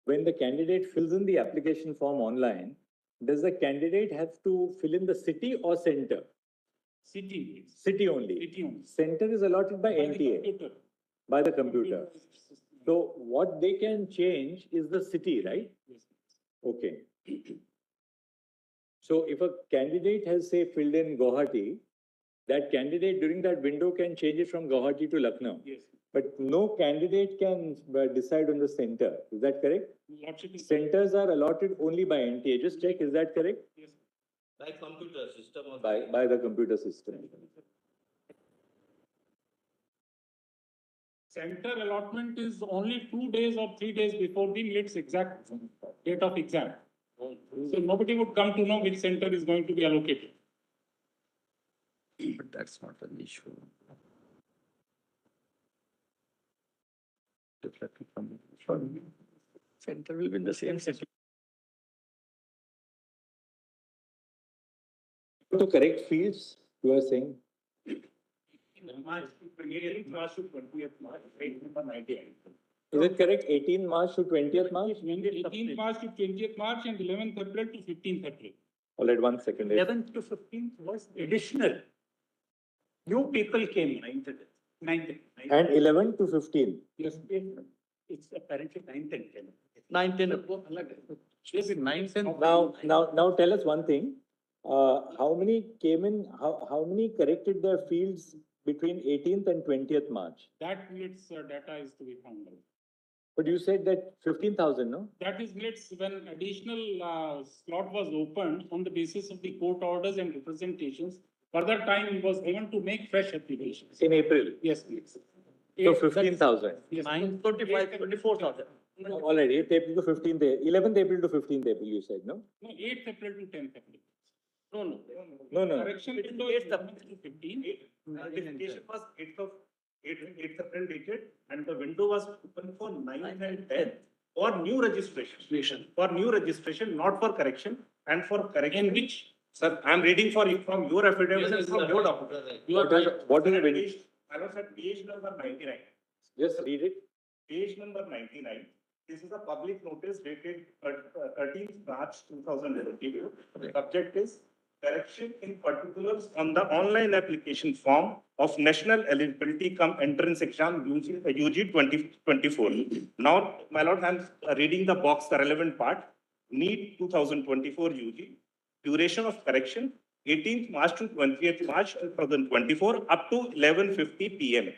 S7: when the candidate fills in the application form online, does the candidate have to fill in the city or center?
S8: City.
S7: City only. Center is allotted by NTA, by the computer. So what they can change is the city, right?
S8: Yes.
S7: Okay. So if a candidate has, say, filled in Guwahati, that candidate during that window can change it from Guwahati to Lucknow.
S8: Yes.
S7: But no candidate can decide on the center. Is that correct?
S8: Lordship is-
S7: Centers are allotted only by NTA. Just check, is that correct?
S8: Yes.
S11: By computer system or
S7: By the computer system.
S8: Center allotment is only 2 days or 3 days before the minutes exact date of exam. So nobody would come to know which center is going to be allocated.
S4: But that's not an issue. Reflecting from center will be in the same city.
S7: To correct fields, you are saying?
S2: March to 20th March, page number 98.
S7: Is it correct? 18th March to 20th March?
S8: 18th March to 20th March and 11th April to 15th April.
S7: All right, 1 second.
S13: 11th to 15th was additional. New people came. 9th.
S7: And 11 to 15.
S8: Yes.
S13: It's apparently 9th and 10th.
S17: 9th and
S13: Yes, 9th and.
S7: Now tell us one thing. How many came in, how many corrected their fields between 18th and 20th March?
S8: That minutes data is to be found out.
S7: But you said that 15,000, no?
S8: That is minutes when additional slot was opened on the basis of the court orders and representations. Further time was given to make fresh applications.
S7: In April?
S8: Yes, please.
S7: So 15,000.
S8: Yes.
S17: 24,000.
S7: All right, 8th April to 15th, 11th April to 15th April, you said, no?
S8: No, 8th April to 10th April.
S7: No.
S8: Correction window is 11th to 15th.
S2: Notification was 8th April dated, and the window was open for 9th and 10th for new registration. For new registration, not for correction, and for correction.
S8: In which?
S2: Sir, I am reading for you from your affidavit and from your document.
S7: What is the window?
S2: I was at page number 99.
S7: Just read it.
S2: Page number 99. This is a public notice dated 13th March 2022. The subject is correction in particulars on the online application form of National Eligibility cum Entrance Exam UG 2024. Now, my lord, I'm reading the box, the relevant part. NEET 2024 UG. Duration of correction 18th March to 20th March 2024 up to 11:50 p.m.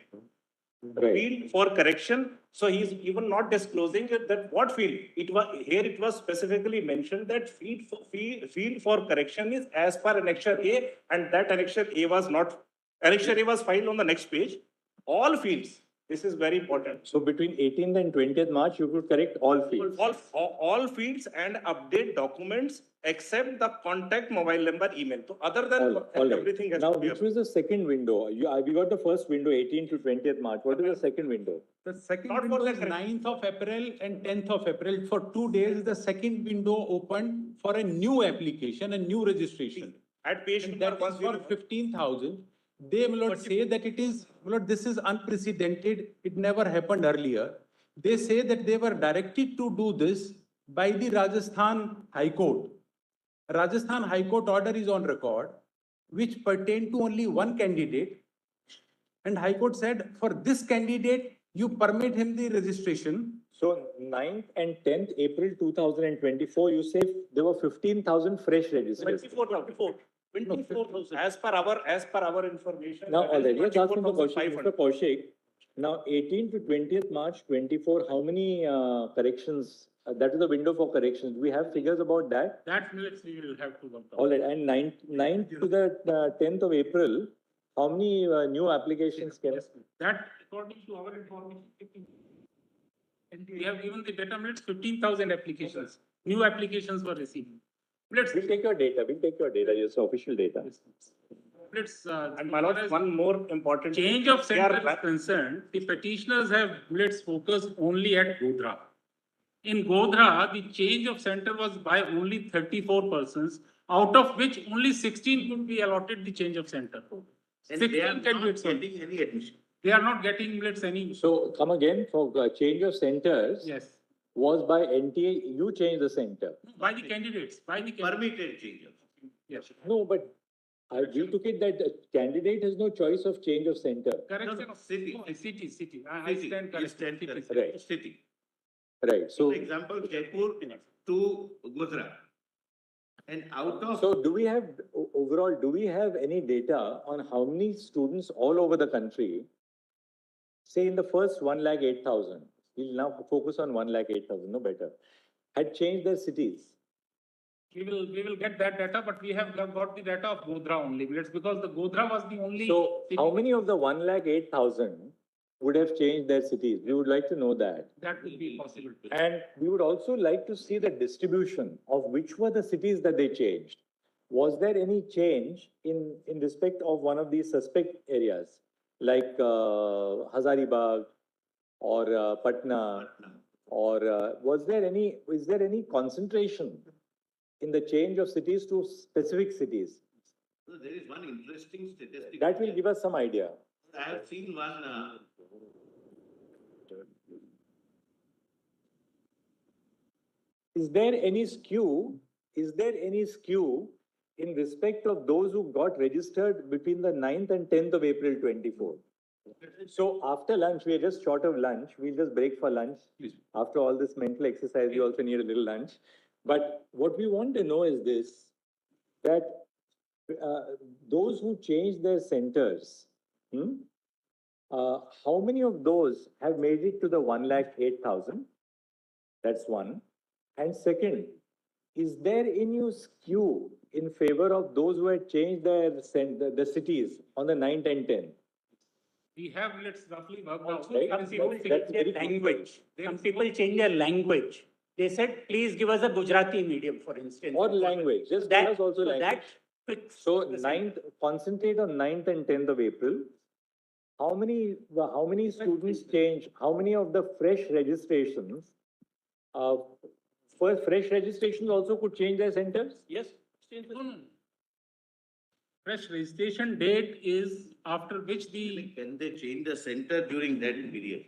S2: Field for correction. So he is even not disclosing that what field. It was here. It was specifically mentioned that field for correction is as per Annexure A, and that Annexure A was not. Annexure A was filed on the next page. All fields. This is very important.
S7: So between 18th and 20th March, you could correct all fields.
S2: All fields and update documents except the contact mobile number, email. So other than
S7: All right.
S2: everything has
S7: Now,
S2: to be
S7: which was the second window? We got the first window, 18th to 20th March. What is the second window?
S8: The second
S2: Not
S8: window
S2: for
S8: is
S2: the
S8: 9th of April and 10th of April. For 2 days, the second window opened for a new application, a new registration.
S2: At page
S8: And
S2: number
S8: that is for 15,000. They will not say that it is, this is unprecedented. It never happened earlier. They say that they were directed to do this by the Rajasthan High Court. Rajasthan High Court order is on record, which pertained to only one candidate. And High Court said, for this candidate, you permit him the registration.
S7: So 9th and 10th April 2024, you say there were 15,000 fresh registrations.
S2: 24,000. As per our information.
S7: Now, already, let's ask Mr.
S2: 24,500.
S7: Kaushik. Now, 18th to 20th March 24, how many corrections? That is the window for corrections. Do we have figures about that?
S8: That we will have to work out.
S7: All right, and 9th to the 10th of April, how many new applications came?
S8: That, according to our information, and we have given the data minutes, 15,000 applications. New applications were received.
S7: We'll take your data. It's official data.
S2: And my lord, one more important
S8: Change of center is concerned, the petitioners have focused only at Godhra. In Godhra, the change of center was by only 34 persons, out of which only 16 could be allotted the change of center.
S11: And they are not getting any admission.
S8: They are not getting any.
S7: So come again for change of centers.
S8: Yes.
S7: Was by NTA, you changed the center.
S8: By the candidates,
S11: Permitted change.
S8: Yes.
S7: No, but we took it that a candidate has no choice of change of center.
S8: Correction of city. I stand corrected.
S7: Right.
S11: City.
S7: Right. So,
S11: for example, Jaipur to Godhra. And out of.
S7: So do we have, overall, do we have any data on how many students all over the country, say in the first 108,000, we'll now focus on 108,000, no better, had changed their cities?
S8: We will get that data, but we have got the data of Godhra only. It's because the Godhra was the only.
S7: So how many of the 108,000 would have changed their cities? We would like to know that.
S8: That will be possible.
S7: And we would also like to see the distribution of which were the cities that they changed. Was there any change in respect of one of these suspect areas, like Hazaribagh or Patna, or is there any concentration in the change of cities to specific cities?
S11: So there is one interesting statistic.
S7: That will give us some idea.
S11: I have seen one.
S7: Is there any skew in respect of those who got registered between the 9th and 10th of April 24? So after lunch, we are just short of lunch. We'll just break for lunch. After all this mental exercise, we also need a little lunch. But what we want to know is this, that those who changed their centers, how many of those have made it to the 108,000? That's one. And second, is there any skew in favor of those who had changed the cities on the 9th and 10th?
S8: We have, roughly worked out.
S4: Language. Some people change their language. They said, please give us a Gujarati medium, for instance.
S7: Or language, just
S4: that,
S7: give us also language. So 9th, concentrate on 9th and 10th of April. How many students change? How many of the fresh registrations, fresh registrations also could change their centers?
S4: Yes.
S8: Fresh registration date is after which
S11: Can they change the center during that period?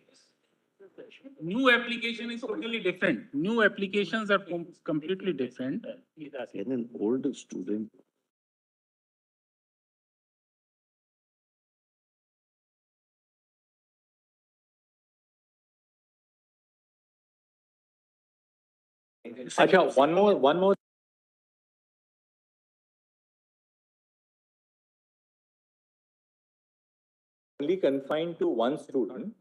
S8: New application is totally different. New applications are completely different.
S11: Can an old student
S7: Acha, one more. Only confined to one student.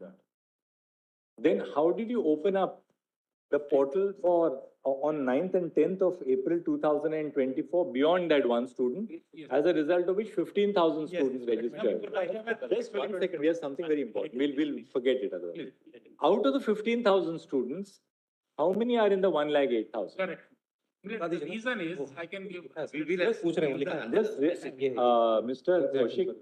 S7: Then how did you open up the portal for on 9th and 10th of April 2024 beyond that one student? As a result of which 15,000 students registered. Just 1 second, we have something very important. We'll forget it otherwise. Out of the 15,000 students, how many are in the 1,08,000?
S8: Correct. The reason is, I can give.
S7: Mr. Kaushik,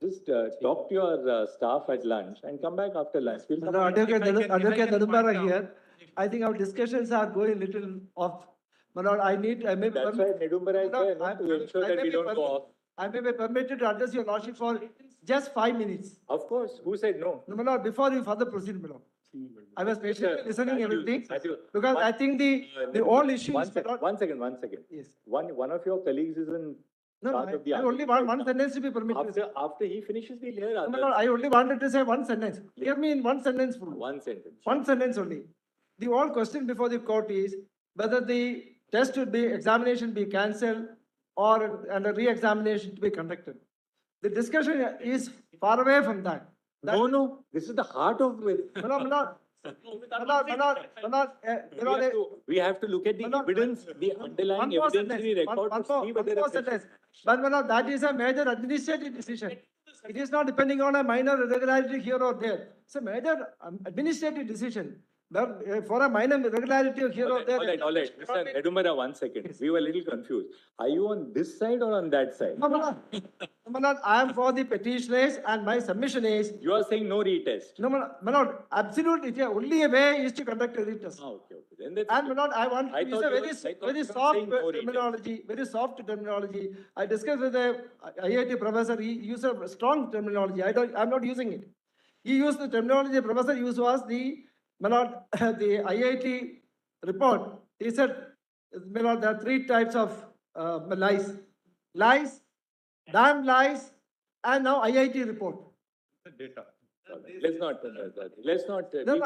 S7: just talk to your staff at lunch and come back after lunch. We'll come back.
S17: Advocate Nadumara here. I think our discussions are going little off. My lord, I may be
S7: That's why Nedumbara is there, no, to ensure that we don't go off.
S17: I may be permitted to address your lordship for just 5 minutes.
S7: Of course, who said no?
S17: No, my lord, before you further proceed, my lord. I was patiently listening everything because I think the whole issue is.
S7: One second.
S17: Yes.
S7: One of your colleagues is in
S17: No,
S7: part of the
S17: I only want one sentence to be permitted.
S7: After he finishes, we'll hear
S17: No,
S7: others.
S17: my lord, I only wanted to say one sentence. Hear me in one sentence full.
S7: One sentence.
S17: One sentence only. The whole question before the court is whether the test should be, examination be cancelled or and a re-examination to be conducted. The discussion is far away from that.
S7: No, this is the heart of it. We have to look at the evidence, the underlying evidence in the record to see whether
S17: one more sentence. But that is a major administrative decision. It is not depending on a minor irregularity here or there. It's a major administrative decision. But for a minor irregularity here or there.
S7: All right. Mr. Nedumbara, 1 second. We were a little confused. Are you on this side or on that side?
S17: No, I am for the petitioners and my submission is.
S7: You are saying no retest.
S17: No, my lord, absolutely. The only way is to conduct a retest.
S7: Okay. Then that's
S17: and my lord, I want to use a very soft
S7: no
S17: terminology, very soft terminology. I discussed with the IIT professor, he used a strong terminology. I'm not using it. He used the terminology the professor used was my lord, the IIT report. He said, my lord, there are 3 types of lies. Lies, damn lies, and now IIT report.
S7: Data. Let's not.
S17: No,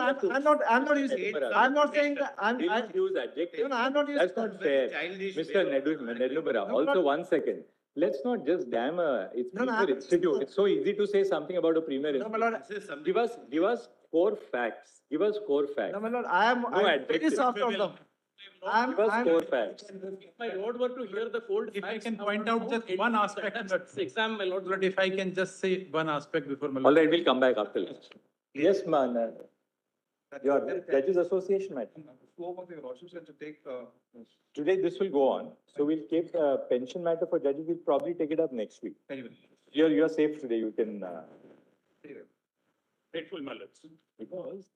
S17: I'm not using it. I'm not saying that.
S7: Use adjective.
S17: No, I'm not using.
S7: That's not fair. Mr. Nedubara, also 1 second. Let's not just damn it's Premier Institute. It's so easy to say something about a Premier Institute. Give us core facts. Give us core facts.
S17: No, my lord, I'm very soft on them.
S7: Give us core facts.
S16: If my lord were to hear the cold
S8: If I
S16: facts,
S8: can point out just one aspect in that
S16: exam, my lord.
S8: But if I can just say one aspect before my.
S7: All right, we'll come back after lunch. Yes, man. Your Judges Association, man.
S14: Scope of your lordships and to take.
S7: Today, this will go on. So we'll keep pension matter for judges. We'll probably take it up next week.
S14: Anyway.
S7: You're safe today. You can.
S8: Grateful, my lords.
S7: Because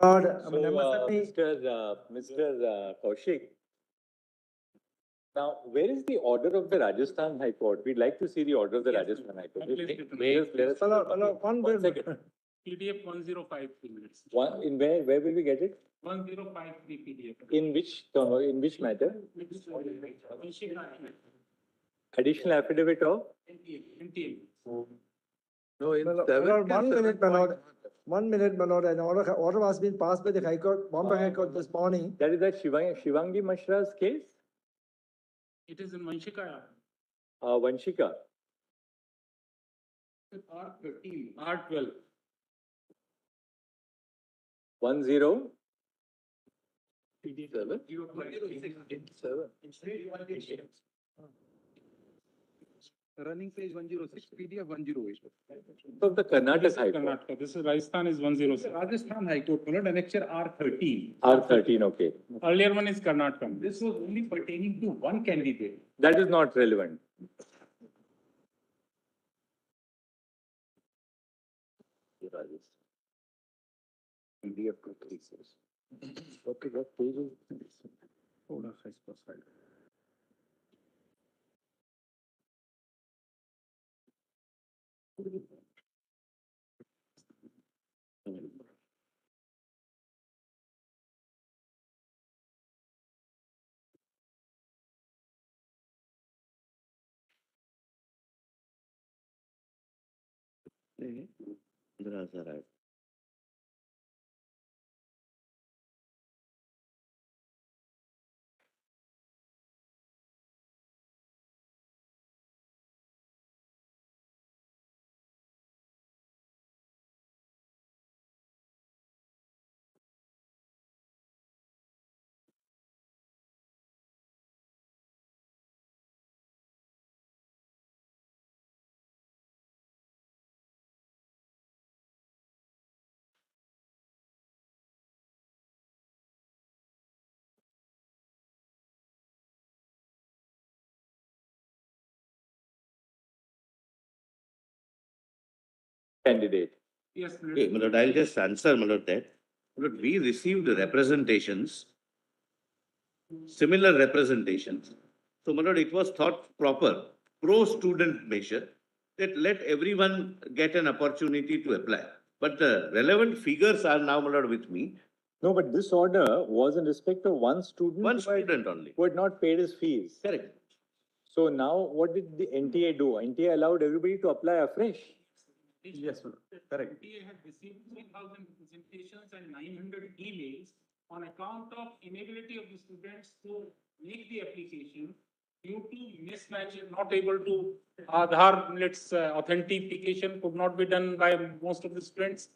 S17: Lord,
S7: So, Mr. Kaushik, now, where is the order of the Rajasthan High Court? We'd like to see the order of the Rajasthan High Court.
S17: One
S7: second.
S8: PDF 105 minutes.
S7: In where will we get it?
S8: 1053 PDF.
S7: In which matter? Additional affidavit of?
S8: NTA.
S3: No, in
S17: Lord,
S3: 7.
S17: my Lord. 1 minute, my Lord. An order was being passed by the High Court, Bombay High Court this morning.
S7: That is that Shivangi Mishra's case?
S8: It is in Vanshika.
S7: Vanshika.
S8: R13, R12.
S7: 10.
S3: Running page 106, PDF 108.
S7: So the Karnataka High Court.
S8: Karnataka. This is Rajasthan is 106.
S14: Rajasthan High Court, annexure R13.
S7: R13, okay.
S8: Earlier one is Karnataka.
S14: This was only pertaining to one candidate.
S7: That is not relevant. PDF 236. Okay, what page is this? Candidate.
S8: Yes,
S11: Okay, my lord, I'll just answer, my lord, that. My lord, we received representations, similar representations. So, my lord, it was thought proper, pro-student measure, that let everyone get an opportunity to apply. But the relevant figures are now, my lord, with me.
S7: No, but this order was in respect of one student.
S11: One student only.
S7: Who had not paid his fees.
S11: Correct.
S7: So now what did the NTA do? NTA allowed everybody to apply afresh.
S14: Yes, correct.
S8: NTA had received 3,000 presentations and 900 emails on account of inability of the students to make the application due to mismatch, not able to Aadhaar, authentication could not be done by most of the students.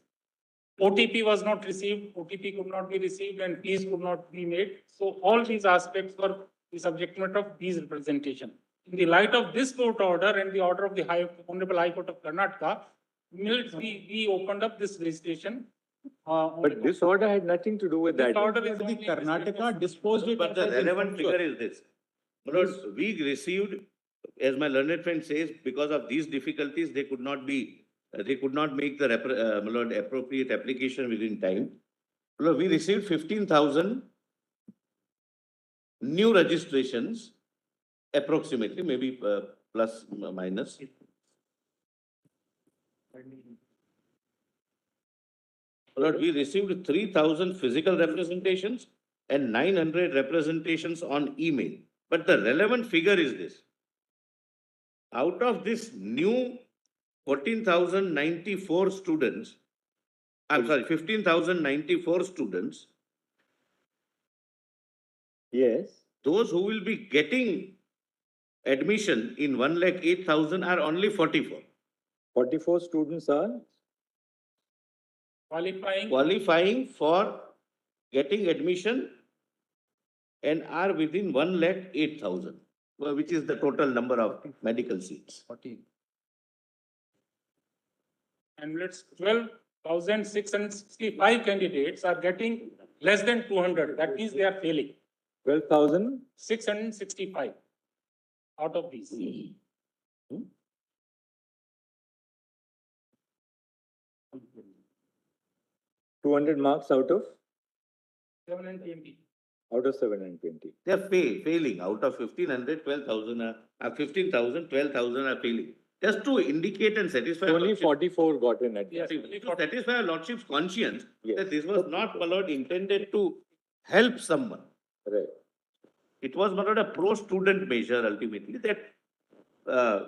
S8: OTP was not received, OTP could not be received, and fees could not be made. So all these aspects were the subject matter of these representation. In the light of this court order and the order of the Honorable High Court of Karnataka, we opened up this registration.
S7: But this order had nothing to do with that.
S8: This order is
S14: The
S8: only
S14: Karnataka disposed it.
S11: But the relevant figure is this. My lord, we received, as my learned friend says, because of these difficulties, they could not make the my lord, appropriate application within time. My lord, we received 15,000 new registrations, approximately, maybe plus minus. My lord, we received 3,000 physical representations and 900 representations on email. But the relevant figure is this. Out of this new 14,094 students, I'm sorry, 15,094 students,
S7: yes,
S11: those who will be getting admission in 1,08,000 are only 44.
S7: 44 students are
S11: Qualifying for getting admission and are within 1,08,000, which is the total number of medical seats.
S14: 14.
S8: And 12,665 candidates are getting less than 200. That means they are failing.
S7: 12,665
S8: out of these.
S7: 200 marks out of
S8: 720.
S7: Out of 720.
S11: They are failing. Out of 1,500, 12,000 are 15,000, 12,000 are failing. Just to indicate and satisfy.
S7: Only 44 got in at
S8: Yes.
S11: To satisfy our lordship's conscience
S7: Yes.
S11: that this was not, my lord, intended to help someone.
S7: Right.
S11: It was, my lord, a pro-student measure ultimately that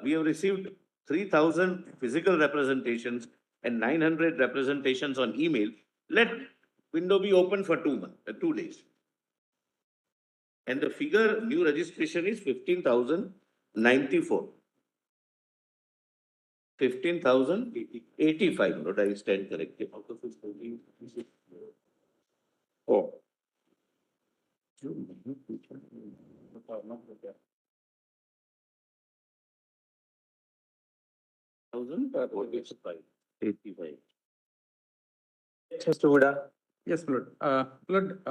S11: we have received 3,000 physical representations and 900 representations on email. Let window be open for 2 days. And the figure new registration is 15,094. 15,085, not I stand corrected.
S7: Oh.
S11: Thousand, 85.
S7: Mr. Huda.
S8: Yes, Lord. Lord,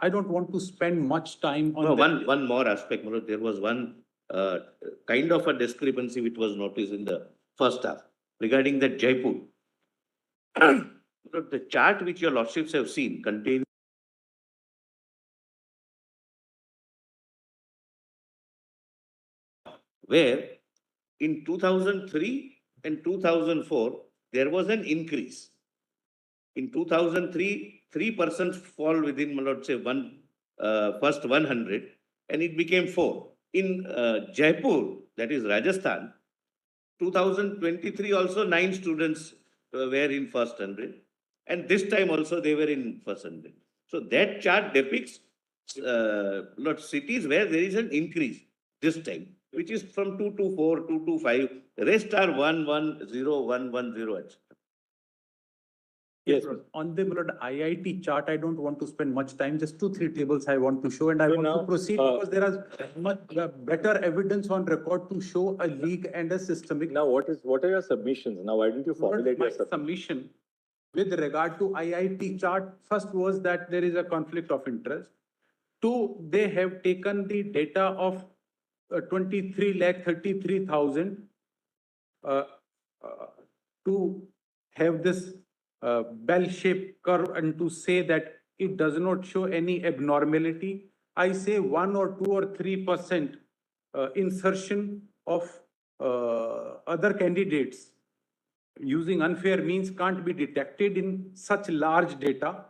S8: I don't want to spend much time on
S11: No,
S8: that.
S11: one more aspect, my lord. There was one kind of a discrepancy which was noticed in the first half regarding that Jaipur. Lord, the chart which your lordships have seen contains where in 2003 and 2004 there was an increase. In 2003, 3% fall within, my lord, say first 100, and it became 4. In Jaipur, that is Rajasthan, 2023 also 9 students were in first 100, and this time also they were in first 100. So that chart depicts lot cities where there is an increase this time, which is from 224, 225. Rest are 110, 110, etc.
S8: Yes, Lord. On the Lord, IIT chart, I don't want to spend much time. Just 2-3 tables I want to show, and I want to proceed because there is much better evidence on record to show a leak and a systemic.
S7: Now, what are your submissions? Now, why don't you formulate
S8: My
S7: your submission?
S8: submission with regard to IIT chart, first was that there is a conflict of interest. 2, they have taken the data of 23,33,000 to have this bell-shaped curve and to say that it does not show any abnormality. I say 1 or 2 or 3% insertion of other candidates using unfair means can't be detected in such large data.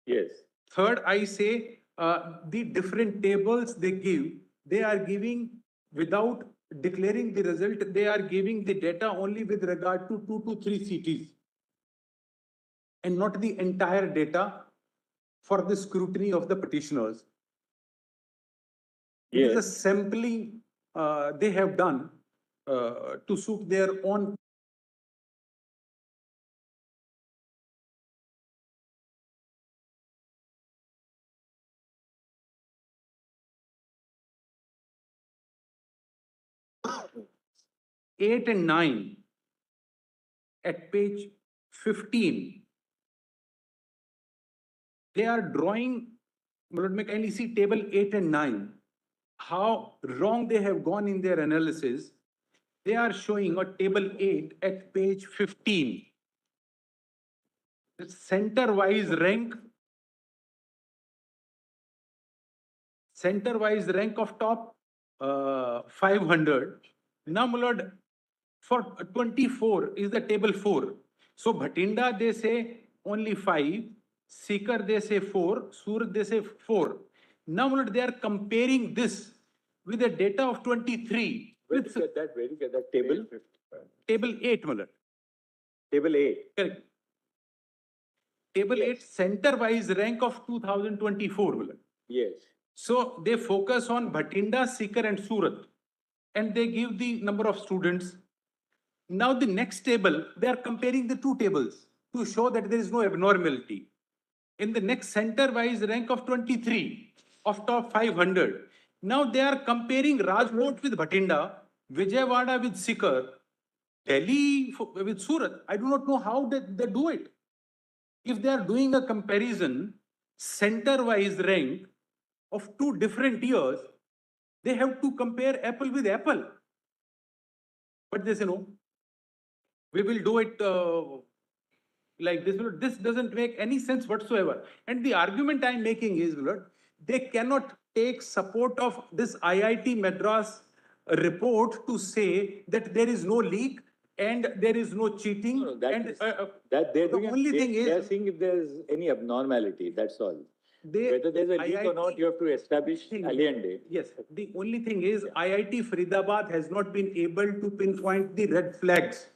S7: Yes.
S8: Third, I say the different tables they give, they are giving without declaring the result, they are giving the data only with regard to 2 to 3 cities and not the entire data for the scrutiny of the petitioners. It is a sampling they have done to suit their own. Eight and 9 at page 15, they are drawing, let me kindly see table 8 and 9, how wrong they have gone in their analysis. They are showing a table 8 at page 15. The center-wise rank of top 500. Now, my lord, for 24 is the table 4. So Bhatinda, they say only 5. Sikar, they say 4. Surat, they say 4. Now, my lord, they are comparing this with the data of 23.
S7: Where did you get that table?
S8: Table 8, my lord.
S7: Table 8.
S8: Correct. Table 8, center-wise rank of 2024, my lord.
S7: Yes.
S8: So they focus on Bhatinda, Sikar, and Surat, and they give the number of students. Now the next table, they are comparing the 2 tables to show that there is no abnormality. In the next center-wise rank of 23 of top 500, now they are comparing Rajkot with Bhatinda, Vijayawada with Sikar, Delhi with Surat. I do not know how they do it. If they are doing a comparison, center-wise rank of 2 different years, they have to compare apple with apple. But they say, no, we will do it
S13: like this, this doesn't make any sense whatsoever. And the argument I'm making is, they cannot take support of this IIT Madras report to say that there is no leak and there is no cheating.
S7: No, that
S13: and
S7: is, that they're
S13: the
S7: doing,
S13: only thing is,
S7: they're seeing if there's any abnormality, that's all. Whether there's a leak or not, you have to establish aliende.
S13: Yes, the only thing is IIT Faridabad has not been able to pinpoint the red flags.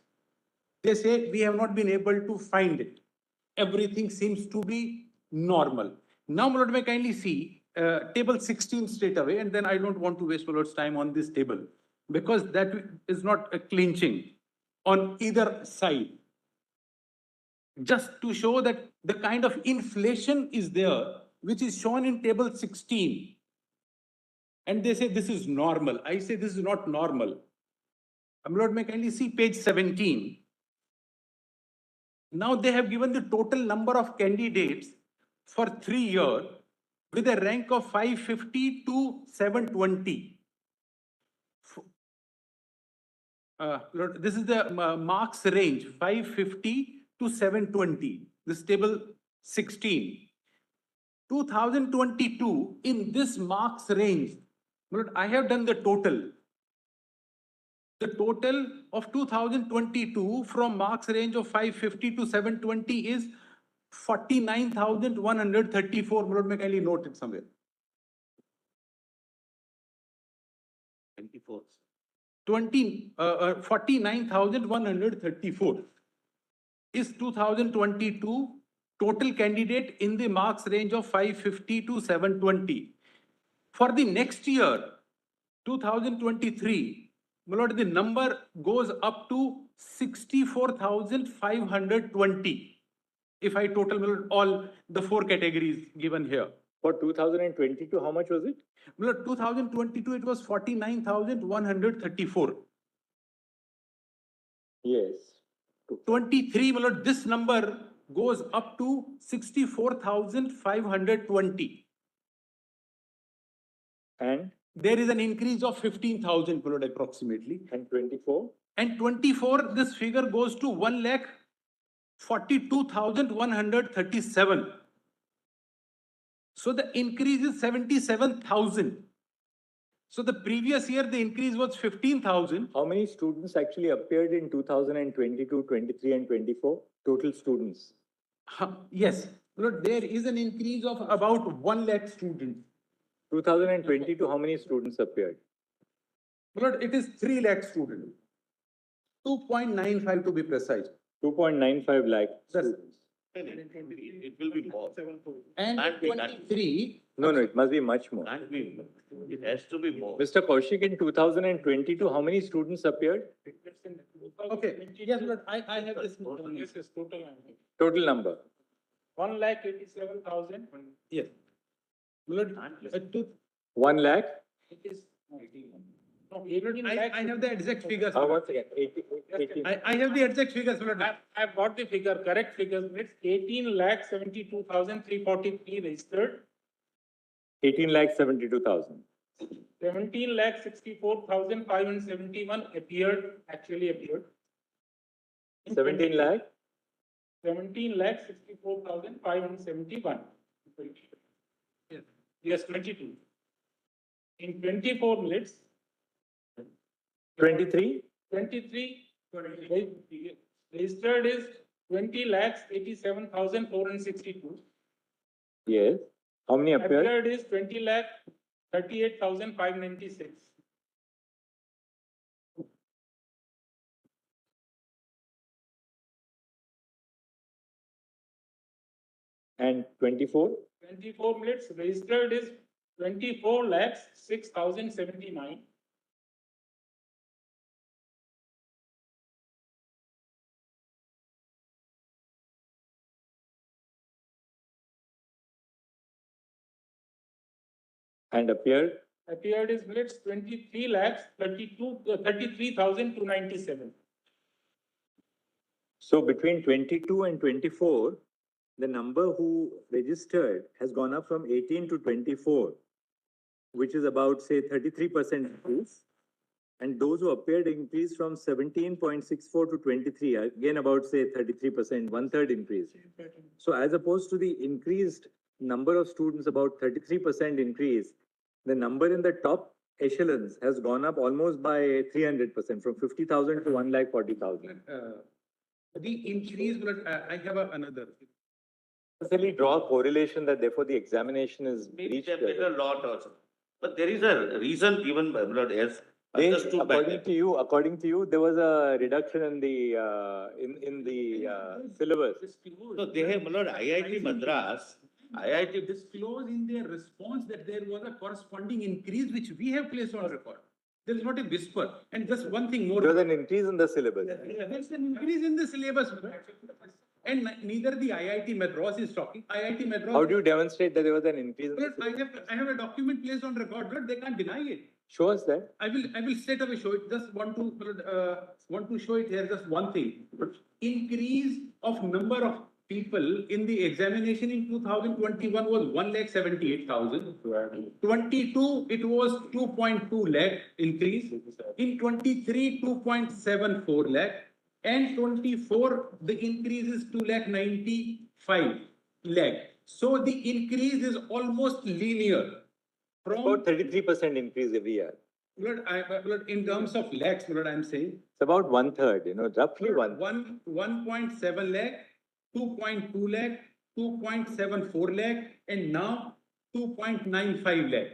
S13: They say we have not been able to find it. Everything seems to be normal. Now, my lord, may kindly see table 16 straight away, and then I don't want to waste my lord's time on this table because that is not a clinching on either side. Just to show that the kind of inflation is there, which is shown in table 16. And they say this is normal. I say this is not normal. My lord, may kindly see page 17. Now they have given the total number of candidates for 3 years with a rank of 550 to 720. Lord, this is the marks range, 550 to 720. This table 16. 2022, in this marks range, Lord, I have done the total. The total of 2022 from marks range of 550 to 720 is 49,134. Lord, may kindly note it somewhere.
S11: 24.
S13: 49,134 is 2022 total candidate in the marks range of 550 to 720. For the next year, 2023, my lord, the number goes up to 64,520. If I total, my lord, all the 4 categories given here.
S7: For 2022, how much was it?
S13: My lord, 2022, it was 49,134.
S7: Yes.
S13: 23, my lord, this number goes up to 64,520.
S7: And?
S13: There is an increase of 15,000 my lord, approximately.
S7: And 24?
S13: And 24, this figure goes to 1,42,137. So the increase is 77,000. So the previous year, the increase was 15,000.
S7: How many students actually appeared in 2022, 23 and 24? Total students?
S13: Yes. Lord, there is an increase of about 1 lakh students.
S7: 2022, how many students appeared?
S13: Lord, it is 3 lakh students. 2.95 to be precise.
S7: 2.95 lakh students.
S11: It will be more.
S13: And 23.
S7: No, it must be much more.
S11: It has to be more.
S7: Mr. Kaushik, in 2022, how many students appeared?
S13: Okay. Yes, Lord, I have this.
S8: This is total.
S7: Total number.
S8: 1,87,000.
S13: Yes. Lord,
S7: 1 lakh?
S8: It is.
S13: I have the exact figures.
S7: Once again, 18.
S13: I have the exact figures. Lord.
S8: I've got the figure, correct figures. It's 18,72,343 registered.
S7: 18,72,000.
S8: 17,64,571 actually appeared.
S7: 17 lakh?
S8: 17,64,571. Yes, 22. In 24 minutes.
S7: 23?
S8: 23 registered is 20,87,462.
S7: Yes. How many appeared?
S8: Appeared is 20,38,596.
S7: And 24?
S8: 24 minutes registered is 24,06,079.
S7: And appeared?
S8: Appeared is minutes 33,297.
S7: So between 22 and 24, the number who registered has gone up from 18 to 24, which is about, say, 33% increase. And those who appeared increased from 17.64 to 23, again about say 33%, one-third increase. So as opposed to the increased number of students, about 33% increase, the number in the top echelons has gone up almost by 300%, from 50,000 to 1,40,000.
S13: The increase, but I have another.
S7: Necessarily draw a correlation that therefore the examination is
S11: Maybe
S7: reached.
S11: they have better lot also. But there is a reason given by blood as understood by them.
S7: According to you, there was a reduction in the syllabus.
S11: So they have, Lord, IIT Madras, IIT
S13: Disclose in their response that there was a corresponding increase which we have placed on record. There is not a whisper. And just one thing more.
S7: There was an increase in the syllabus.
S13: There's an increase in the syllabus. And neither the IIT Madras is talking. IIT Madras.
S7: How do you demonstrate that there was an increase in the
S13: But I have a document placed on record, but they can't deny it.
S7: Show us that.
S13: I will straight away show it. Just want to show it here. Just one thing. Increase of number of people in the examination in 2021 was 1,78,000. 22 it was 2.2 lakh increase. In 23 2.74 lakh. And 24 the increase is 2,95 lakh. So the increase is almost linear. From
S7: About 33% increase every year.
S13: Lord, in terms of lakhs, what I'm saying.
S7: It's about one-third, roughly one.
S13: 1.7 lakh, 2.2 lakh, 2.74 lakh, and now 2.95 lakh.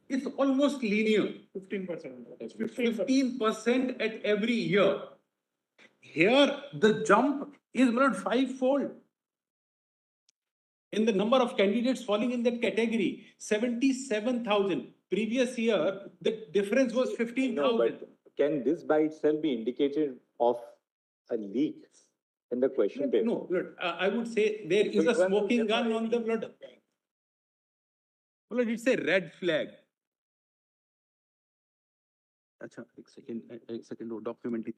S13: It's almost linear.
S2: 15%.
S13: 15% at every year. Here, the jump is fivefold. In the number of candidates falling in that category, 77,000. Previous year, the difference was 15,000.
S7: No, but can this by itself be indicative of a leak in the question paper?
S13: No, blood. I would say there is a smoking gun on the blood. Blood, it's a red flag. Achha, एक second, वो document.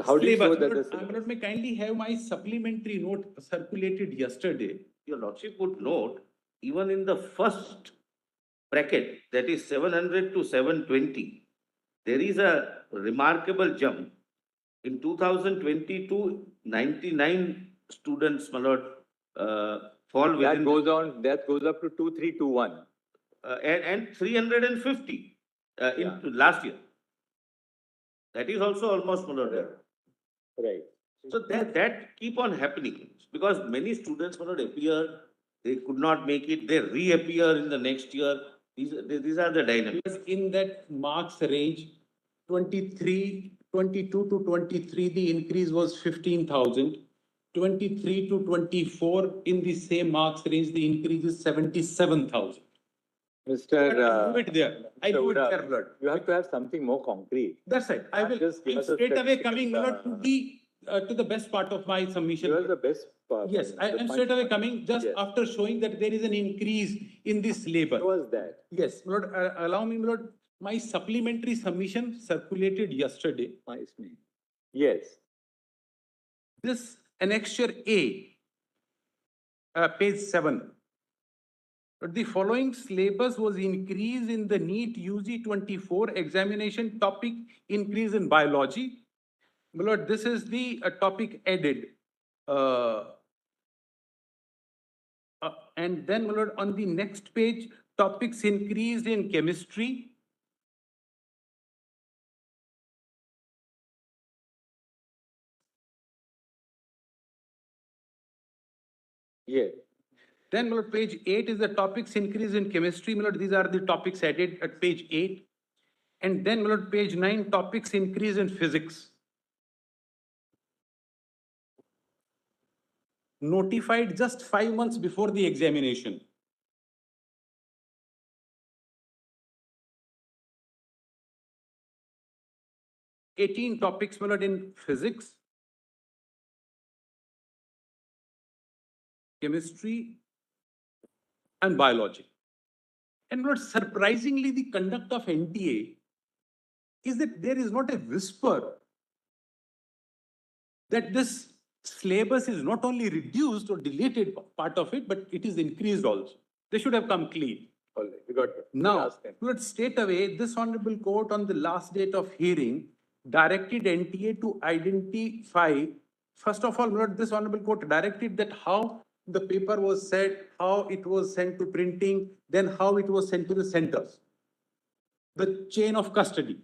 S7: How do you show that?
S13: Lord, may kindly have my supplementary note circulated yesterday.
S11: Your Lordship would note, even in the first bracket, that is 700 to 720, there is a remarkable jump. In 2022, 99 students, my lord, fall within.
S7: That goes up to 2321.
S11: And 350 in last year. That is also almost, my lord, there.
S7: Right.
S11: So that keep on happening because many students, my lord, appear, they could not make it, they reappear in the next year. These are the dynamics.
S13: In that marks range, 22 to 23, the increase was 15,000. 23 to 24, in the same marks range, the increase is 77,000.
S7: Mr.
S13: I leave it there. I leave it there, blood.
S7: You have to have something more concrete.
S13: That's right. I will. I'm straight away coming to the best part of my submission.
S7: Give us the best part.
S13: Yes, I am straight away coming just after showing that there is an increase in this labor.
S7: What was that?
S13: Yes, Lord, allow me, Lord. My supplementary submission circulated yesterday.
S7: Yes.
S13: This annexure A, page 7. But the following syllabus was increase in the NEET UG 24 examination topic increase in biology. My lord, this is the topic added. And then, my lord, on the next page, topics increased in chemistry.
S7: Yes.
S13: Then, my lord, page 8 is the topics increase in chemistry. My lord, these are the topics added at page 8. And then, my lord, page 9, topics increase in physics. Notified just 5 months before the examination. Eighteen topics, my lord, in physics, chemistry, and biology. And not surprisingly, the conduct of NTA is that there is not a whisper that this syllabus is not only reduced or deleted part of it, but it is increased also. They should have come clean.
S7: All right, you got it.
S13: Now, but straight away, this honorable court on the last date of hearing directed NTA to identify, first of all, Lord, this honorable court directed that how the paper was sent, how it was sent to printing, then how it was sent to the centers. The chain of custody.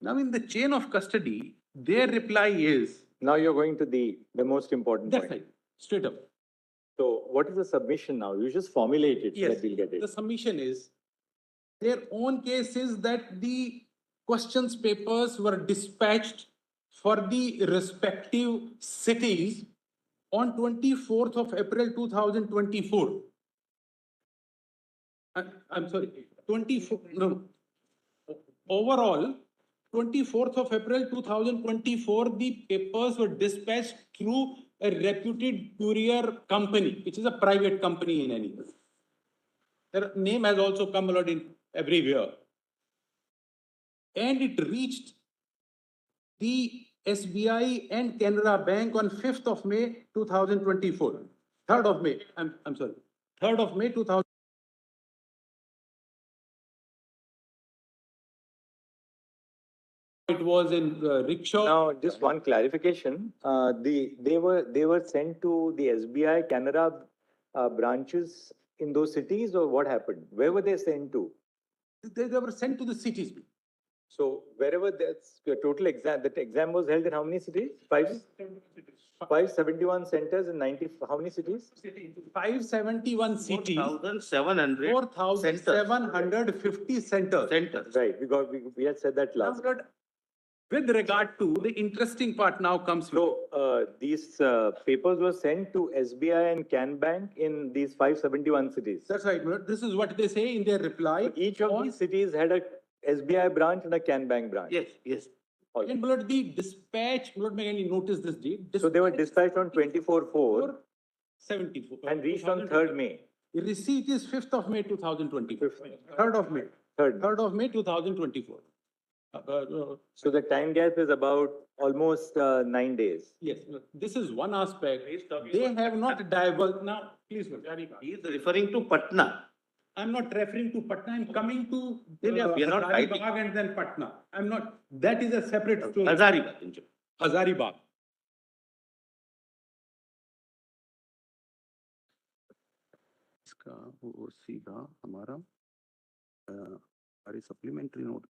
S13: Now, in the chain of custody, their reply is.
S7: Now you're going to the most important
S13: That's
S7: point.
S13: right, straight up.
S7: So what is the submission now? You just formulate it so
S13: Yes,
S7: that we'll get it.
S13: the submission is, their own case is that the questions papers were dispatched for the respective cities on 24th of April 2024. I'm sorry, 24, no. Overall, 24th of April 2024, the papers were dispatched through a reputed courier company, which is a private company in any case. Their name has also come out in everywhere. And it reached the SBI and Canara Bank on 5th of May 2024. 3rd of May, I'm sorry, 3rd of May 2000. It was in rickshaw.
S7: Now, just one clarification. They were sent to the SBI Canara branches in those cities, or what happened? Where were they sent to?
S13: They were sent to the cities.
S7: So wherever that's the total exam, that exam was held in how many cities? 571 centers in 90, how many cities?
S13: 571 cities.
S11: 4,700.
S13: 4,750 centers.
S7: Right, we had said that last.
S13: Now, with regard to the interesting part now comes.
S7: So these papers were sent to SBI and Can Bank in these 571 cities.
S13: That's right. This is what they say in their reply.
S7: So each of these cities had a SBI branch and a Can Bank branch.
S11: Yes, yes.
S13: And blood, the dispatch, blood, may any notice this date.
S7: So they were dispatched on 24/4.
S13: 74.
S7: And reached on 3rd May.
S13: The receipt is 5th of May 2024. 3rd of May. 3rd of May 2024.
S7: So the time gap is about almost 9 days.
S13: Yes, this is one aspect. They have not divulged. Now, please.
S11: He is referring to Patna.
S13: I'm not referring to Patna. I'm coming to
S11: We are not fighting.
S13: Hazaribagh and then Patna. I'm not. That is a separate story.
S11: Hazaribagh.
S13: Hazaribagh. इसका वो सीधा हमारा हमारी supplementary note.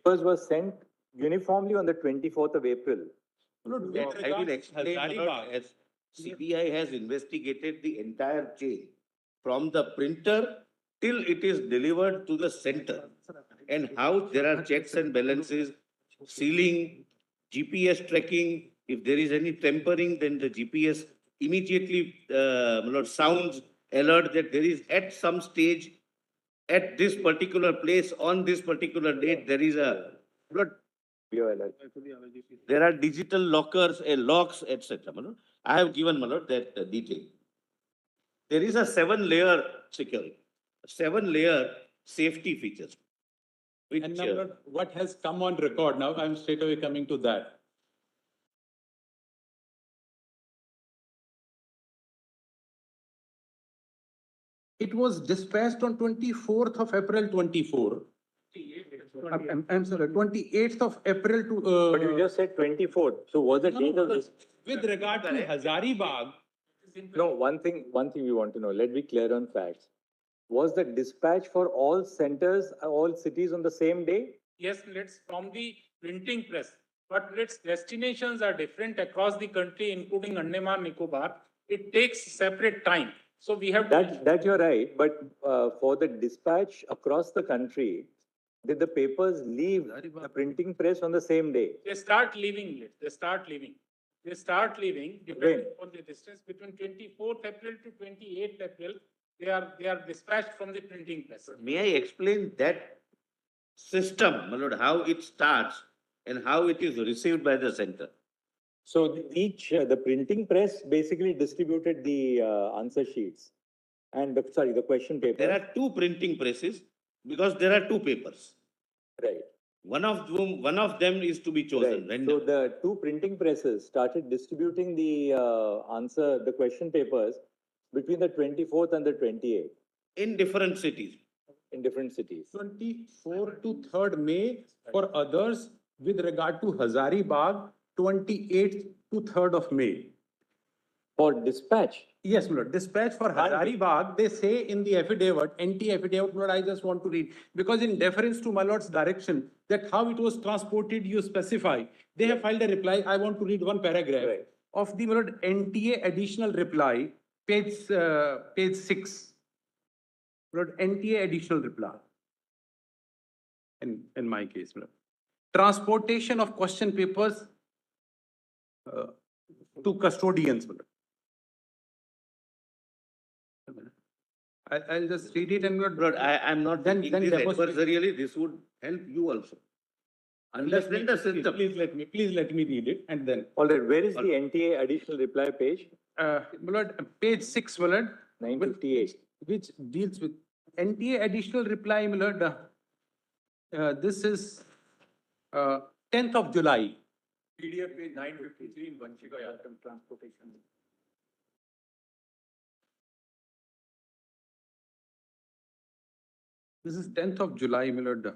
S7: Papers were sent uniformly on the 24th of April.
S11: I will explain as CBI has investigated the entire chain from the printer till it is delivered to the center, and how there are checks and balances, sealing, GPS tracking. If there is any tampering, then the GPS immediately sounds alert that there is at some stage, at this particular place, on this particular date, there is a there are digital lockers, locks, etc. I have given that detail. There is a 7-layer security, 7-layer safety features. Which,
S13: and now, what has come on record now? I'm straight away coming to that. It was dispatched on 24th of April 24. I'm sorry, 28th of April to.
S7: But you just said 24th. So was the date of this?
S13: With regard to Hazaribagh.
S7: No, one thing we want to know. Let's be clear on facts. Was the dispatch for all centers, all cities on the same day?
S8: Yes, let's from the printing press, but let's destinations are different across the country, including Andaman Nicobar. It takes separate time. So we have
S7: That you're right, but for the dispatch across the country, did the papers leave the printing press on the same day?
S8: They start leaving. They start leaving. They start leaving depending on the distance between 24th April to 28th April. They are dispatched from the printing press.
S11: May I explain that system, my lord, how it starts and how it is received by the center?
S7: So the printing press basically distributed the answer sheets and the question paper.
S11: There are two printing presses because there are two papers.
S7: Right.
S11: One of them is to be chosen.
S7: Right. So the two printing presses started distributing the question papers between the 24th and the 28th.
S11: In different cities.
S7: In different cities.
S13: 24 to 3rd May for others with regard to Hazaribagh, 28th to 3rd of May.
S7: For dispatch?
S13: Yes, my lord. Dispatch for Hazaribagh, they say in the affidavit, NT affidavit, my lord, I just want to read. Because in deference to my lord's direction, that how it was transported, you specify. They have filed a reply. I want to read one paragraph of the, my lord, NTA additional reply, page 6. My lord, NTA additional reply. In my case, my lord. Transportation of question papers to custodians, my lord. I'll just read it and not.
S11: Lord, I'm not
S13: then
S11: taking this adversarially. This would help you also. Understand the system.
S13: Please let me read it and then.
S7: All right. Where is the NTA additional reply page?
S13: My lord, page 6, my lord.
S7: 958.
S13: Which deals with NTA additional reply, my lord. This is 10th of July.
S12: PDF page 953 in Vanchika Yatram transportation.
S13: This is 10th of July, my lord,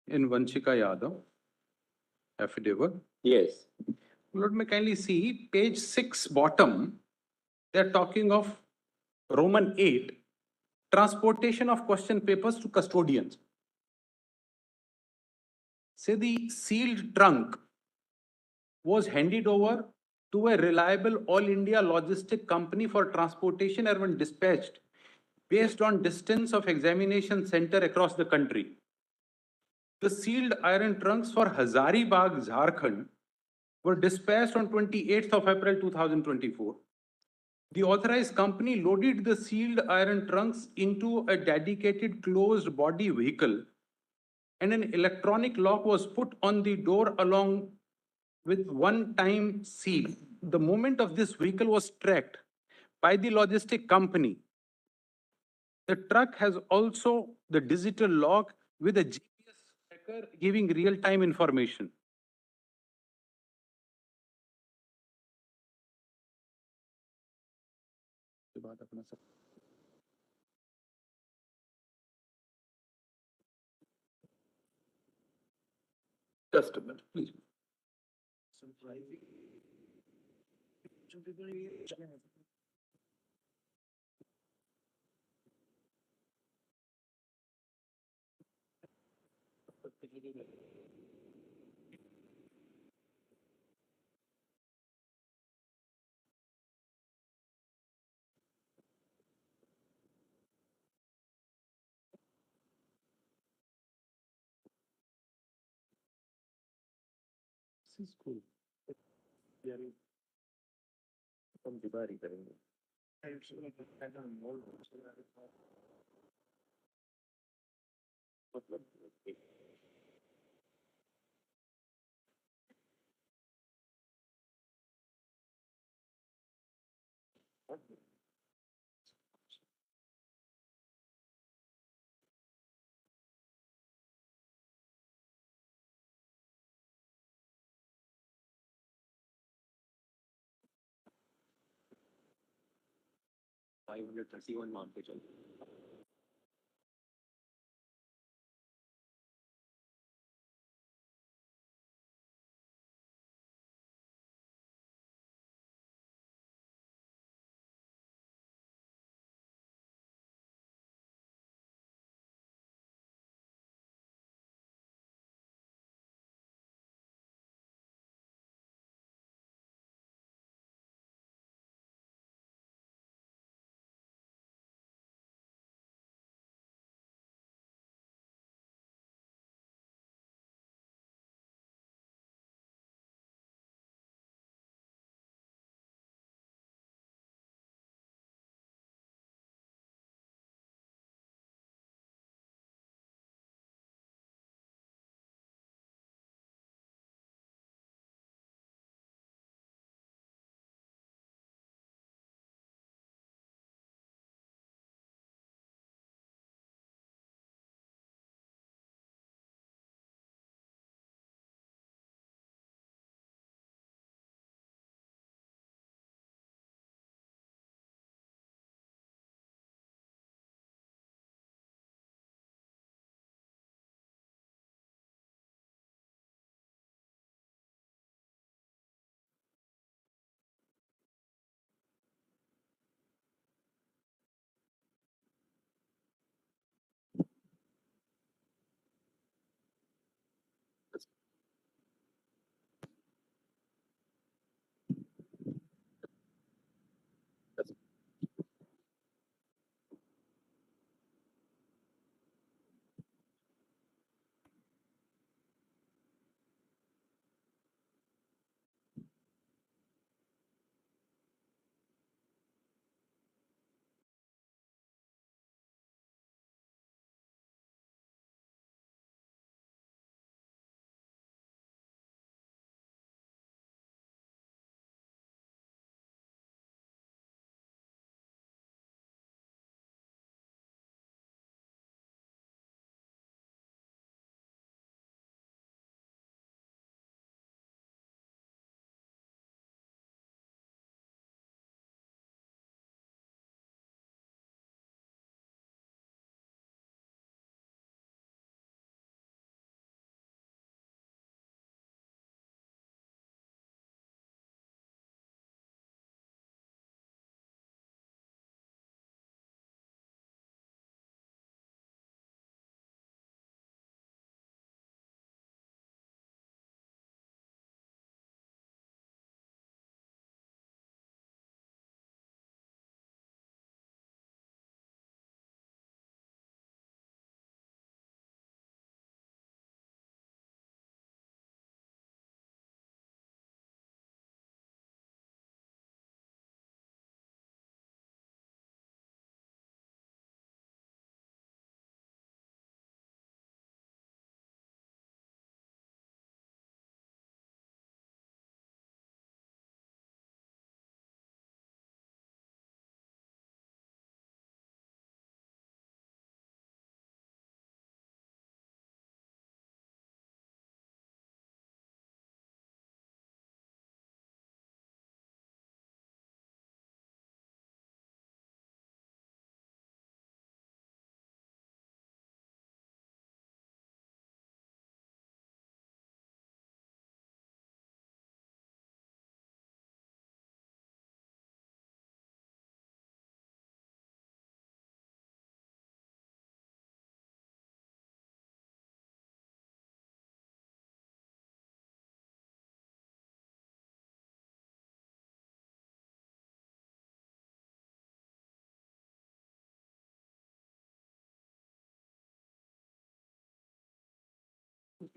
S13: in Vanchika Yadav affidavit.
S7: Yes.
S13: Lord, may kindly see page 6 bottom. They're talking of Roman 8, transportation of question papers to custodians. Say the sealed trunk was handed over to a reliable all India logistic company for transportation and when dispatched based on distance of examination center across the country. The sealed iron trunks for Hazaribagh, Jharkhand were dispatched on 28th of April 2024. The authorized company loaded the sealed iron trunks into a dedicated closed body vehicle and an electronic lock was put on the door along with one-time seal. The movement of this vehicle was tracked by the logistic company. The truck has also the digital lock with a GPS tracker giving real-time information.
S3: Just a minute, please.
S13: This is cool. From Dibari करेंगे.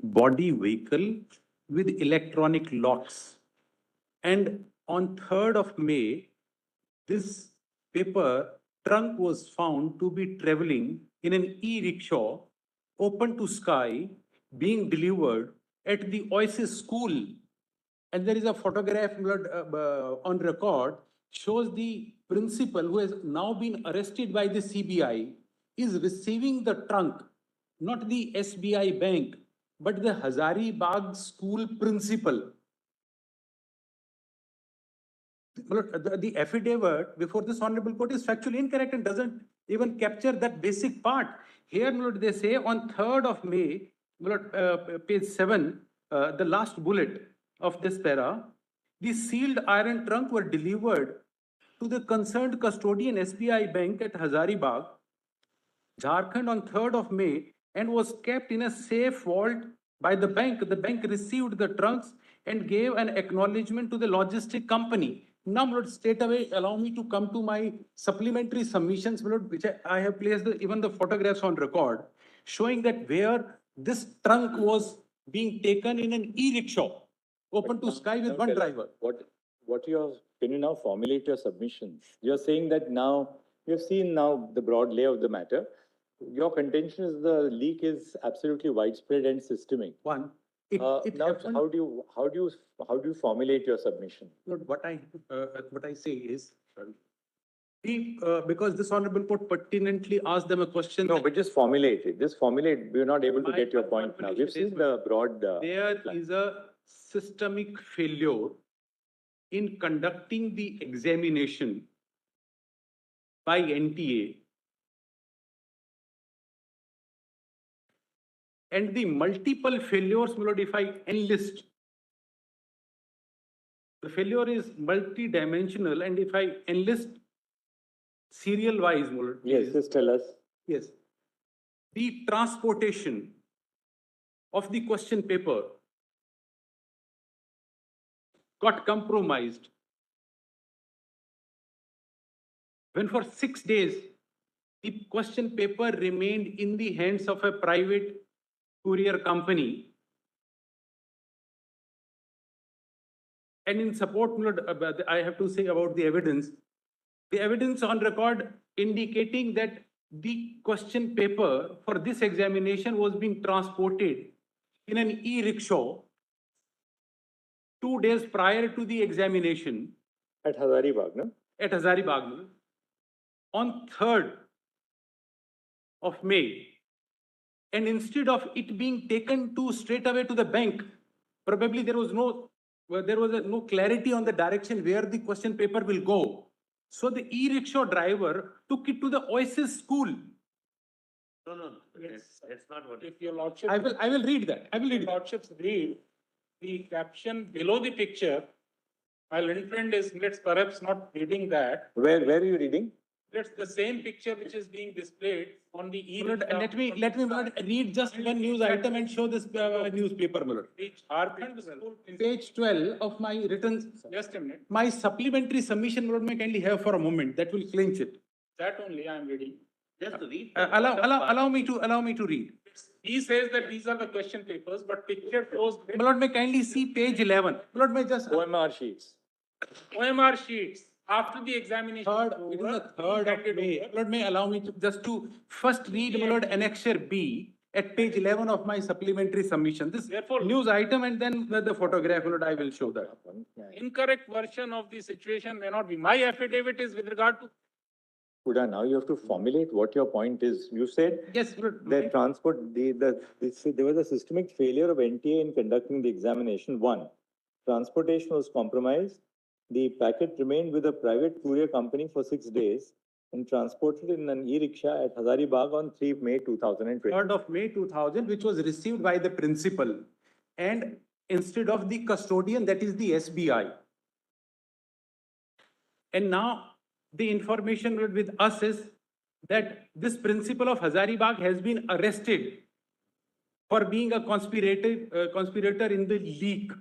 S13: body vehicle with electronic locks. And on 3rd of May, this paper trunk was found to be traveling in an e-rickshaw, open to sky, being delivered at the Oasis School. And there is a photograph on record, shows the principal who has now been arrested by the CBI is receiving the trunk, not the SBI bank, but the Hazaribagh school principal. The affidavit before this honorable court is factually incorrect and doesn't even capture that basic part. Here, they say on 3rd of May, page 7, the last bullet of this para, the sealed iron trunk were delivered to the concerned custodian SBI Bank at Hazaribagh, Jharkhand on 3rd of May and was kept in a safe vault by the bank. The bank received the trunks and gave an acknowledgement to the logistic company. Now, Lord, straight away, allow me to come to my supplementary submissions, Lord, which I have placed even the photographs on record, showing that where this trunk was being taken in an e-rickshaw, open to sky with one driver.
S7: Can you now formulate your submissions? You're saying that now, you've seen now the broad lay of the matter. Your contention is the leak is absolutely widespread and systemic.
S13: One.
S7: Now, how do you formulate your submission?
S13: Lord, what I say is, because this honorable court pertinently asked them a question.
S7: No, but just formulate it. Just formulate. We're not able to get your point now. We've seen the broad.
S13: There is a systemic failure in conducting the examination by NTA, and the multiple failures, my lord, if I enlist, the failure is multi-dimensional, and if I enlist serial wise, my lord,
S7: yes, just tell us.
S13: Yes. The transportation of the question paper got compromised when for 6 days the question paper remained in the hands of a private courier company. And in support, I have to say about the evidence on record indicating that the question paper for this examination was being transported in an e-rickshaw 2 days prior to the examination.
S7: At Hazaribagh, no?
S13: At Hazaribagh, no? On 3rd of May. And instead of it being taken straight away to the bank, probably there was no clarity on the direction where the question paper will go. So the e-rickshaw driver took it to the Oasis school.
S16: No. That's not what.
S8: If your lordship.
S13: I will read that. I will read.
S8: Lordships read the caption below the picture. My little friend is perhaps not reading that.
S7: Where are you reading?
S8: That's the same picture which is being displayed on the
S13: Let me read just one news item and show this newspaper. Page 12 of my written.
S8: Just a minute.
S13: My supplementary submission, may kindly have for a moment. That will clinch it.
S8: That only I am reading.
S16: Just read.
S13: Allow me to read.
S8: He says that these are the question papers, but picture shows.
S13: Lord, may kindly see page 11. Lord, may just.
S7: OMR sheets.
S8: OMR sheets. After the examination.
S13: It is the 3rd of May. Lord, may allow me to first read, my lord, Annexure B at page 11 of my supplementary submission. This news item and then the photograph, Lord, I will show that.
S8: Incorrect version of the situation may not be. My affidavit is with regard to.
S7: Huda, now you have to formulate what your point is. You said
S13: yes,
S7: there was a systemic failure of NTA in conducting the examination. 1, transportation was compromised. The packet remained with a private courier company for 6 days and transported in an e-rickshaw at Hazaribagh on 3 May 2020.
S13: 3rd of May 2000, which was received by the principal and instead of the custodian, that is the SBI. And now the information with us is that this principal of Hazaribagh has been arrested for being a conspirator in the leak.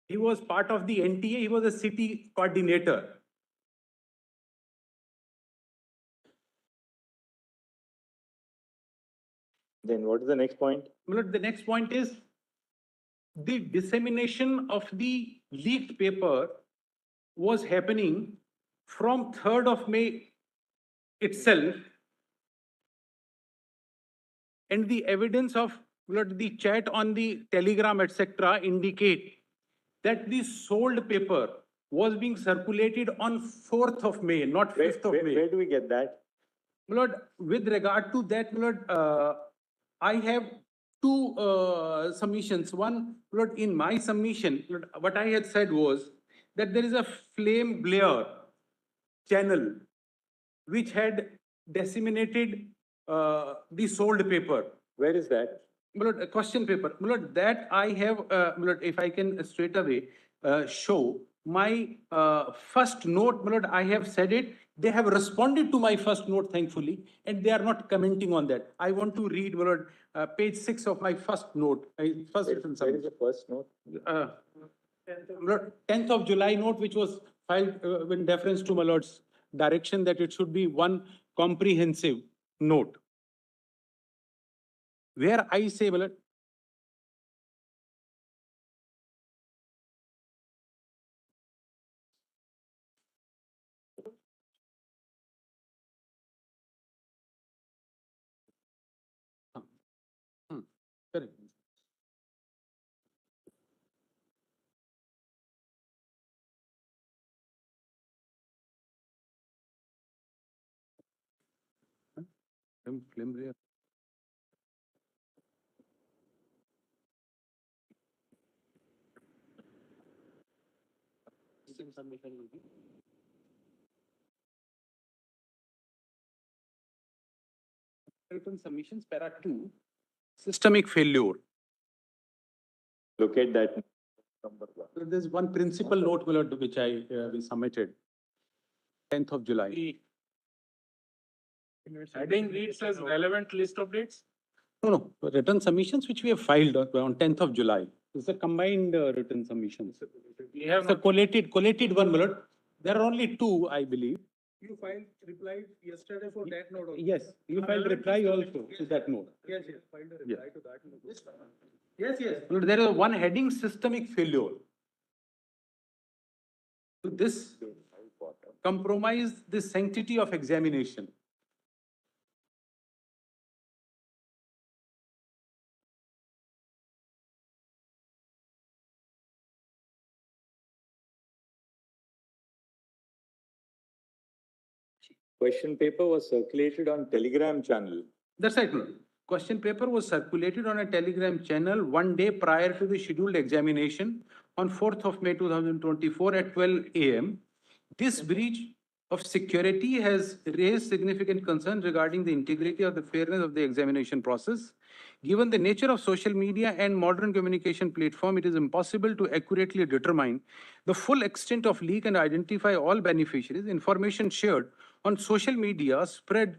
S13: He was part of the NTA. He was a city coordinator.
S7: Then what is the next point?
S13: Milord, the next point is the dissemination of the leaked paper was happening from 3rd of May itself. And the evidence of the chat on the Telegram, etc., indicate that the sold paper was being circulated on 4th of May, not 5th of May.
S7: Where do we get that?
S13: Lord, with regard to that, Lord, I have two submissions. One, Lord, in my submission, Lord, what I had said was that there is a flame blare channel which had disseminated the sold paper.
S7: Where is that?
S13: Lord, a question paper. Lord, that I have, Lord, if I can straight away show my first note, Lord, I have said it. They have responded to my first note, thankfully, and they are not commenting on that. I want to read, Lord, page 6 of my first note.
S7: Where is the first note?
S13: Lord, 10th of July note, which was filed in deference to my Lord's direction that it should be one comprehensive note. Where I say, well, correct. Flame. Written submissions, para 2, systemic failure.
S7: Locate that.
S13: There's one principal note, Lord, which I we submitted 10th of July.
S8: Heading reads as relevant list of dates.
S13: No, written submissions which we have filed on 10th of July. It's a combined written submissions.
S8: We have
S13: It's a collated one, Lord. There are only two, I believe.
S14: You replied yesterday for that note also.
S13: Yes, you filed reply also to that note.
S14: Yes, filed a
S13: Yeah.
S14: reply to that note. Yes, yes.
S13: Lord, there is one heading systemic failure. So this compromise the sanctity of examination.
S7: Question paper was circulated on Telegram channel.
S13: That's right. Lord. Question paper was circulated on a Telegram channel one day prior to the scheduled examination on 4th of May 2024 at 12 a.m. This breach of security has raised significant concern regarding the integrity of the fairness of the examination process. Given the nature of social media and modern communication platform, it is impossible to accurately determine the full extent of leak and identify all beneficiaries. Information shared on social media spread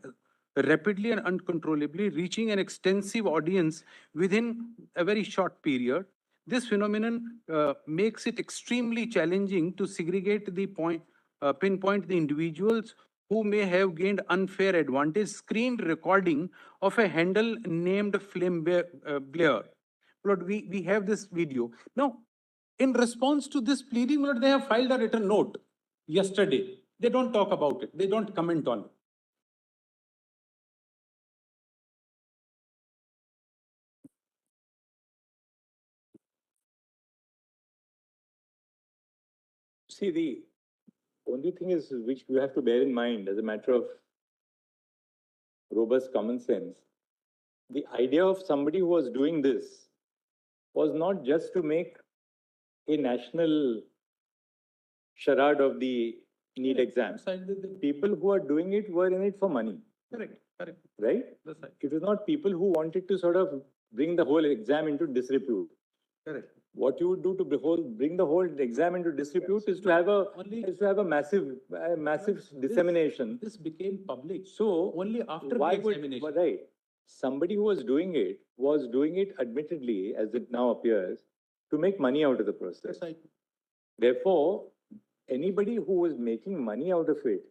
S13: rapidly and uncontrollably, reaching an extensive audience within a very short period. This phenomenon makes it extremely challenging to segregate the pinpoint the individuals who may have gained unfair advantage. Screen recording of a handle named Flame Blair. Lord, we have this video. Now, in response to this pleading, Lord, they have filed a written note yesterday. They don't talk about it. They don't comment on it.
S7: See, the only thing is which you have to bear in mind as a matter of robust common sense, the idea of somebody who was doing this was not just to make a national charade of the NEET exam. People who are doing it were in it for money.
S13: Correct, correct.
S7: Right?
S13: That's right.
S7: It was not people who wanted to sort of bring the whole exam into disrepute.
S13: Correct.
S7: What you would do to bring the whole exam into disrepute is to have a massive dissemination.
S13: This became public.
S7: So
S13: Only after
S7: why
S13: the examination.
S7: would, right? Somebody who was doing it admittedly, as it now appears, to make money out of the process.
S13: That's right.
S7: Therefore, anybody who was making money out of it,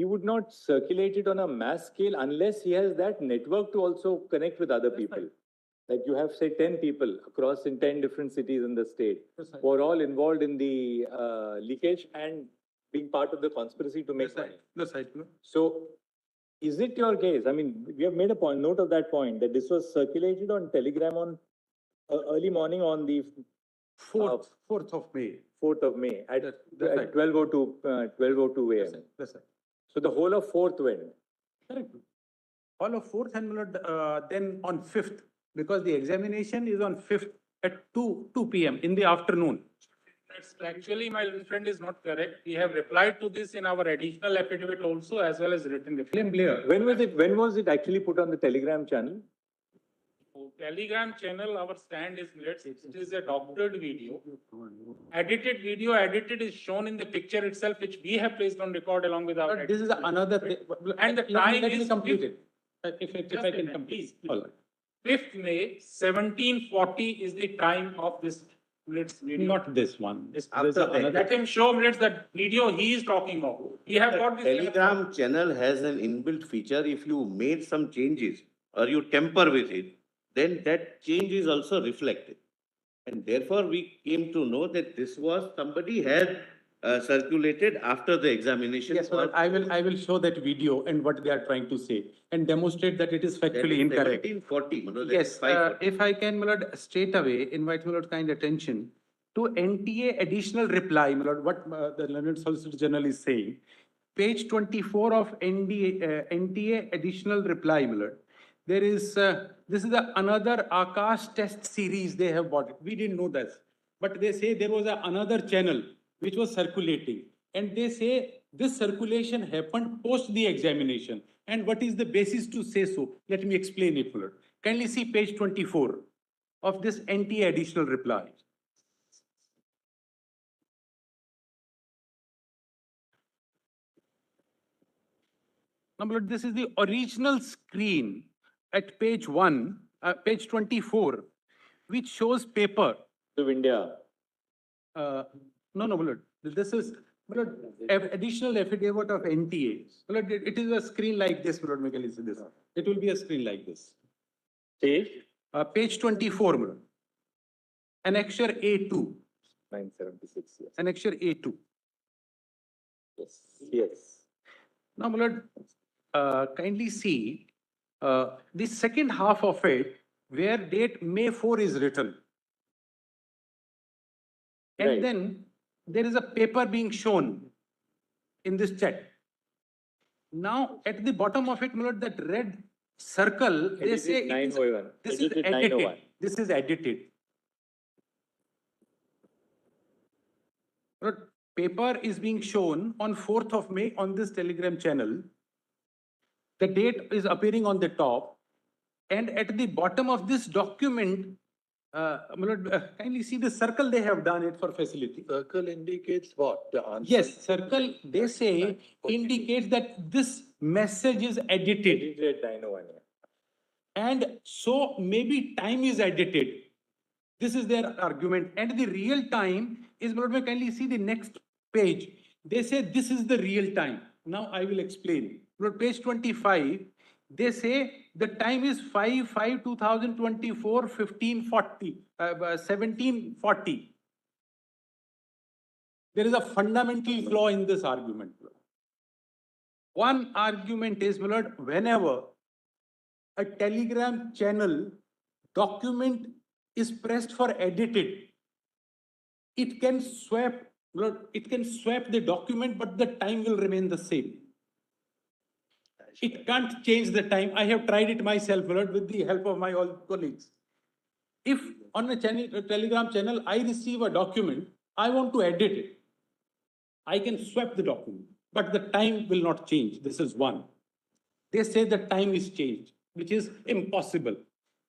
S7: he would not circulate it on a mass scale unless he has that network to also connect with other people. Like you have, say, 10 people across in 10 different cities in the state who are all involved in the leakage and being part of the conspiracy to make money.
S13: That's right.
S7: So is it your case? I mean, we have made a note of that point, that this was circulated on Telegram on early morning on the
S13: 4th of May.
S7: 4th of May at,
S13: That's right.
S7: 12:02 a.m.
S13: That's right.
S7: So the whole of 4th went.
S13: Correct. All of 4th and then on 5th, because the examination is on 5th at 2 p.m. in the afternoon.
S8: That's actually, my friend is not correct. We have replied to this in our additional affidavit also, as well as written affidavit.
S7: When was it actually put on the Telegram channel?
S8: Telegram channel, our stand is let's, it is a doctored video. Edited is shown in the picture itself, which we have placed on record along with our.
S13: But this is another thing.
S8: And the time
S13: Let
S8: is
S13: me complete it. If I can complete.
S8: Please. 5th May, 1740 is the time of this Blitz video.
S13: Not this one.
S8: Let him show Blitz that video he is talking about. He have got this.
S11: Telegram channel has an inbuilt feature. If you made some changes or you tamper with it, then that change is also reflected. And therefore, we came to know that this was somebody had circulated after the examination.
S13: Yes, well, I will show that video and what they are trying to say and demonstrate that it is factually incorrect.
S11: 1740, Manoj,
S13: Yes,
S11: 540.
S13: if I can, Milord, straight away invite Milord kind attention to NTA additional reply, Milord, what the Learned Solicitor General is saying. Page 24 of NTA additional reply, Milord. There is, this is another Akash test series they have bought it. We didn't know this, but they say there was another channel which was circulating. And they say this circulation happened post the examination. And what is the basis to say so? Let me explain it, Milord. Kindly see page 24 of this NTA additional reply. Now, Milord, this is the original screen at page page 24, which shows paper.
S7: To India.
S13: No, Milord. This is additional affidavit of NTA. Milord, it is a screen like this, Milord. It will be a screen like this.
S7: Page?
S13: Page 24, Milord. Annexure A2.
S7: 976, yes.
S13: Annexure A2.
S7: Yes. Yes.
S13: Now, Milord, kindly see the second half of it, where date May 4 is written. And
S7: Right.
S13: then there is a paper being shown in this chat. Now, at the bottom of it, Milord, that red circle, they
S7: Edited
S13: say it is,
S7: 901.
S13: this is
S7: Edited
S13: edited.
S7: 901.
S13: This is edited. Milord, paper is being shown on 4th of May on this Telegram channel. The date is appearing on the top. And at the bottom of this document, kindly see the circle they have done it for facility.
S3: Circle indicates what? The answer?
S13: Yes, circle, they say, indicates that this message is edited.
S7: Edited 901.
S13: And so maybe time is edited. This is their argument. And the real time is, Milord, kindly see the next page. They say this is the real time. Now I will explain. Milord, page 25, they say the time is 5/5/2024, 1540, 1740. There is a fundamental flaw in this argument. One argument is, Milord, whenever a Telegram channel document is pressed for edited, it can swap the document, but the time will remain the same. It can't change the time. I have tried it myself, Milord, with the help of my all colleagues. If on a Telegram channel, I receive a document, I want to edit it. I can swap the document, but the time will not change. This is one. They say the time is changed, which is impossible.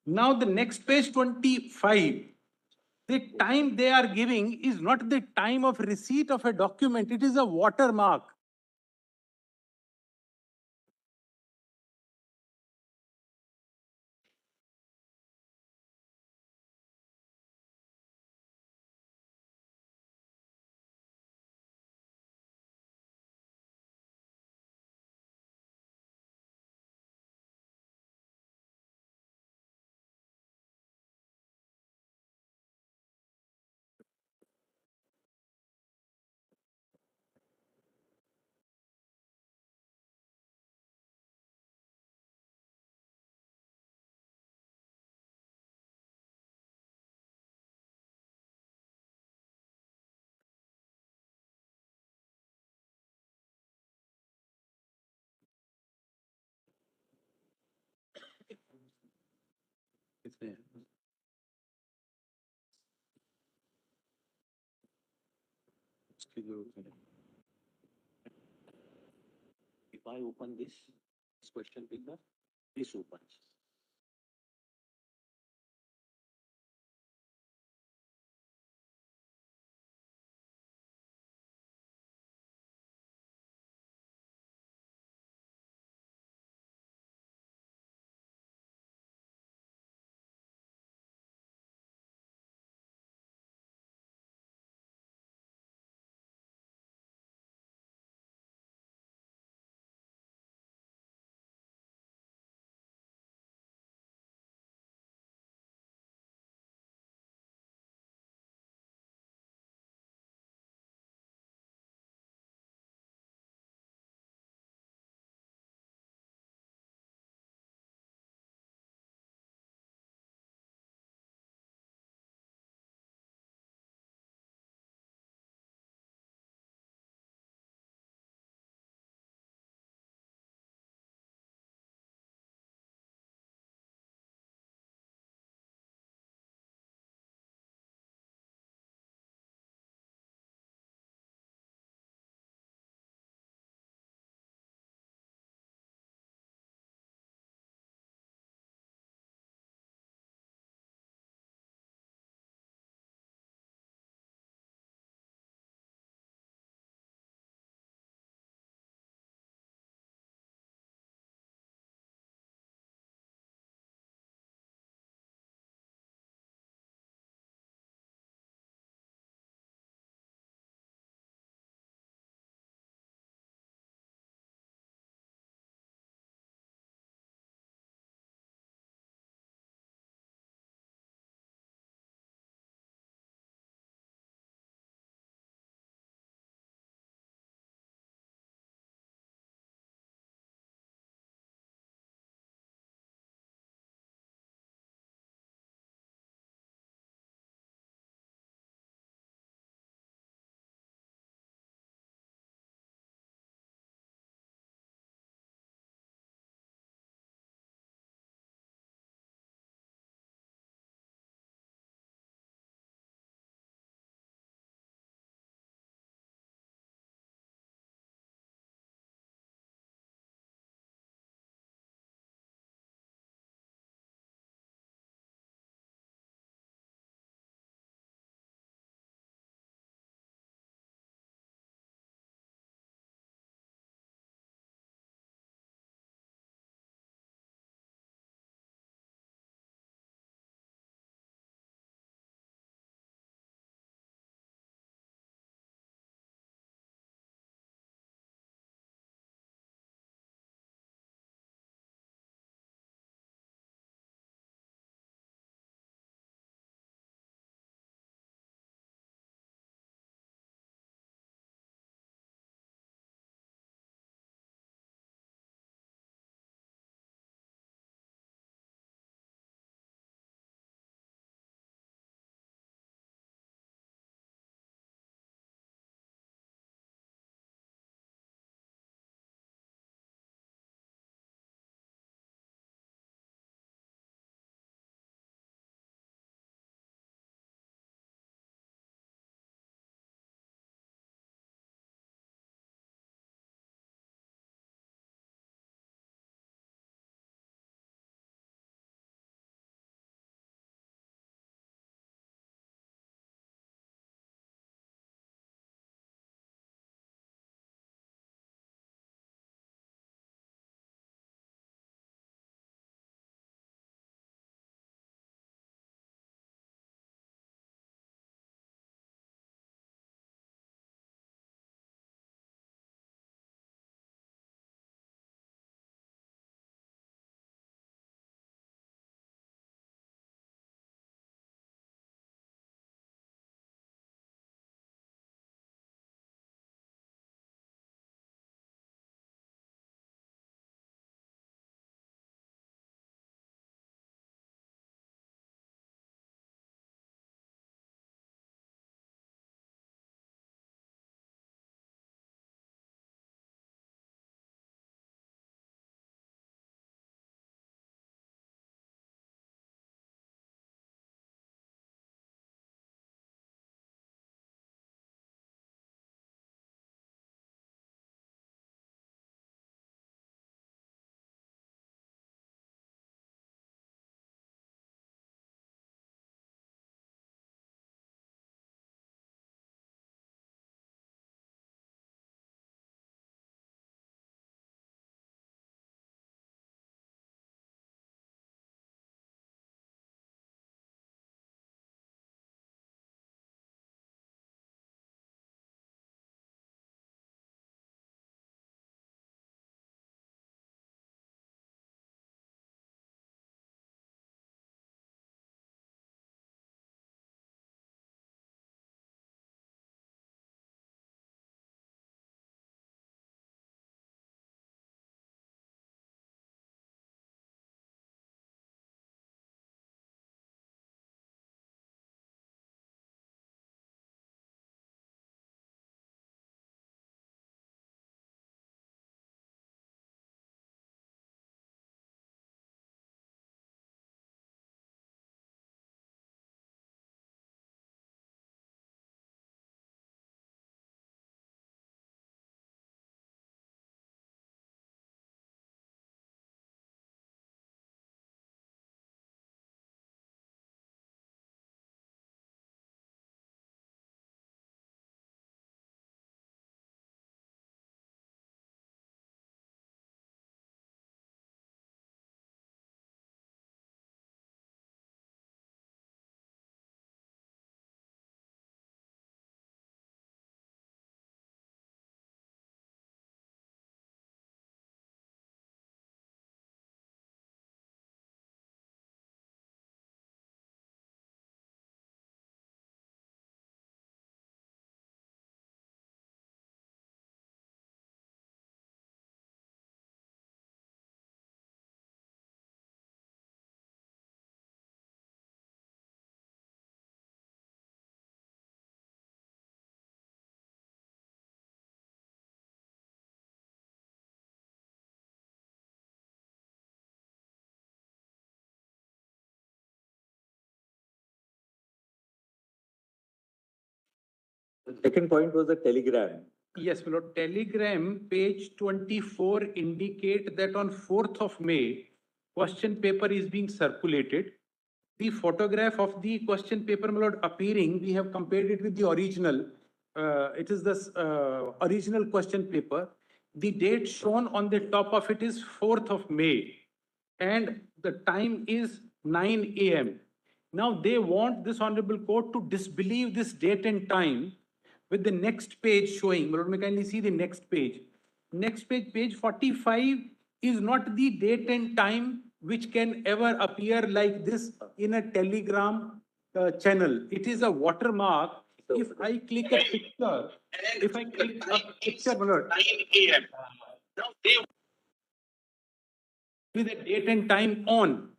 S13: Now the next page 25, the time they are giving is not the time of receipt of a document. It is a watermark.
S11: If I open this question paper, this opens.
S7: The second point was the telegram.
S13: Yes, my lord. Telegram, page 24, indicate that on 4th of May, question paper is being circulated. The photograph of the question paper, my lord, appearing, we have compared it with the original. It is this original question paper. The date shown on the top of it is 4th of May. And the time is 9 a.m. Now they want this honorable court to disbelieve this date and time with the next page showing. Lord, may kindly see the next page. Next page, page 45, is not the date and time which can ever appear like this in a telegram channel. It is a watermark. If I click a picture, if I click a picture, my lord, with the date and time on,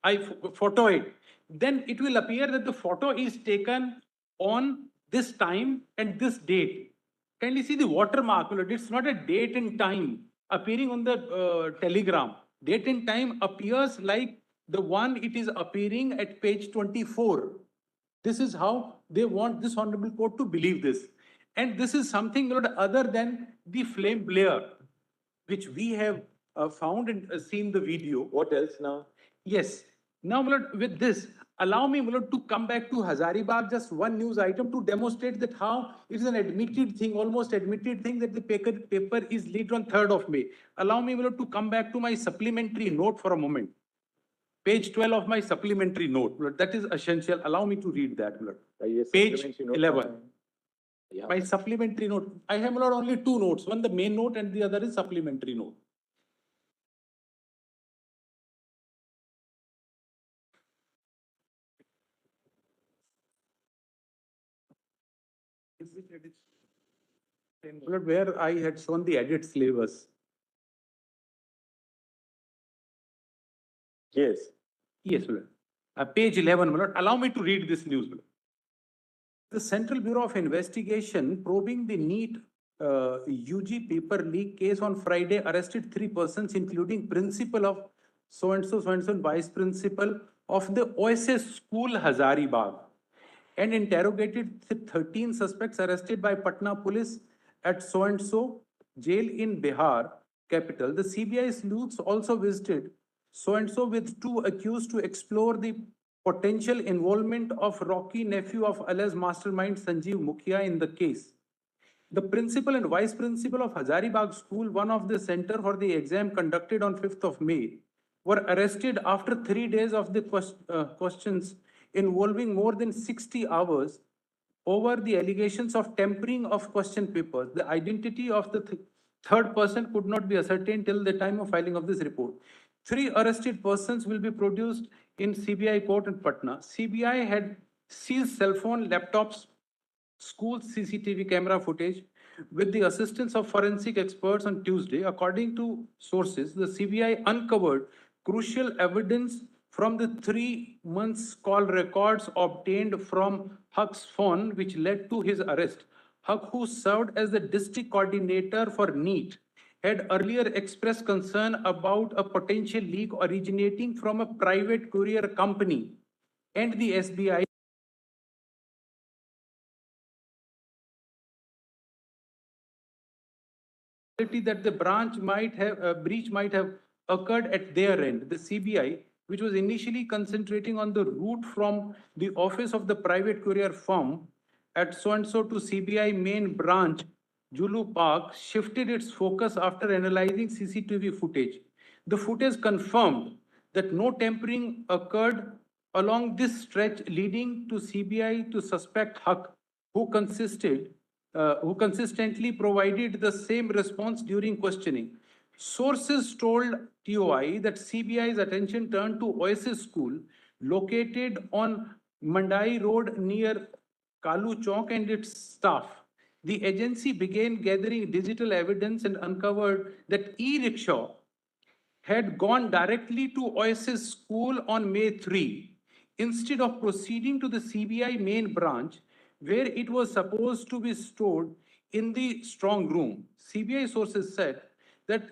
S13: I photo it, then it will appear that the photo is taken on this time and this date. Kindly see the watermark. It's not a date and time appearing on the telegram. Date and time appears like the one it is appearing at page 24. This is how they want this honorable court to believe this. And this is something other than the flame blare, which we have found and seen the video.
S7: What else now?
S13: Yes. Now, my lord, with this, allow me, my lord, to come back to Hazaribagh, just one news item to demonstrate that how it is an admitted thing, almost admitted thing that the paper is leaked on 3rd of May. Allow me, my lord, to come back to my supplementary note for a moment. Page 12 of my supplementary note. Lord, that is essential. Allow me to read that, Lord. Page 11. My supplementary note. I have, Lord, only two notes. One, the main note, and the other is supplementary note. Lord, where I had shown the edit syllabus.
S7: Yes.
S13: Yes, Lord. Page 11, Lord. Allow me to read this news, Lord. The Central Bureau of Investigation probing the NEET UG paper leak case on Friday arrested 3 persons, including principal of so-and-so, and vice principal of the OSS school Hazaribagh, and interrogated 13 suspects arrested by Patna police at so-and-so jail in Bihar capital. The CBI sleuths also visited so-and-so with 2 accused to explore the potential involvement of Rocky, nephew of alleged mastermind Sanjeev Mukhia, in the case. The principal and vice principal of Hazaribagh School, one of the center for the exam conducted on 5th of May, were arrested after 3 days of the questions involving more than 60 hours over the allegations of tampering of question papers. The identity of the third person could not be ascertained till the time of filing of this report. 3 arrested persons will be produced in CBI court in Patna. CBI had seized cell phone, laptops, school CCTV camera footage with the assistance of forensic experts on Tuesday. According to sources, the CBI uncovered crucial evidence from the 3 months call records obtained from Huck's phone, which led to his arrest. Huck, who served as the district coordinator for NEET, had earlier expressed concern about a potential leak originating from a private courier company, and the SBI that the breach might have occurred at their end. The CBI, which was initially concentrating on the route from the office of the private courier firm at so-and-so to CBI main branch, Julu Park, shifted its focus after analyzing CCTV footage. The footage confirmed that no tampering occurred along this stretch, leading to CBI to suspect Huck, who consistently provided the same response during questioning. Sources told TOI that CBI's attention turned to Oasis School, located on Mandai Road near Kalu Chowk, and its staff. The agency began gathering digital evidence and uncovered that e-rickshaw had gone directly to Oasis School on May 3, instead of proceeding to the CBI main branch, where it was supposed to be stored in the strong room. CBI sources said that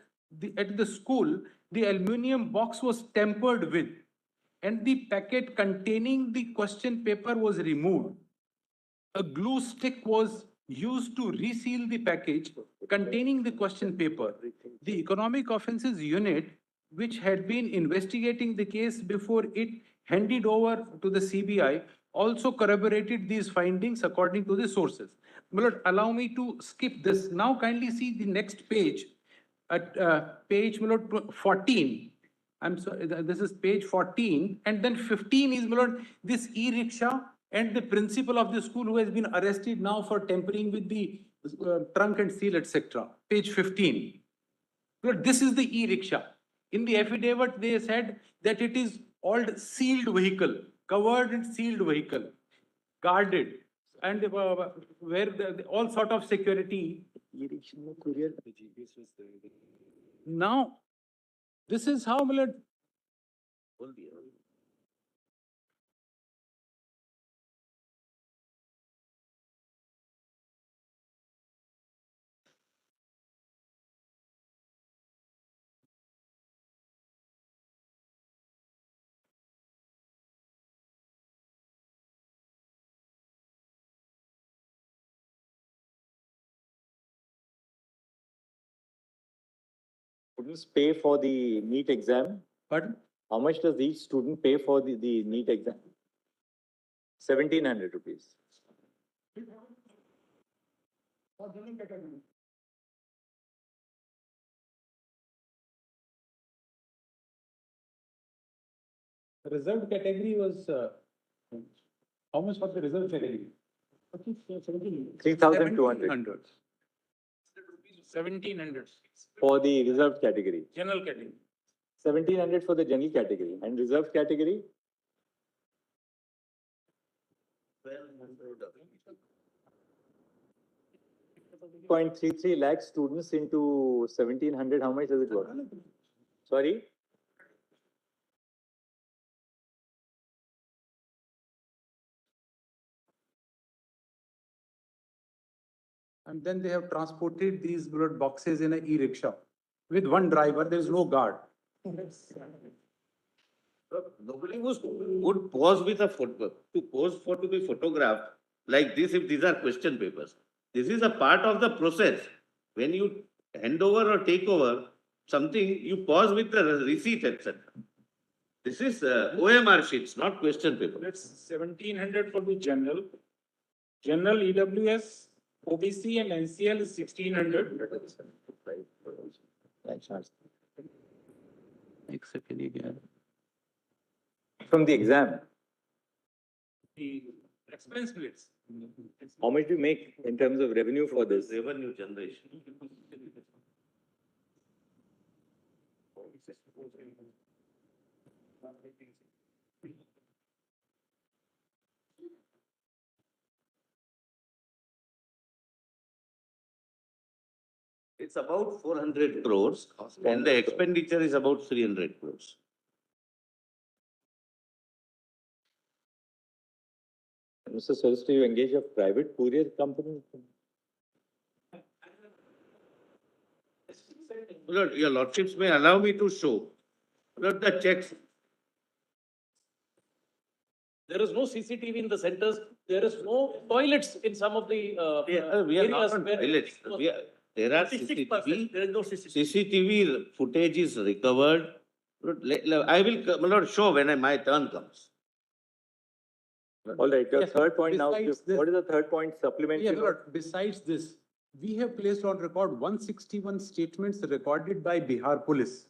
S13: at the school, the aluminum box was tampered with, and the packet containing the question paper was removed. A glue stick was used to reseal the package containing the question paper. The Economic Offences Unit, which had been investigating the case before it handed over to the CBI, also corroborated these findings according to the sources. But allow me to skip this. Now kindly see the next page, at page 14. I'm sorry, this is page 14, and then 15 is this e-rickshaw and the principal of the school who has been arrested now for tampering with the trunk and seal, etc. Page 15. Lord, this is the e-rickshaw. In the affidavit, they said that it is old sealed vehicle, covered and sealed vehicle, guarded, and where all sort of security. Now, this is how
S7: Students pay for the NEET exam.
S13: Pardon?
S7: How much does each student pay for the NEET exam? 1,700 rupees.
S13: Reserved category was, how much for the reserved category?
S7: 3,200
S8: 1,700
S7: for the reserved category.
S8: general category.
S7: 1,700 for the general category and reserved category. 0.33 lakh students into 1,700. How much does it work? Sorry.
S13: And then they have transported these blood boxes in an e-rickshaw with one driver. There is no guard.
S11: Nobody would pause with a photo, to pose for to be photographed like this if these are question papers. This is a part of the process. When you hand over or take over something, you pause with the receipt, etc. This is OMR sheets, not question paper.
S8: That's 1,700 for the general. General EWS, OBC and NCL is 1,600.
S7: From the exam.
S8: The expense splits.
S7: How much do you make in terms of revenue for this?
S11: Revenue generation. It's about 400 crores and the expenditure is about 300 crores.
S7: Mr. Saraswati, you engage a private courier company?
S11: Lord, your lordships may allow me to show. Lord, the checks.
S14: There is no CCTV in the centers. There is no toilets in some of the
S11: We are not
S14: areas
S11: on
S14: where
S11: toilets. There are
S14: 56%.
S11: CCTV.
S14: There is no CCTV.
S11: CCTV footage is recovered. I will, Lord, show when my turn comes.
S7: All right, your
S13: Yes,
S7: third point now.
S13: besides this-
S7: What is the third point supplementary?
S13: Yeah, Lord, besides this, we have placed on record 161 statements recorded by Bihar Police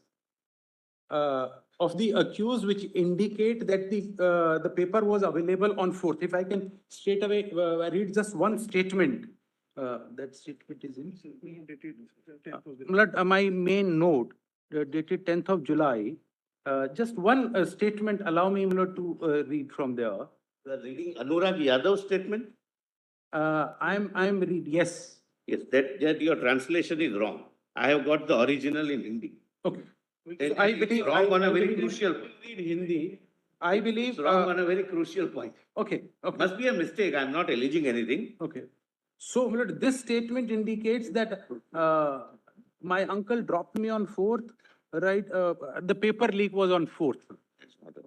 S13: of the accused, which indicate that the paper was available on 4th. If I can straight away read just one statement. That statement is in. Lord, my main note dated 10th of July. Just one statement. Allow me, Lord, to read from there.
S11: You are reading Anurag Yadav's statement?
S13: I'm read, yes.
S11: Yes, that your translation is wrong. I have got the original in Hindi.
S13: Okay.
S11: Then
S13: I
S11: it's
S13: believe
S11: wrong on a very
S13: believe-
S11: crucial point.
S13: Read Hindi. I believe.
S11: It's wrong on a very crucial point.
S13: Okay. Okay.
S11: Must be a mistake. I'm not alleging anything.
S13: Okay. So, my lord, this statement indicates that my uncle dropped me on 4th, right? The paper leak was on 4th.
S11: That's not a.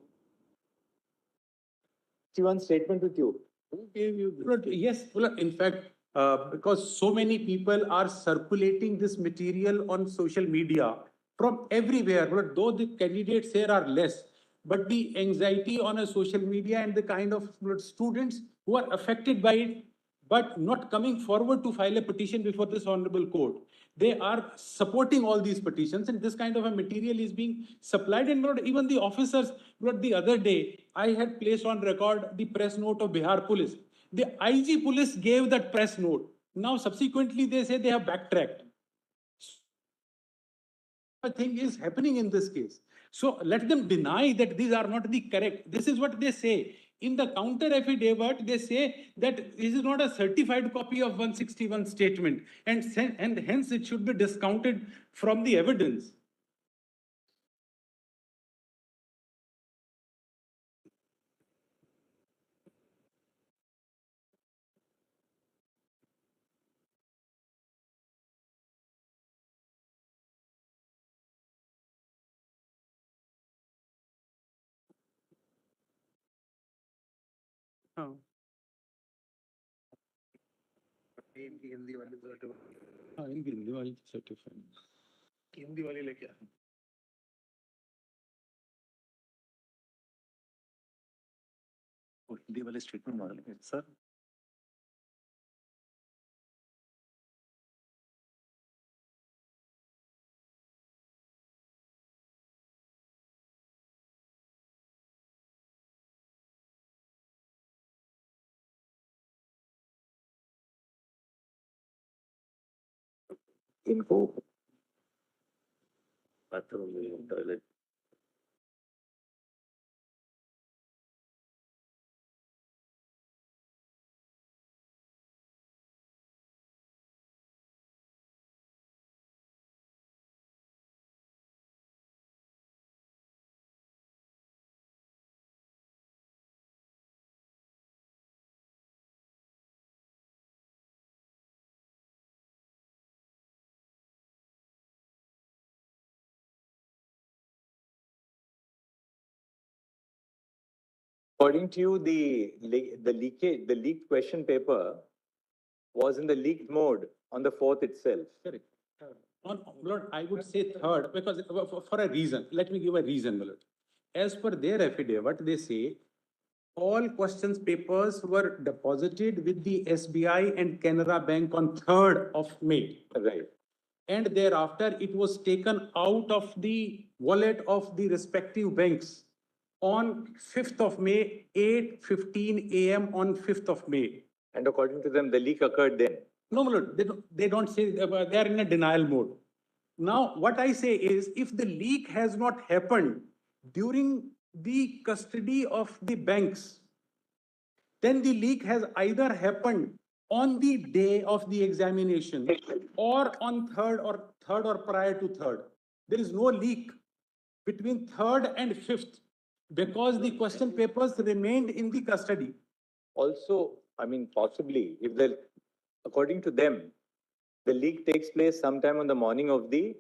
S7: One statement with you.
S13: Who gave you this? Yes, well, in fact, because so many people are circulating this material on social media from everywhere. But though the candidates here are less, but the anxiety on a social media and the kind of students who are affected by it, but not coming forward to file a petition before this honorable court. They are supporting all these petitions, and this kind of a material is being supplied. And not even the officers, but the other day, I had placed on record the press note of Bihar Police. The IG Police gave that press note. Now, subsequently, they say they have backtracked. A thing is happening in this case. So let them deny that these are not the correct. This is what they say. In the counter affidavit, they say that this is not a certified copy of 161 statement, and hence it should be discounted from the evidence. Oh.
S2: Hindi वाली
S13: हाँ, हिंदी वाली certified.
S2: Hindi वाली लेके आ
S10: हिंदी वाले statement मांग sir
S11: इनको bathroom में toilet According to you, the leaked question paper was in the leaked mode on the 4th itself.
S13: Correct. Lord, I would say third, because for a reason. Let me give a reason, Lord. As per their affidavit, they say all questions papers were deposited with the SBI and Canara Bank on 3rd of May.
S7: Right.
S13: And thereafter, it was taken out of the wallet of the respective banks on 5th of May, 8:15 a.m. on 5th of May.
S7: And according to them, the leak occurred then.
S13: No, they don't say, they are in a denial mode. Now, what I say is, if the leak has not happened during the custody of the banks, then the leak has either happened on the day of the examination or on third or prior to third. There is no leak between 3rd and 5th because the question papers remained in the custody.
S7: Also, I mean, possibly, according to them, the leak takes place sometime on the morning of the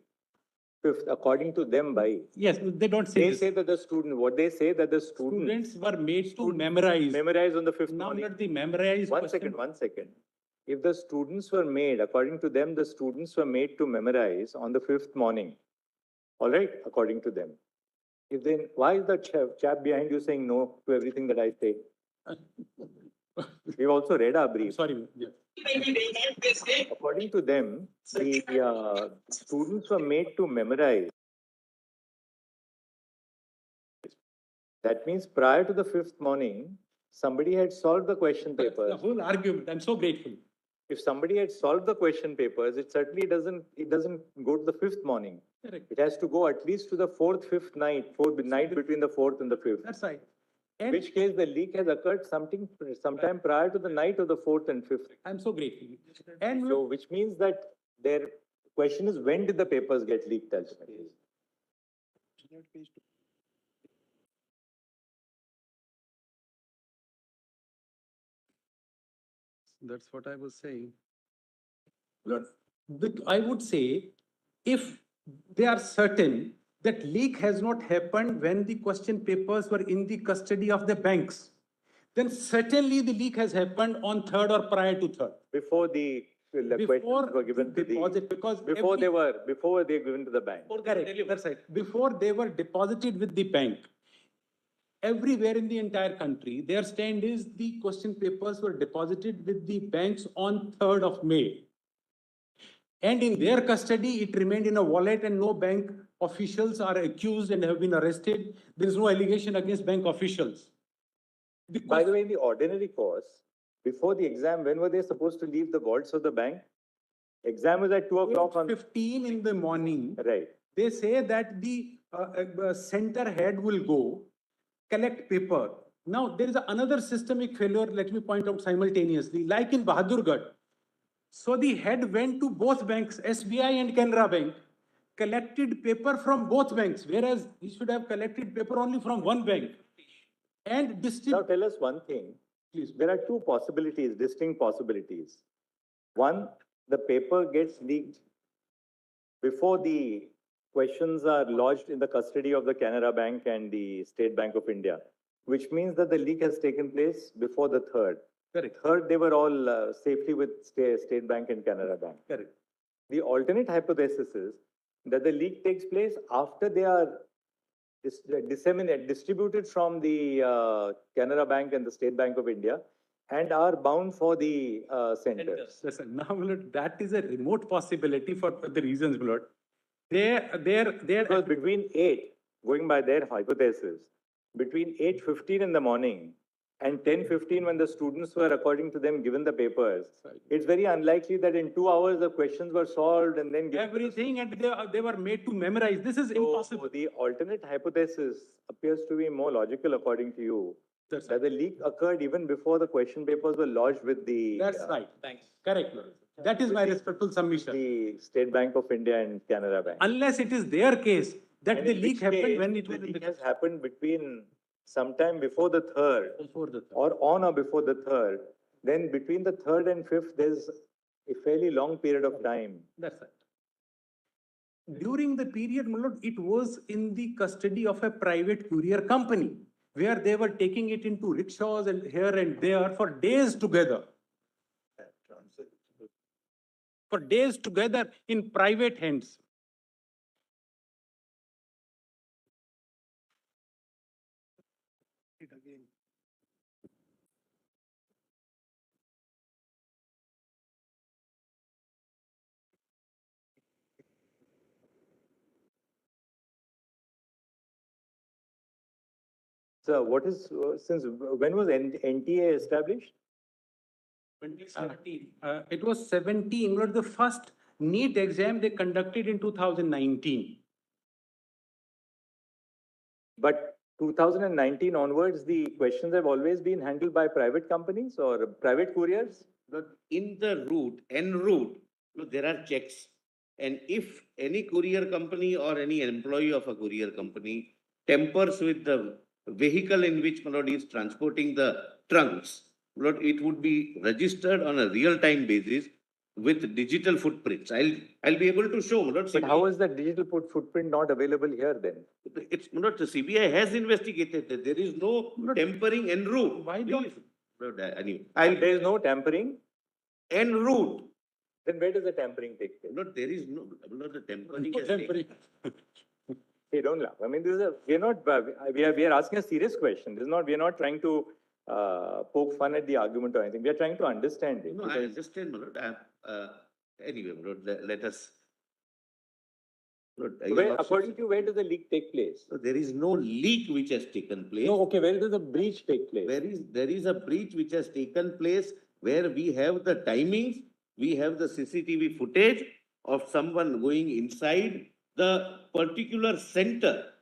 S7: 5th, according to them by.
S13: Yes, they don't say
S7: They
S13: this.
S7: say that the student, what they say that the
S13: Students were made to memorize.
S7: Memorize on the 5th
S13: Now
S7: morning.
S13: not the memorized
S7: One
S13: question.
S7: second, 1 second. If the students were made, according to them, the students were made to memorize on the 5th morning. All right, according to them. If then, why is the chap behind you saying no to everything that I say? We've also read our brief.
S13: Sorry. Yeah.
S7: According to them, the students were made to memorize. That means prior to the 5th morning, somebody had solved the question papers.
S13: The whole argument. I'm so grateful.
S7: If somebody had solved the question papers, it certainly doesn't go to the 5th morning.
S13: Correct.
S7: It has to go at least to the 4th, 5th night, night between the 4th and the 5th.
S13: That's right.
S7: In which case the leak has occurred sometime prior to the night of the 4th and 5th.
S13: I'm so grateful. And
S7: so, which means that their question is, when did the papers get leaked ultimately?
S13: That's what I was saying. Lord, I would say, if they are certain that leak has not happened when the question papers were in the custody of the banks,
S8: then certainly the leak has happened on 3rd or prior to 3rd.
S7: Before the questions
S8: Before
S7: were given to
S8: deposit, because
S7: before they were given to the bank.
S8: Correct, that's right. Before they were deposited with the bank, everywhere in the entire country, their stand is the question papers were deposited with the banks on 3rd of May. And in their custody, it remained in a wallet and no bank officials are accused and have been arrested. There is no allegation against bank officials.
S7: By the way, in the ordinary course, before the exam, when were they supposed to leave the vaults of the bank? Exam was at 2 o'clock on
S8: 15 in the morning.
S7: Right.
S8: They say that the center head will go collect paper. Now, there is another systemic failure, let me point out simultaneously, like in Bahadurgarh. So the head went to both banks, SBI and Canara Bank, collected paper from both banks, whereas he should have collected paper only from one bank. And
S7: Now tell us one thing.
S8: Please.
S7: There are two possibilities, distinct possibilities. One, the paper gets leaked before the questions are lodged in the custody of the Canara Bank and the State Bank of India, which means that the leak has taken place before the 3rd.
S8: Correct.
S7: 3rd, they were all safely with State Bank and Canara Bank.
S8: Correct.
S7: The alternate hypothesis is that the leak takes place after they are distributed from the Canara Bank and the State Bank of India and are bound for the centers.
S8: Listen, now, Milord, that is a remote possibility for the reasons, Milord.
S7: Because between 8, going by their hypothesis, between 8:15 in the morning and 10:15 when the students were, according to them, given the papers, it's very unlikely that in 2 hours the questions were solved and then given.
S8: Everything, and they were made to memorize. This is impossible.
S7: The alternate hypothesis appears to be more logical, according to you, that the leak occurred even before the question papers were lodged with the.
S8: That's right. Thanks. Correct. Lord. That is my respectful submission.
S7: The State Bank of India and Canara Bank.
S8: Unless it is their case that
S7: And
S8: the
S7: in
S8: leak
S7: which
S8: happened
S7: case,
S8: when it
S7: the
S8: was in
S7: leak
S8: the
S7: has happened between sometime before the 3rd.
S8: Before the 3rd.
S7: Or on or before the 3rd. Then between the 3rd and 5th, there's a fairly long period of time.
S8: That's right. During the period, my lord, it was in the custody of a private courier company where they were taking it into rickshaws and here and there for days together. For days together in private hands.
S7: So what is, since when was NTA established?
S8: 2017. It was 17, but the first NEET exam they conducted in 2019.
S7: But 2019 onwards, the questions have always been handled by private companies or private couriers?
S11: In the route, en route, there are checks. And if any courier company or any employee of a courier company tampers with the vehicle in which Lord is transporting the trunks, Lord, it would be registered on a real-time basis with digital footprints. I'll be able to show, Lord.
S7: But how is that digital footprint not available here then?
S11: It's not, the CBI has investigated that there is no tampering en route.
S8: Why don't?
S11: Anyway,
S7: There is no tampering
S11: en route.
S7: Then where does the tampering take place?
S11: Not there is no, not the tampering.
S8: No tampering.
S7: Hey, don't laugh. I mean, this is we are asking a serious question. This is not, we are not trying to poke fun at the argument or anything. We are trying to understand it.
S11: No, I understand, my lord. Anyway, my lord, let us. Lord,
S7: According to you, where does the leak take place?
S11: So there is no leak which has taken place.
S7: No, okay, where does the breach take place?
S11: There is a breach which has taken place where we have the timings, we have the CCTV footage of someone going inside the particular center.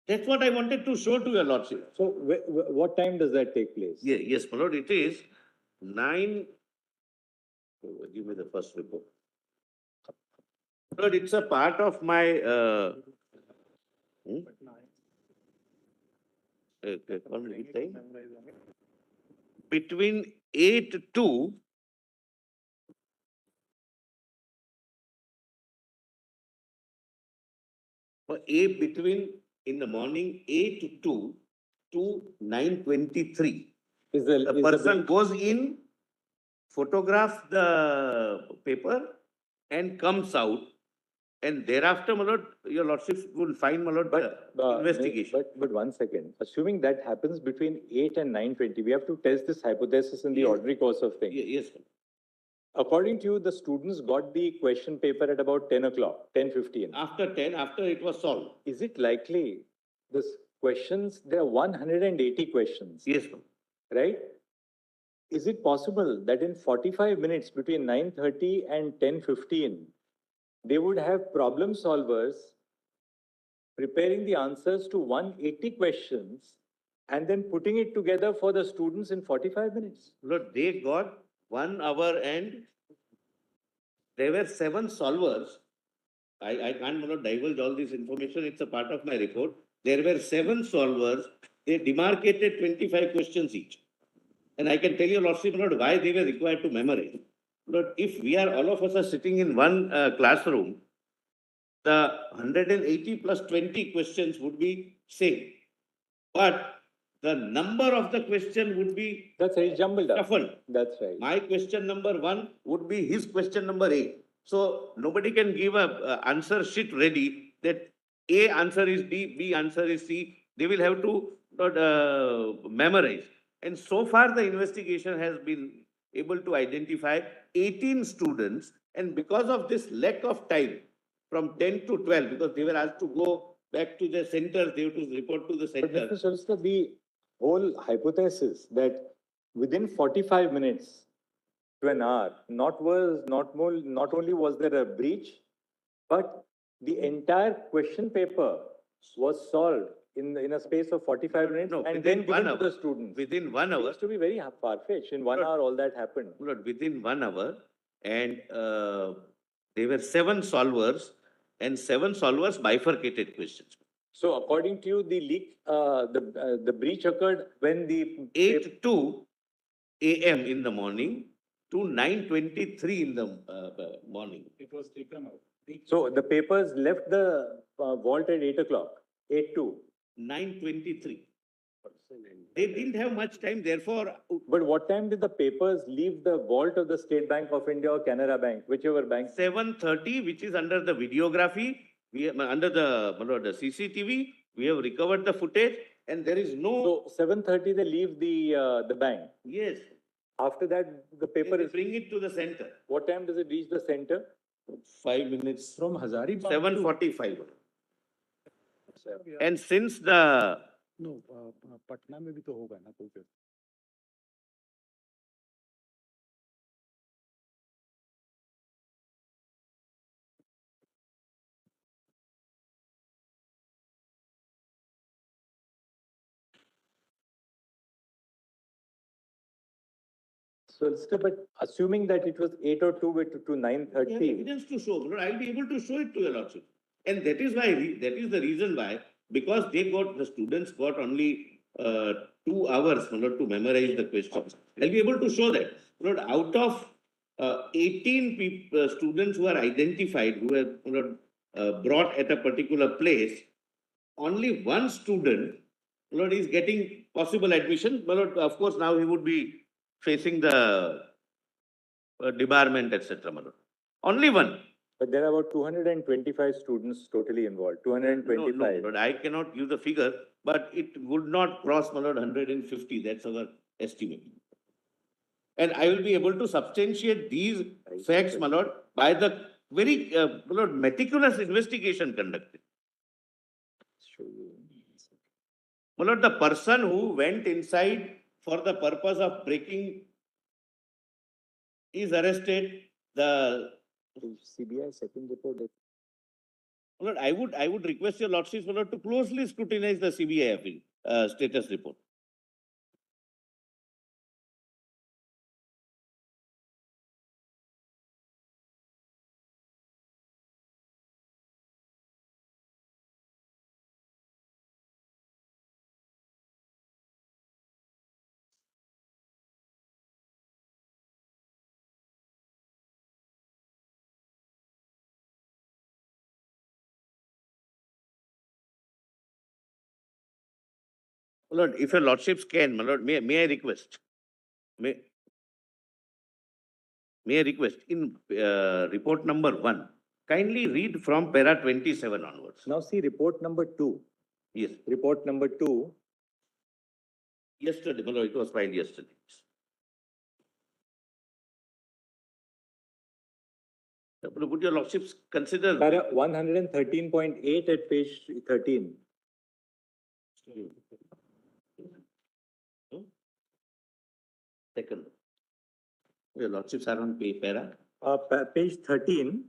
S11: That's what I wanted to show to your lordship.
S7: So what time does that take place?
S11: Yeah, yes, my lord, it is 9. Give me the first report. Lord, it's a part of my between 8 to between in the morning 8 to 9:23. The person goes in, photographs the paper and comes out. And thereafter, my lord, your lordships will find, my lord, investigation.
S7: But 1 second, assuming that happens between 8 and 9:20, we have to test this hypothesis in the
S11: Yes.
S7: ordinary course of things.
S11: Yes, sir.
S7: According to you, the students got the question paper at about 10 o'clock, 10:15.
S11: After 10, after it was solved.
S7: Is it likely this questions, there are 180 questions,
S11: Yes, sir.
S7: right? Is it possible that in 45 minutes between 9:30 and 10:15, they would have problem solvers preparing the answers to 180 questions and then putting it together for the students in 45 minutes?
S11: Lord, they got 1 hour and there were 7 solvers. I can't, my lord, divulge all this information. It's a part of my report. There were 7 solvers. They demarcated 25 questions each. And I can tell you, lordship, my lord, why they were required to memorize. Lord, if we are, all of us are sitting in one classroom, the 180 plus 20 questions would be same. But the number of the question would be
S7: That's right, jumbled up.
S11: shuffled.
S7: That's right.
S11: My question number 1 would be his question number 8. So nobody can give a answer sheet ready that A answer is D, B answer is C. They will have to memorize. And so far the investigation has been able to identify 18 students. And because of this lack of time from 10 to 12, because they were asked to go back to the centers, they have to report to the
S7: But
S11: center.
S7: Mr. Solicitor, the whole hypothesis that within 45 minutes to an hour, not only was there a breach, but the entire question paper was solved in a space of 45 minutes
S11: No,
S7: and
S11: within
S7: then given
S11: 1
S7: to
S11: hour.
S7: the students.
S11: Within 1 hour.
S7: Seems to be very far-fetched. In 1 hour, all that happened.
S11: Lord, within 1 hour, and there were 7 solvers, and 7 solvers bifurcated questions.
S7: So according to you, the leak, the breach occurred when the
S11: 8:02 a.m. in the morning to 9:23 in the morning.
S8: It was taken out.
S7: So the papers left the vault at 8 o'clock, 8:02.
S11: 9:23. They didn't have much time, therefore.
S7: But what time did the papers leave the vault of the State Bank of India or Canara Bank, whichever bank?
S11: 7:30, which is under the videography, we have, under the CCTV, we have recovered the footage, and there is no.
S7: So 7:30 they leave the bank.
S11: Yes.
S7: After that, the paper
S11: They
S7: is.
S11: bring it to the center.
S7: What time does it reach the center?
S11: 5 minutes.
S13: From Hazaribagh.
S11: 7:45. And since the.
S13: No, Patna में भी तो होगा ना कोई.
S7: So, but assuming that it was 8:02 to
S11: We have
S7: 9:30.
S11: evidence to show. Lord, I'll be able to show it to your lordship. And that is why, that is the reason why, because the students got only 2 hours, Lord, to memorize the questions. I'll be able to show that. Lord, out of 18 students who are identified, who are brought at a particular place, only 1 student, Lord, is getting possible admission. But Lord, of course, now he would be facing the debarment, etc. Only 1.
S7: But there are about 225 students totally involved. 225.
S11: No, but I cannot give the figure, but it would not cross 150. That's our estimate. And I will be able to substantiate these facts, my lord, by the very meticulous investigation conducted. My lord, the person who went inside for the purpose of breaking is arrested. The
S7: CBI second report.
S11: Lord, I would request your lordships, my lord, to closely scrutinize the CBI appeal, status report. Lord, if your lordships can, my lord, may I request? May I request in report number 1, kindly read from para 27 onwards.
S7: Now see report number 2.
S11: Yes,
S7: Report number 2.
S11: yesterday, my lord, it was filed yesterday. Would your lordships consider?
S7: Para 113.8 at page 13.
S11: Second. Your lordships are on para?
S7: Page 13,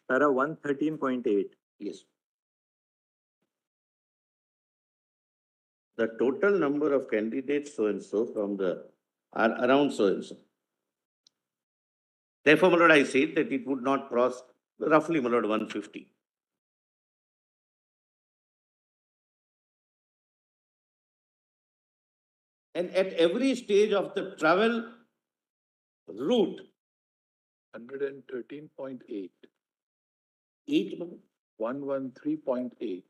S7: para 113.8.
S11: Yes. The total number of candidates so and so from the are around so and so. Therefore, my lord, I said that it would not cross roughly, my lord, 150. And at every stage of the travel route,
S3: 113.8.
S11: 8,
S3: 113.8.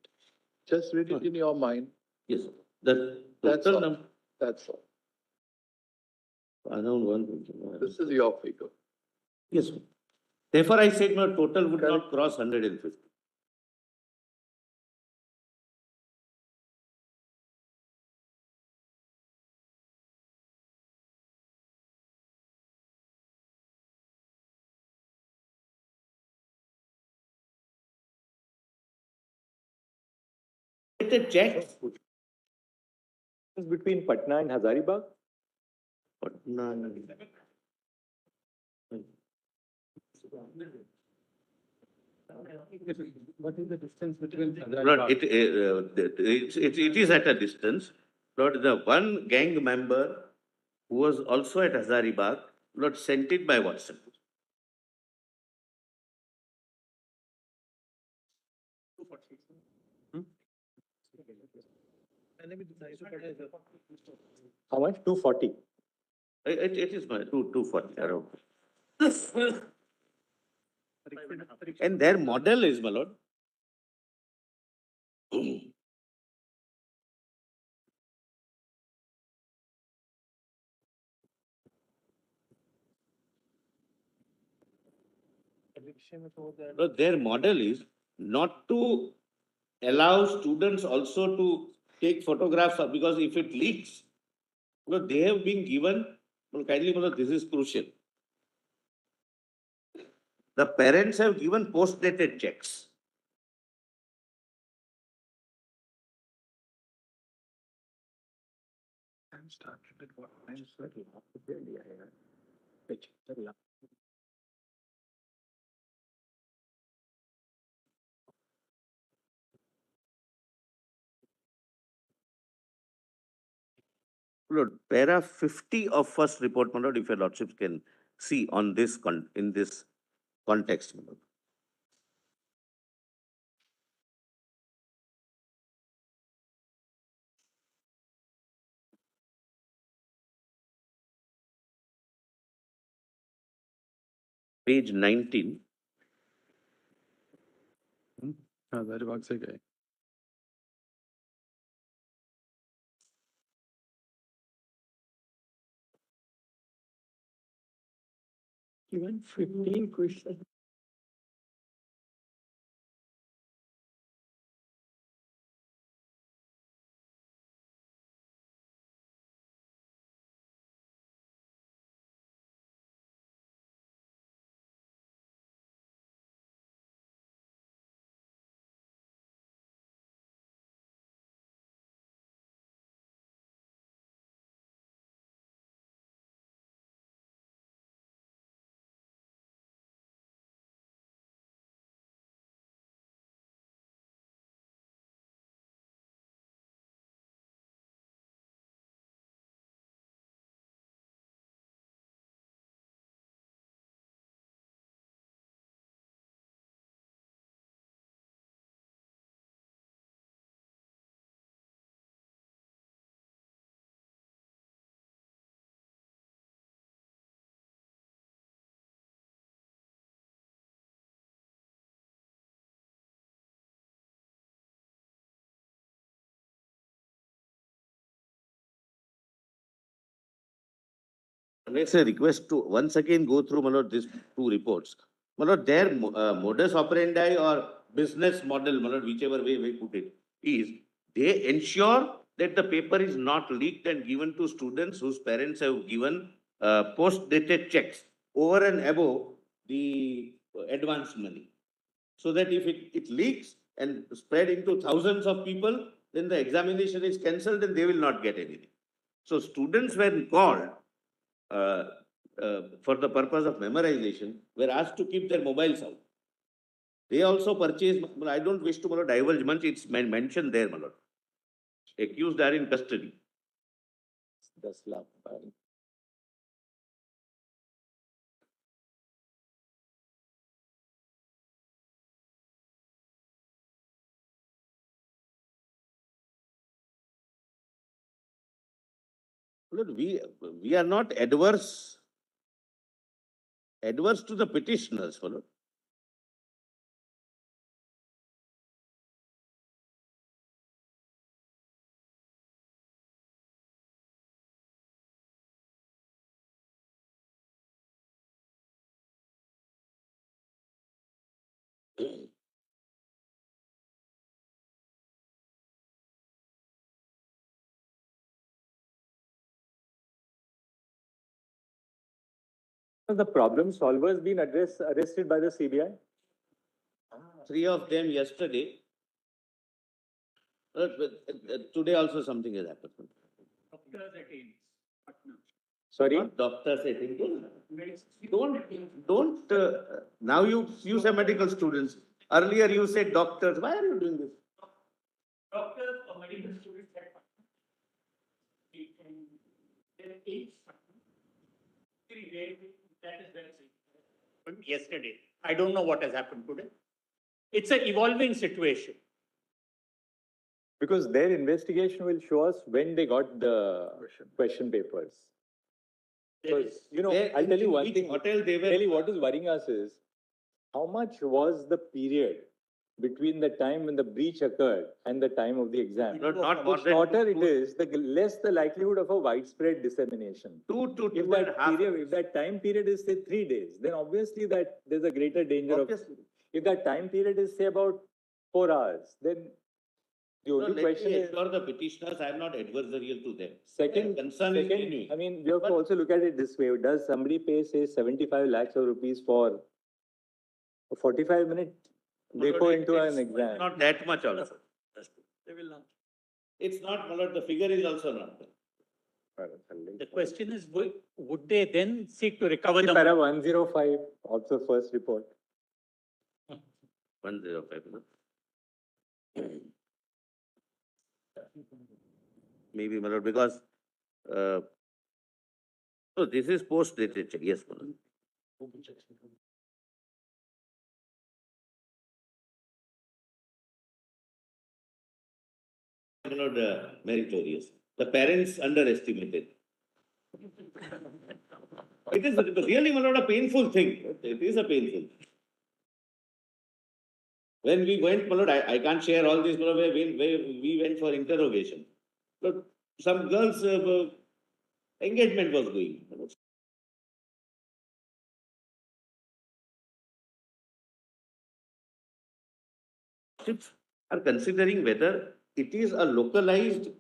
S3: Just read it in your mind.
S11: yes, the
S3: That's
S11: total
S3: all.
S11: number
S3: That's all.
S11: around 150.
S3: This is your figure.
S11: Yes. Therefore, I said my total would not cross 150. It check.
S7: Between Patna and Hazaribagh?
S11: Patna.
S14: What is the distance between?
S11: Lord, it is at a distance. Lord, the one gang member who was also at Hazaribagh, Lord, sent it by WhatsApp.
S7: How much? 240.
S11: It is my 240 around. And their model is, my lord. But their model is not to allow students also to take photographs because if it leaks, they have been given, kindly, this is crucial. The parents have given post-dated checks. Lord, para 50 of first report, my lord, if your lordships can see on this in this context, my lord. Page 19.
S3: Hazaribagh से गए.
S4: Even 15 questions.
S11: Makes a request to once again go through, my lord, these two reports. My lord, their modus operandi or business model, my lord, whichever way we put it, is they ensure that the paper is not leaked and given to students whose parents have given post-dated checks over and above the advance money. So that if it leaks and spread into thousands of people, then the examination is cancelled and they will not get anything. So students, when called for the purpose of memorization, were asked to keep their mobiles out. They also purchased, I don't wish to divulge much, it's mentioned there, my lord. Accused are in custody.
S7: 10 lakh.
S11: Lord, we are not adverse to the petitioners, my lord.
S7: The problem solvers been arrested by the CBI?
S11: 3 of them yesterday. Today also something has happened.
S4: Doctors at AIIMS, Patna.
S11: Sorry? Not doctors, I think. Don't, now you say medical students. Earlier you said doctors. Why are you doing this?
S4: Doctors or medical students at Patna. Their age, that is very significant. Yesterday. I don't know what has happened today. It's an evolving situation.
S7: Because their investigation will show us when they got the question papers. Because, I'll tell you one thing. Really, what is worrying us is how much was the period between the time when the breach occurred and the time of the exam? The shorter it is, the less the likelihood of a widespread dissemination. If that time period is, say, 3 days, then obviously that there's a greater danger of. If that time period is, say, about 4 hours, then the only question is.
S11: Assure the petitioners, I am not adversarial to them.
S7: Second, I mean, we have to also look at it this way. Does somebody pay, say, 75 lakhs of rupees for a 45-minute deco into an exam?
S11: Not that much also. They will not. It's not, my lord, the figure is also not there.
S4: The question is, would they then seek to recover the
S7: Para 105 of the first report.
S11: 105, no? Maybe, my lord, because so this is post-dated check. Yes, my lord. My lord, meritorious. The parents underestimated. It is really, my lord, a painful thing. It is a painful thing. When we went, my lord, I can't share all this, my lord, where we went for interrogation. But some girls' engagement was going. Are considering whether it is a localized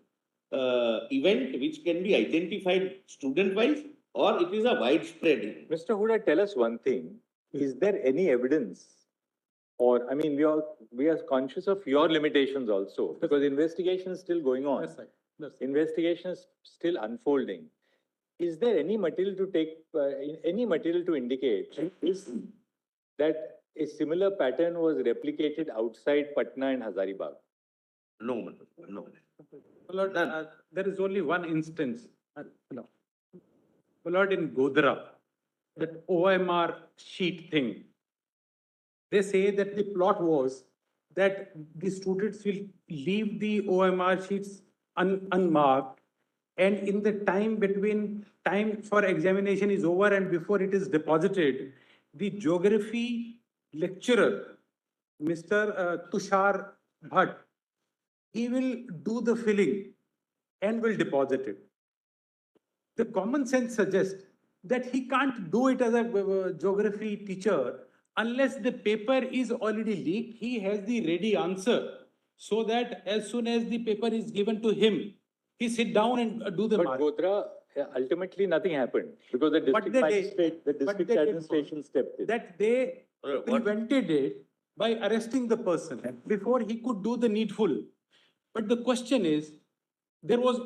S11: event which can be identified student-wise or it is a widespread event.
S7: Mr. Huda, tell us one thing. Is there any evidence? Or, I mean, we are conscious of your limitations also, because investigation is still going on.
S8: Yes, sir.
S7: Investigation is still unfolding. Is there any material to indicate that a similar pattern was replicated outside Patna and Hazaribagh?
S11: No.
S8: Lord, there is only one instance. No. Lord, in Godhra, that OMR sheet thing, they say that the plot was that the students will leave the OMR sheets unmarked, and in the time between time for examination is over and before it is deposited, the geography lecturer, Mr. Tushar Bhatt, he will do the filling and will deposit it. The common sense suggests
S13: that he can't do it as a geography teacher unless the paper is already leaked. He has the ready answer so that as soon as the paper is given to him, he sit down and do the
S7: But
S13: mark.
S7: Godhra, ultimately nothing happened because the
S13: What
S7: district
S13: they did-
S7: magistrate, the
S13: what
S7: district
S13: they did
S7: administration stepped in.
S13: That they prevented it by arresting the person before he could do the needful. But the question is, there was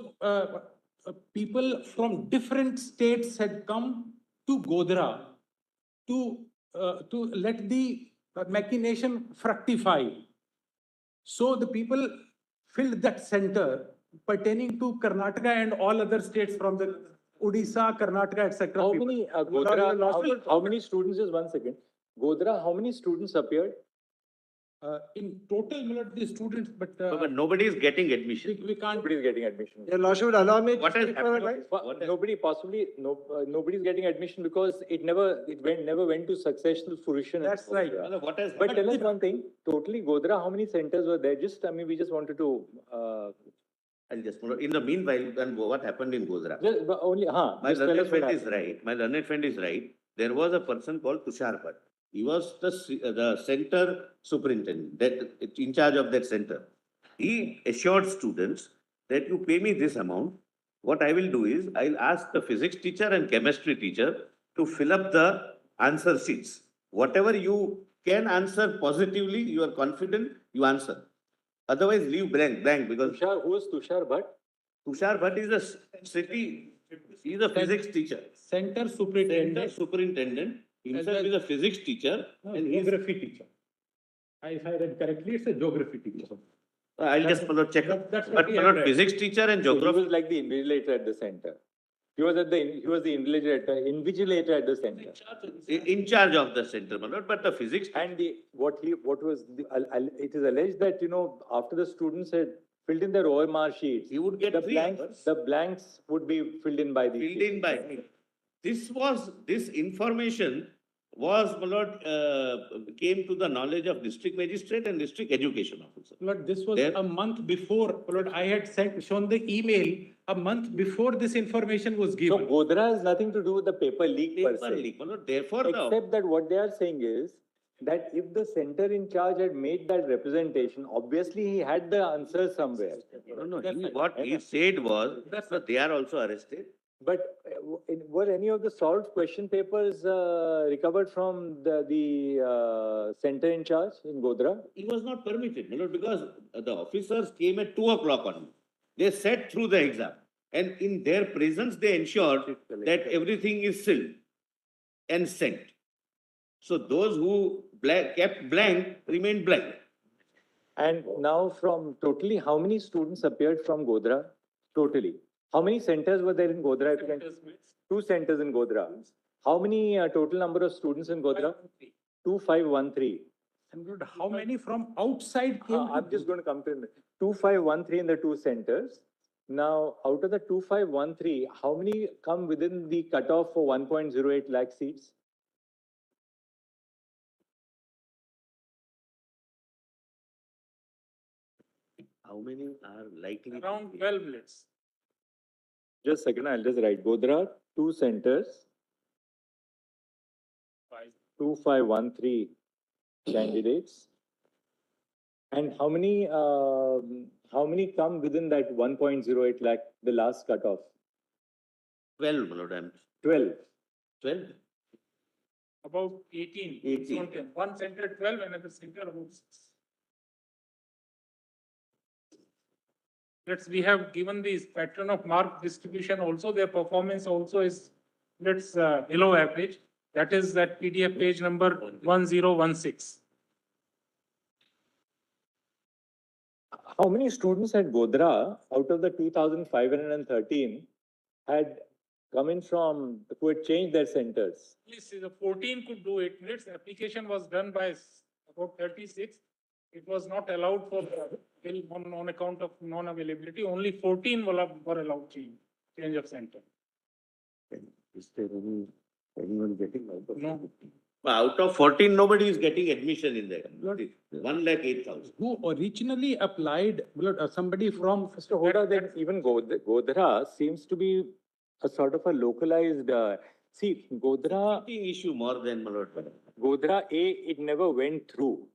S13: people from different states had come to Godhra to let the machination fructify. So the people filled that center pertaining to Karnataka and all other states from the Odisha, Karnataka, etc.
S7: How many, Godhra, how many students, just 1 second. Godhra, how many students appeared?
S13: In total, Milord, the students, but
S11: But nobody is getting admission.
S13: we can't.
S7: Nobody is getting admission.
S17: Your Lordship would allow me to
S11: What has
S17: speak for a
S11: happened?
S17: while?
S7: Nobody possibly, nobody is getting admission because it never went to successful fruition.
S13: That's right.
S11: What has
S7: But tell us one thing, totally Godhra, how many centers were there? Just, I mean, we just wanted to,
S11: I'll just, in the meanwhile, then what happened in Godhra?
S7: just only,
S11: My
S7: just tell
S11: learned
S7: us what
S11: friend is
S7: happened.
S11: right. My learned friend is right. There was a person called Tushar Bhatt. He was the center superintendent, that in charge of that center. He assured students that you pay me this amount. What I will do is I'll ask the physics teacher and chemistry teacher to fill up the answer sheets. Whatever you can answer positively, you are confident, you answer. Otherwise, leave blank because
S7: Tushar, who is Tushar Bhatt?
S11: Tushar Bhatt is a city, he is a physics teacher.
S13: Center
S11: Center
S13: superintendent,
S11: superintendent, himself
S13: As a-
S11: is a physics teacher. And he's,
S13: geography teacher. If I read correctly, it's a geography teacher.
S11: I'll just check.
S13: That's what
S11: But
S13: we have read.
S11: physics teacher and
S7: So he
S11: geography.
S7: was like the invigilator at the center. He was the invigilator at the center.
S11: In charge of the center, but the physics.
S7: And it is alleged that, after the students had filled in their OMR sheets,
S11: He would get
S7: the
S11: 3
S7: blanks,
S11: hours.
S7: the blanks would be filled in by the.
S11: Filled in by me. This information was, came to the knowledge of district magistrate and district education officer.
S13: Lord, this was
S11: There-
S13: a month before, Lord, I had shown the email a month before this information was
S7: So
S13: given.
S7: Godhra has nothing to do with the paper leak per
S11: Paper
S7: se.
S11: leak, therefore the.
S7: Except that what they are saying is that if the center in charge had made that representation, obviously he had the answer somewhere.
S11: No, what he said was that they are also arrested.
S7: But were any of the solved question papers recovered from the center in charge in Godhra?
S11: He was not permitted, because the officers came at 2 o'clock on. They sat through the exam and in their presence, they ensured that everything is sealed and sent. So those who kept blank remained blank.
S7: And now from totally, how many students appeared from Godhra? Totally. How many centers were there in Godhra? If you can- 2 centers in Godhra. How many total number of students in Godhra? 2513.
S13: And Lord, how many from outside came?
S7: I'm just going to come to it. 2513 in the 2 centers. Now, out of the 2513, how many come within the cutoff for 1.08 lakh seats?
S11: How many are likely?
S13: Around 12 minutes.
S7: Just a second, I'll just write. Godhra, 2 centers. 2513 candidates. And how many come within that 1.08 lakh, the last cutoff?
S11: 12, my lord,
S7: 12.
S11: 12.
S13: About 18.
S11: 18.
S13: One center 12, another center about 6. We have given this pattern of mark distribution also, their performance also is, below average. That is that PDF page number 1016.
S7: How many students at Godhra out of the 2,513 had come in from, who had changed their centers?
S13: Please see, the 14 could do it. Its application was done by about 36. It was not allowed for on account of non-availability. Only 14 were allowed change of center.
S11: Is there anyone getting?
S13: No.
S11: Out of 14, nobody is getting admission in there. 1,08,000.
S13: Who originally applied, somebody from.
S7: Mr. Hoda, that even Godhra seems to be a sort of a localized, See, Godhra,
S11: Cheating issue more than Malad.
S7: Godhra A, it never went through.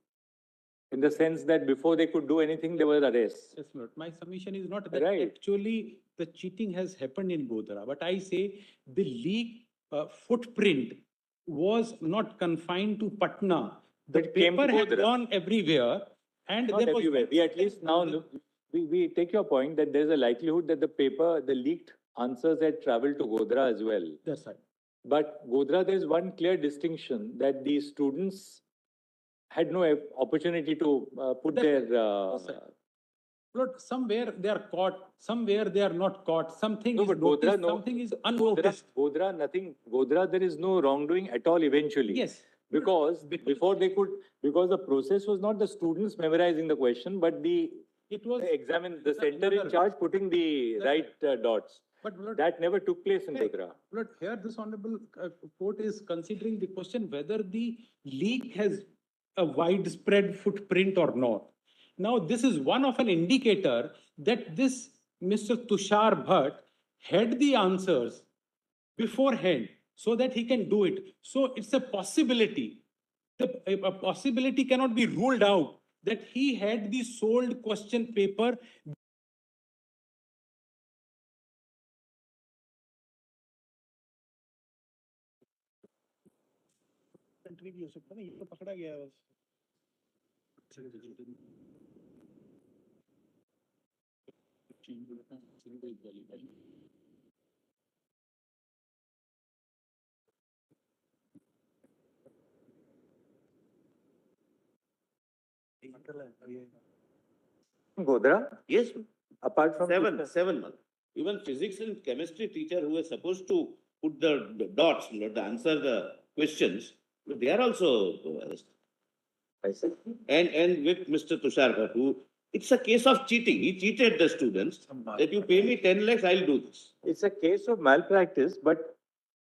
S7: In the sense that before they could do anything, there were arrests.
S8: Yes, Lord. My submission is not that
S7: Right.
S8: actually the cheating has happened in Godhra, but I say the leak footprint was not confined to Patna. The
S7: It came to
S8: paper had
S7: Godhra.
S8: gone everywhere, and
S7: Not
S8: there was
S7: everywhere. We at least now, we take your point that there's a likelihood that the leaked answers had traveled to Godhra as well.
S8: That's right.
S7: But Godhra, there's one clear distinction that the students had no opportunity to put their.
S8: Lord, somewhere they are caught, somewhere they are not caught. Something
S7: No,
S8: is
S7: but
S8: noticed,
S7: Godhra, no.
S8: something is unnoticed.
S7: Godhra, nothing. Godhra, there is no wrongdoing at all eventually.
S8: Yes.
S7: Because before they could, because the process was not the students memorizing the question, but the center in charge putting the right dots.
S8: But Lord,
S7: that never took place in Godhra.
S8: Lord, here this honorable court is considering the question whether the leak has a widespread footprint or not. Now, this is one of an indicator that this Mr. Tushar Bhatt had the answers beforehand so that he can do it. So it's a possibility. A possibility cannot be ruled out that he had the sold question paper.
S2: भी हो सकता है ना, ये तो पकड़ा गया है बस।
S7: Godhra?
S11: Yes.
S7: Apart from
S11: seven months. Even physics and chemistry teacher who is supposed to put the dots, the answer the questions, they are also arrested.
S7: I see.
S11: And with Mr. Tushar Bhatt, who it's a case of cheating. He cheated the students that you pay me 10 lakhs, I'll do this.
S7: It's a case of malpractice, but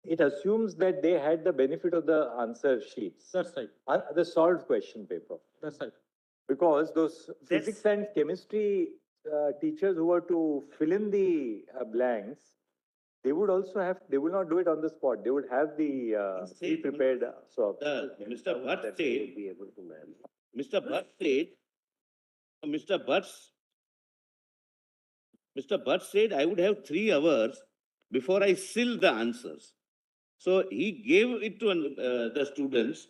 S7: it assumes that they had the benefit of the answer sheets.
S8: That's right.
S7: The solved question paper.
S8: That's right.
S7: Because those physics and chemistry teachers who were to fill in the blanks, they would also have, they would not do it on the spot. They would have the pre-prepared swab.
S11: Mr. Bhatt said, Mr. Bhatt said, Mr. Bhatt said, I would have 3 hours before I seal the answers. So he gave it to the students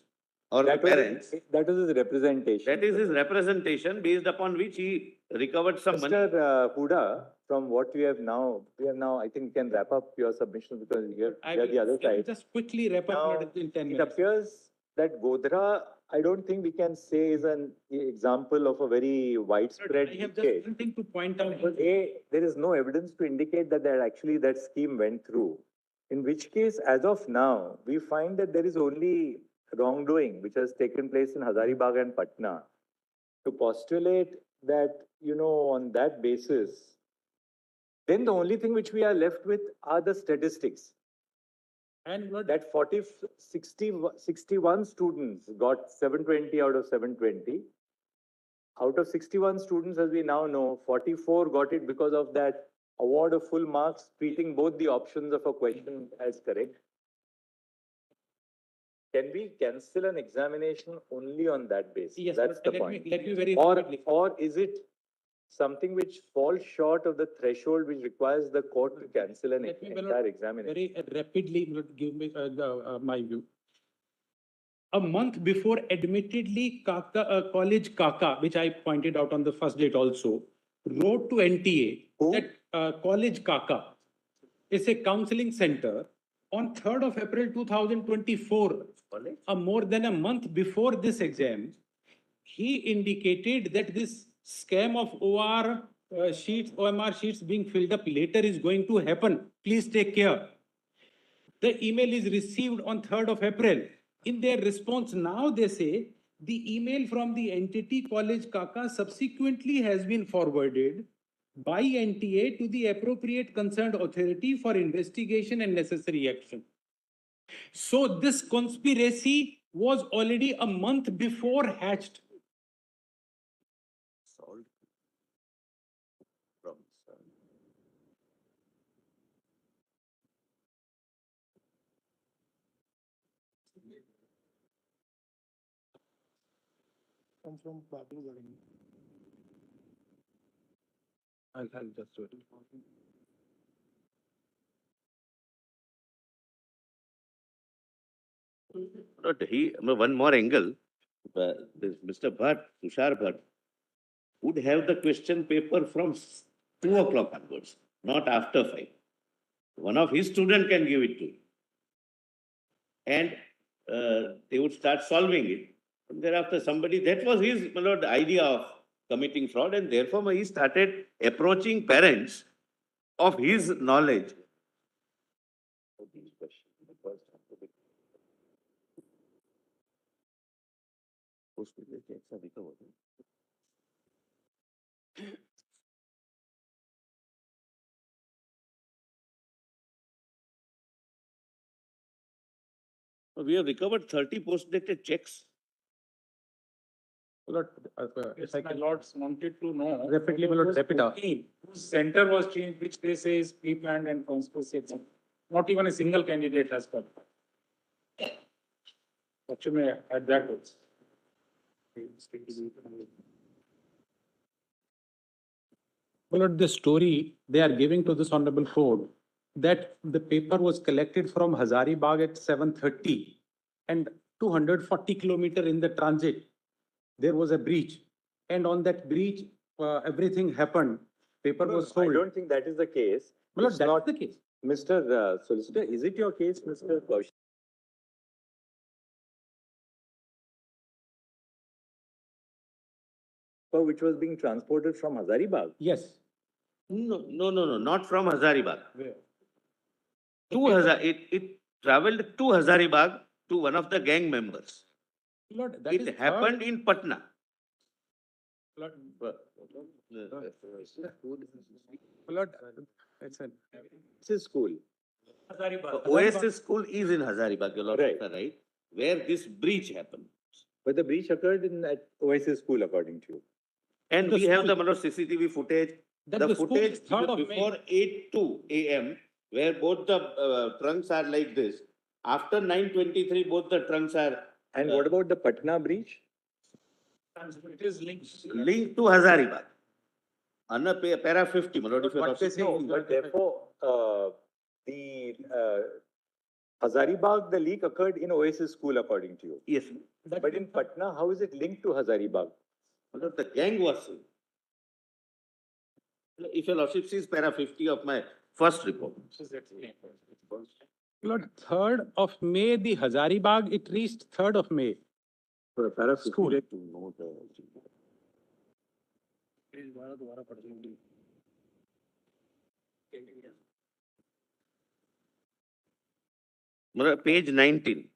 S11: or the parents.
S7: That was his representation.
S11: That is his representation based upon which he recovered some money.
S7: Mr. Huda, from what we have now, I think we can wrap up your submission because you're the other side.
S8: Just quickly wrap up in 10 minutes.
S7: It appears that Godhra, I don't think we can say is an example of a very widespread
S8: I have
S7: case.
S8: just one thing to point out.
S7: There is no evidence to indicate that actually that scheme went through. In which case, as of now, we find that there is only wrongdoing which has taken place in Hazaribagh and Patna. To postulate that, on that basis, then the only thing which we are left with are the statistics.
S8: And
S7: that 61 students got 720 out of 720. Out of 61 students, as we now know, 44 got it because of that award of full marks, treating both the options of a question as correct. Can we cancel an examination only on that basis?
S8: Yes,
S7: that's the point.
S8: Let me very
S7: or is it something which falls short of the threshold which requires the court to cancel an entire examination?
S8: Very rapidly give me my view. A month before, admittedly, College Kaka, which I pointed out on the first date also, wrote to NTA that College Kaka is a counseling center on 3rd of April 2024, more than a month before this exam. He indicated that this scam of OMR sheets being filled up later is going to happen. Please take care. The email is received on 3rd of April. In their response now, they say the email from the entity College Kaka subsequently has been forwarded by NTA to the appropriate concerned authority for investigation and necessary action. So this conspiracy was already a month before hatched.
S17: come from Bablu Garin.
S9: I'll just do it.
S11: But one more angle, this Mr. Bhatt, Tushar Bhatt, would have the question paper from 2 o'clock onwards, not after 5. One of his student can give it to him. And they would start solving it. And thereafter somebody, that was his the idea of committing fraud, and therefore he started approaching parents of his knowledge. We have recovered 30 post-dated checks.
S8: Yes, my lords wanted to know.
S10: Rapidly, my lord,
S8: whose
S10: wrap it up.
S8: booking, whose center was changed, which they say is pre-planned and conspiracy. Not even a single candidate has come. Actually, at that was.
S13: Well, the story they are giving to this honorable court that the paper was collected from Hazaribagh at 7:30 and 240 kilometer in the transit, there was a breach. And on that breach, everything happened. Paper was
S7: I
S13: sold.
S7: don't think that is the case.
S13: Well,
S7: It's
S13: that's
S7: not
S13: the case.
S7: Mr. Solicitor, is it your case, Mr. Kaushik? Which was being transported from Hazaribagh?
S13: Yes.
S11: No, not from Hazaribagh.
S13: Where?
S11: It traveled to Hazaribagh to one of the gang members.
S13: Lord, that
S11: It happened in Patna.
S13: Lord,
S7: It's a school.
S11: The Oasis school is in Hazaribagh, your lordship, right? Where this breach happened.
S7: But the breach occurred in that Oasis school, according to you.
S11: And we have the CCTV footage.
S13: That
S11: The
S13: the school
S11: footage
S13: is 3rd of May.
S11: before 8:02 a.m., where both the trunks are like this. After 9:23, both the trunks are
S7: And what about the Patna breach?
S8: It is linked.
S11: linked to Hazaribagh. On a para 50, my lord, if you're
S7: What they say, but therefore, the Hazaribagh, the leak occurred in Oasis school, according to you.
S11: Yes.
S7: But in Patna, how is it linked to Hazaribagh?
S11: My lord, the gang was. If your lordship sees para 50 of my first report.
S13: Lord, 3rd of May, the Hazaribagh, it reached 3rd of May.
S11: School. Page 19.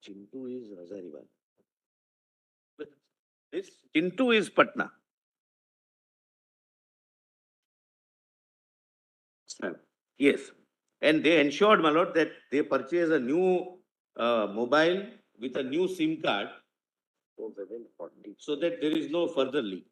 S11: Chintu is Hazaribagh. This Chintu is Patna. Yes. And they ensured, my lord, that they purchase a new mobile with a new SIM card so that there is no further leak.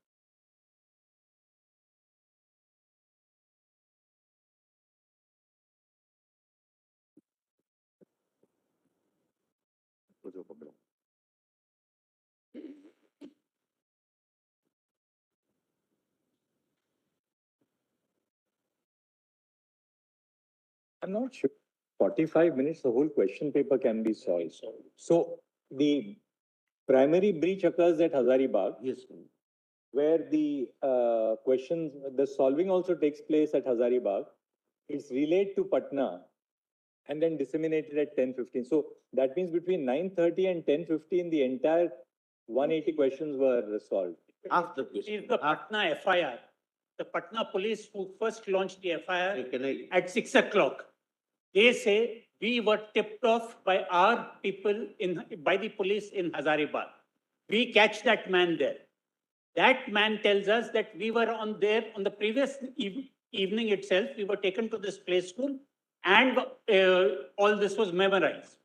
S7: I'm not sure. 45 minutes, the whole question paper can be solved. So the primary breach occurs at Hazaribagh.
S11: Yes.
S7: Where the questions, the solving also takes place at Hazaribagh. It's relayed to Patna and then disseminated at 10:15. So that means between 9:30 and 10:15, the entire 180 questions were solved.
S11: After
S4: It is the Patna FIR. The Patna police who first launched the FIR at 6 o'clock. They say we were tipped off by our people by the police in Hazaribagh. We catch that man there. That man tells us that we were on the previous evening itself. We were taken to this play school and all this was memorized.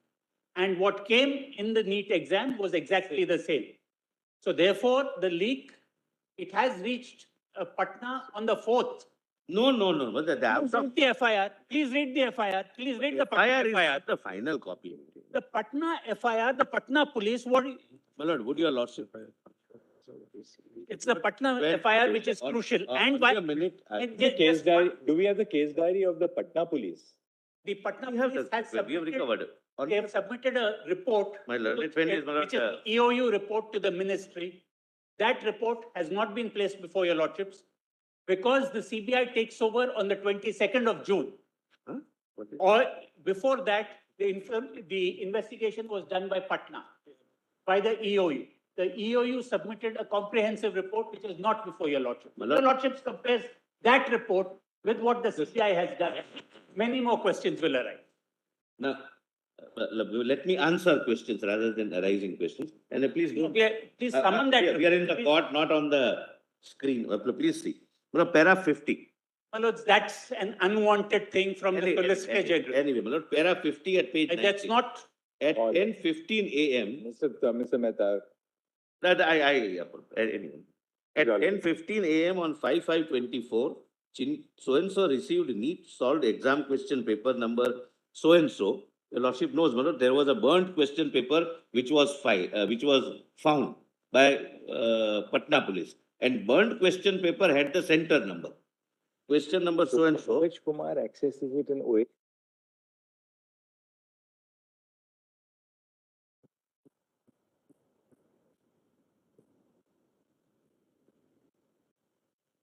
S4: And what came in the NEET exam was exactly the same. So therefore, the leak, it has reached Patna on the 4th.
S11: No, but the
S4: Please read the FIR. Please read the FIR. Please read the Patna
S11: FIR is
S4: FIR.
S11: not the final copy.
S4: The Patna FIR, the Patna police, what,
S11: My lord, would your lordship?
S4: it's the Patna
S11: Well,
S4: FIR which is crucial. And why?
S11: a minute.
S4: and
S7: The
S4: ju-
S7: case
S4: just
S7: diary,
S4: one-
S7: do we have the case diary of the Patna police?
S4: The Patna
S11: We have
S4: police has
S11: we have
S4: submitted,
S11: recovered.
S4: they have submitted a report.
S11: My lord,
S4: which
S11: it is, my lord,
S4: which is the EOU report to the ministry. That report has not been placed before your lordships because the CBI takes over on the 22nd of June.
S11: Huh? What is-
S4: Or before that, the investigation was done by Patna, by the EOU. The EOU submitted a comprehensive report which is not before your lordship.
S11: My
S4: Your
S11: lord-
S4: lordships compares that report with what the CBI has done. Many more questions will arise.
S11: Now, let me answer questions rather than arising questions. And please don't.
S4: Please summon that.
S11: We are in the
S4: Please-
S11: court, not on the screen. Please see. My lord, para 50.
S4: My lords, that's an unwanted thing from the Solicitor General.
S11: Anyway, my lord, para 50 at page
S4: And that's
S11: 90.
S4: not,
S11: At 10:15 a.m.
S7: Mr. Mehta.
S11: That anyway. At 10:15 a.m. on 5/5/24, so-and-so received NEET solved exam question paper number so-and-so. Your lordship knows, my lord, there was a burnt question paper which was found by Patna police. And burnt question paper had the center number. Question number so-and-so.
S7: Which Kumar accesses it in OA?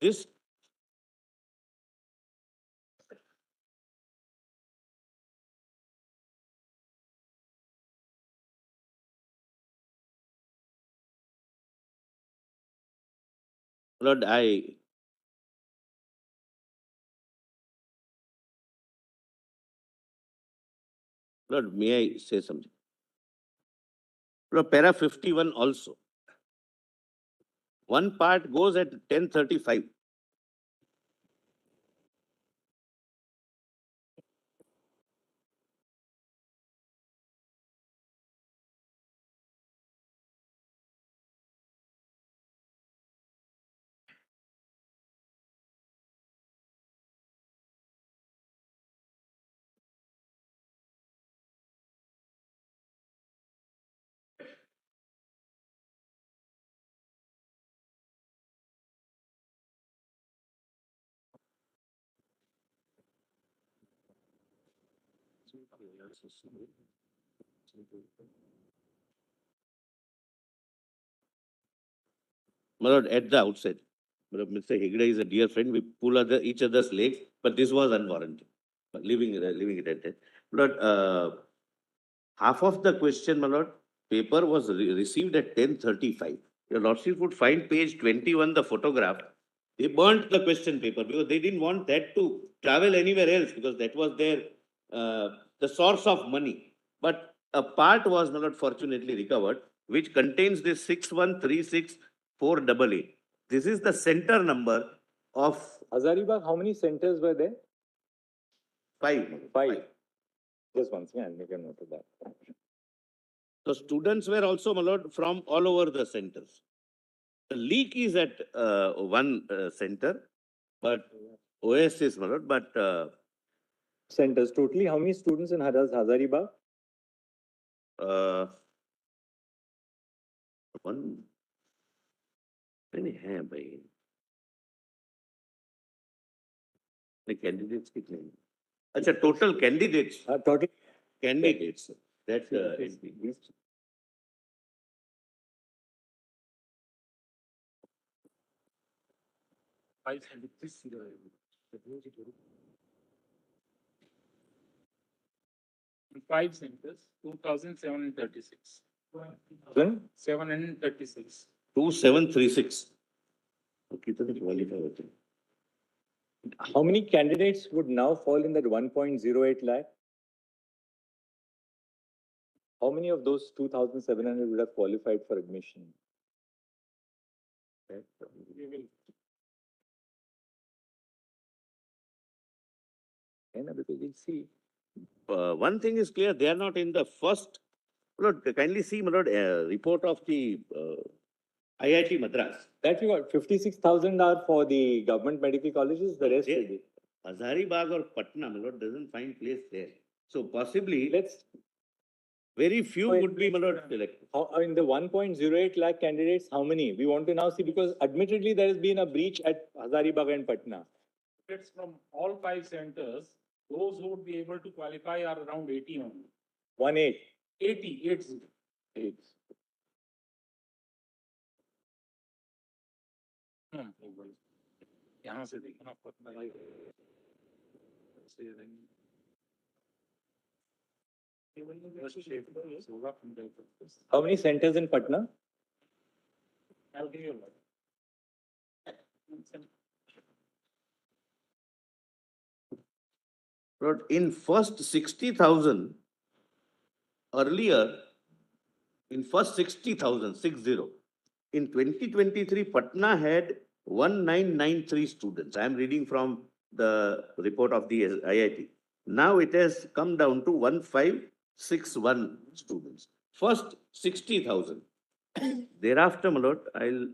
S11: This Lord, Lord, may I say something? Lord, para 51 also. One part goes at 10:35. My lord, at the outset, Mr. Hegde is a dear friend. We pull each other's legs, but this was unwarranted. But leaving it at that. But half of the question, my lord, paper was received at 10:35. Your lordship would find page 21, the photograph. They burnt the question paper because they didn't want that to travel anywhere else because that was their the source of money. But a part was, my lord, fortunately recovered, which contains this 6136488. This is the center number of
S7: Hazaribagh, how many centers were there?
S11: 5.
S7: Five. Just once, yeah, I'll make a note of that.
S11: So students were also, my lord, from all over the centers. The leak is at one center, but OS is, my lord, but
S7: Centers, totally, how many students in Hazaribagh?
S11: one. Many have by the candidates. Acha, total candidates.
S7: Total.
S11: Candidates. That
S8: Five centers, 2,736. 736.
S11: 2736. Okay, तो qualify होते हैं.
S7: How many candidates would now fall in that 1.08 lakh? How many of those 2,700 would have qualified for admission? Because we'll see.
S11: One thing is clear, they are not in the first. Lord, kindly see, my lord, report of the IIT Madras.
S7: That we got 56,000 are for the government medical colleges, the rest will be.
S11: Hazaribagh or Patna, my lord, doesn't find place there. So possibly, very few would be, my lord, selected.
S7: In the 1.08 lakh candidates, how many? We want to now see, because admittedly there has been a breach at Hazaribagh and Patna.
S8: It's from all 5 centers, those who would be able to qualify are around 80 only.
S7: 1.8.
S8: 80.
S7: 8.
S8: यहाँ से देखना पड़ता है।
S7: How many centers in Patna?
S8: I'll give you a lot.
S11: Lord, in first 60,000, earlier, in first 60,000, 60, in 2023, Patna had 1993 students. I am reading from the report of the IIT. Now it has come down to 1561 students. First 60,000. Thereafter, my lord, I'll.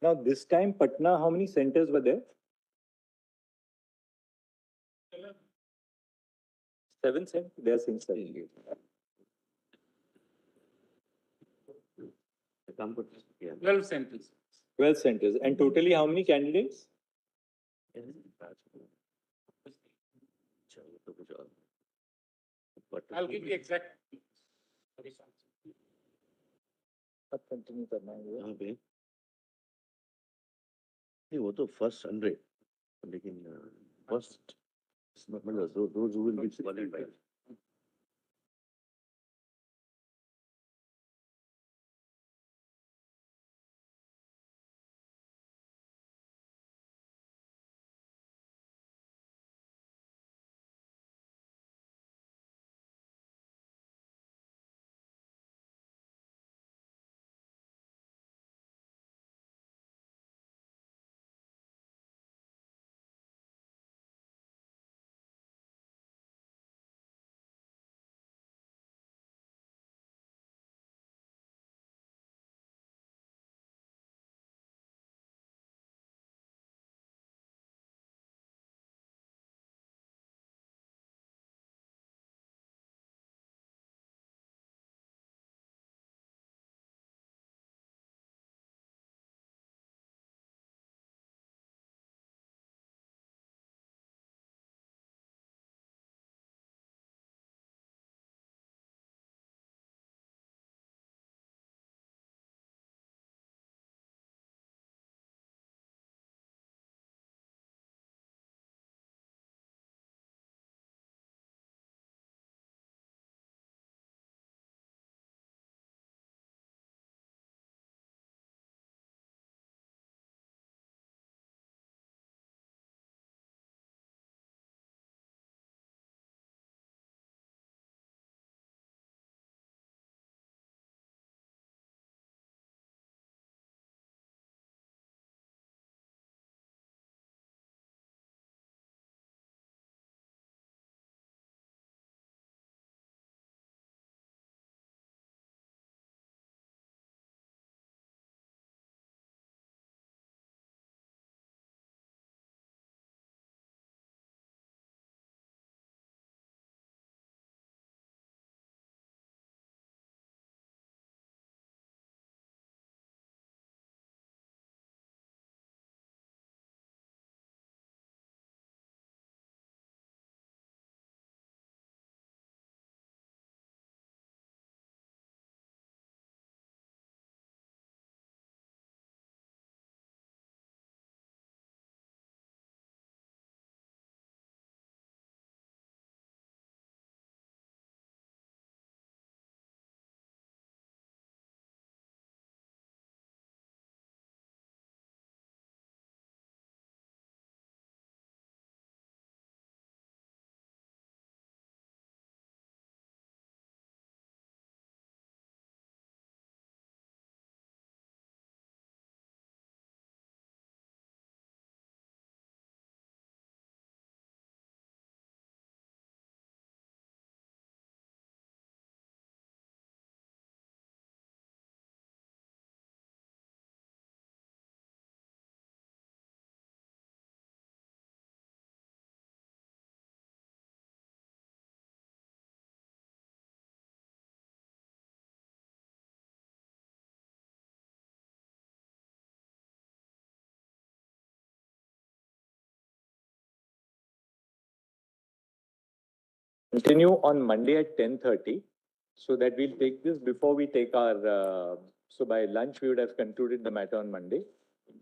S7: Now this time, Patna, how many centers were there? 7 centers. They are saying 7.
S8: 12 centers.
S7: 12 centers. And totally how many candidates?
S8: I'll give you exact.
S7: Continue करना है ये।
S11: हाँ बे। नहीं वो तो first 100, लेकिन first मतलब those who will be qualified.
S7: continue on Monday at 10:30, so that we'll take this before we take our, so by lunch, we would have concluded the matter on Monday.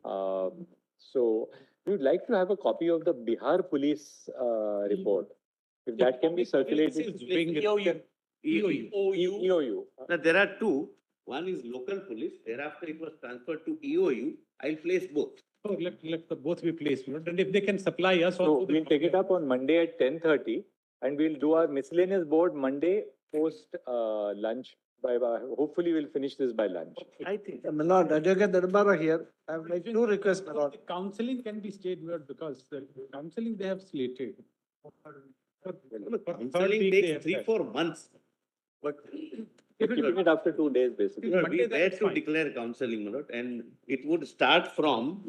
S7: So we would like to have a copy of the Bihar Police report. If that can be circulated. EOU.
S11: Now, there are two. One is local police. Thereafter, it was transferred to EOU. I'll place both.
S8: Oh, let the both be placed, and if they can supply us.
S7: So we'll take it up on Monday at 10:30, and we'll do our miscellaneous board Monday post lunch. Hopefully we'll finish this by lunch.
S17: I think. My lord, Advocate Darbara here. I have like two requests, my lord.
S8: Counseling can be stayed because the counseling they have slated.
S11: Counseling takes 3-4 months. But
S7: keeping it after 2 days, basically.
S11: We were to declare counseling, my lord, and it would start from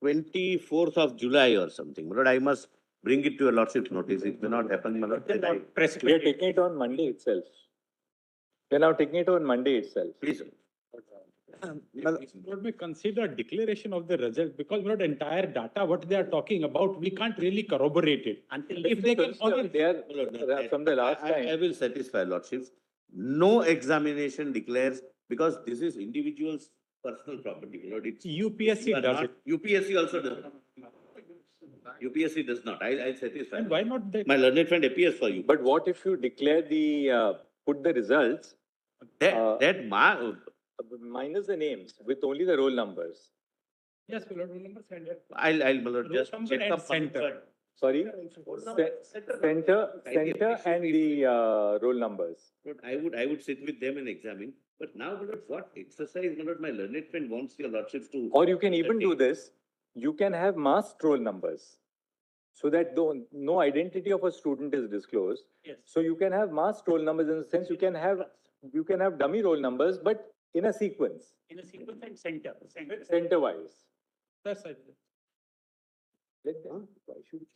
S11: 24th of July or something. My lord, I must bring it to your lordship's notice. It may not happen, my lord.
S7: We are taking it on Monday itself. We are now taking it on Monday itself.
S11: Please.
S8: Would we consider declaration of the result because not entire data what they are talking about we can't really corroborate it until if they can only
S7: from the last time.
S11: I will satisfy lordships. No examination declares because this is individual's personal property. Lord, it's
S8: UPSC does it.
S11: UPSC also does not. UPSC does not. I'll satisfy.
S8: And why not?
S11: My learned friend appears for you.
S7: But what if you declare the put the results? Minus the names with only the roll numbers.
S8: Yes, roll numbers and
S11: I'll just check up
S8: center.
S7: Sorry, center and the roll numbers.
S11: I would sit with them and examine. But now, what exercise my learned friend wants your lordships to?
S7: Or you can even do this. You can have masked roll numbers, so that no identity of a student is disclosed.
S4: Yes.
S7: So you can have masked roll numbers in the sense you can have dummy roll numbers, but in a sequence.
S4: In a sequence and center.
S7: Center-wise.
S8: That's right.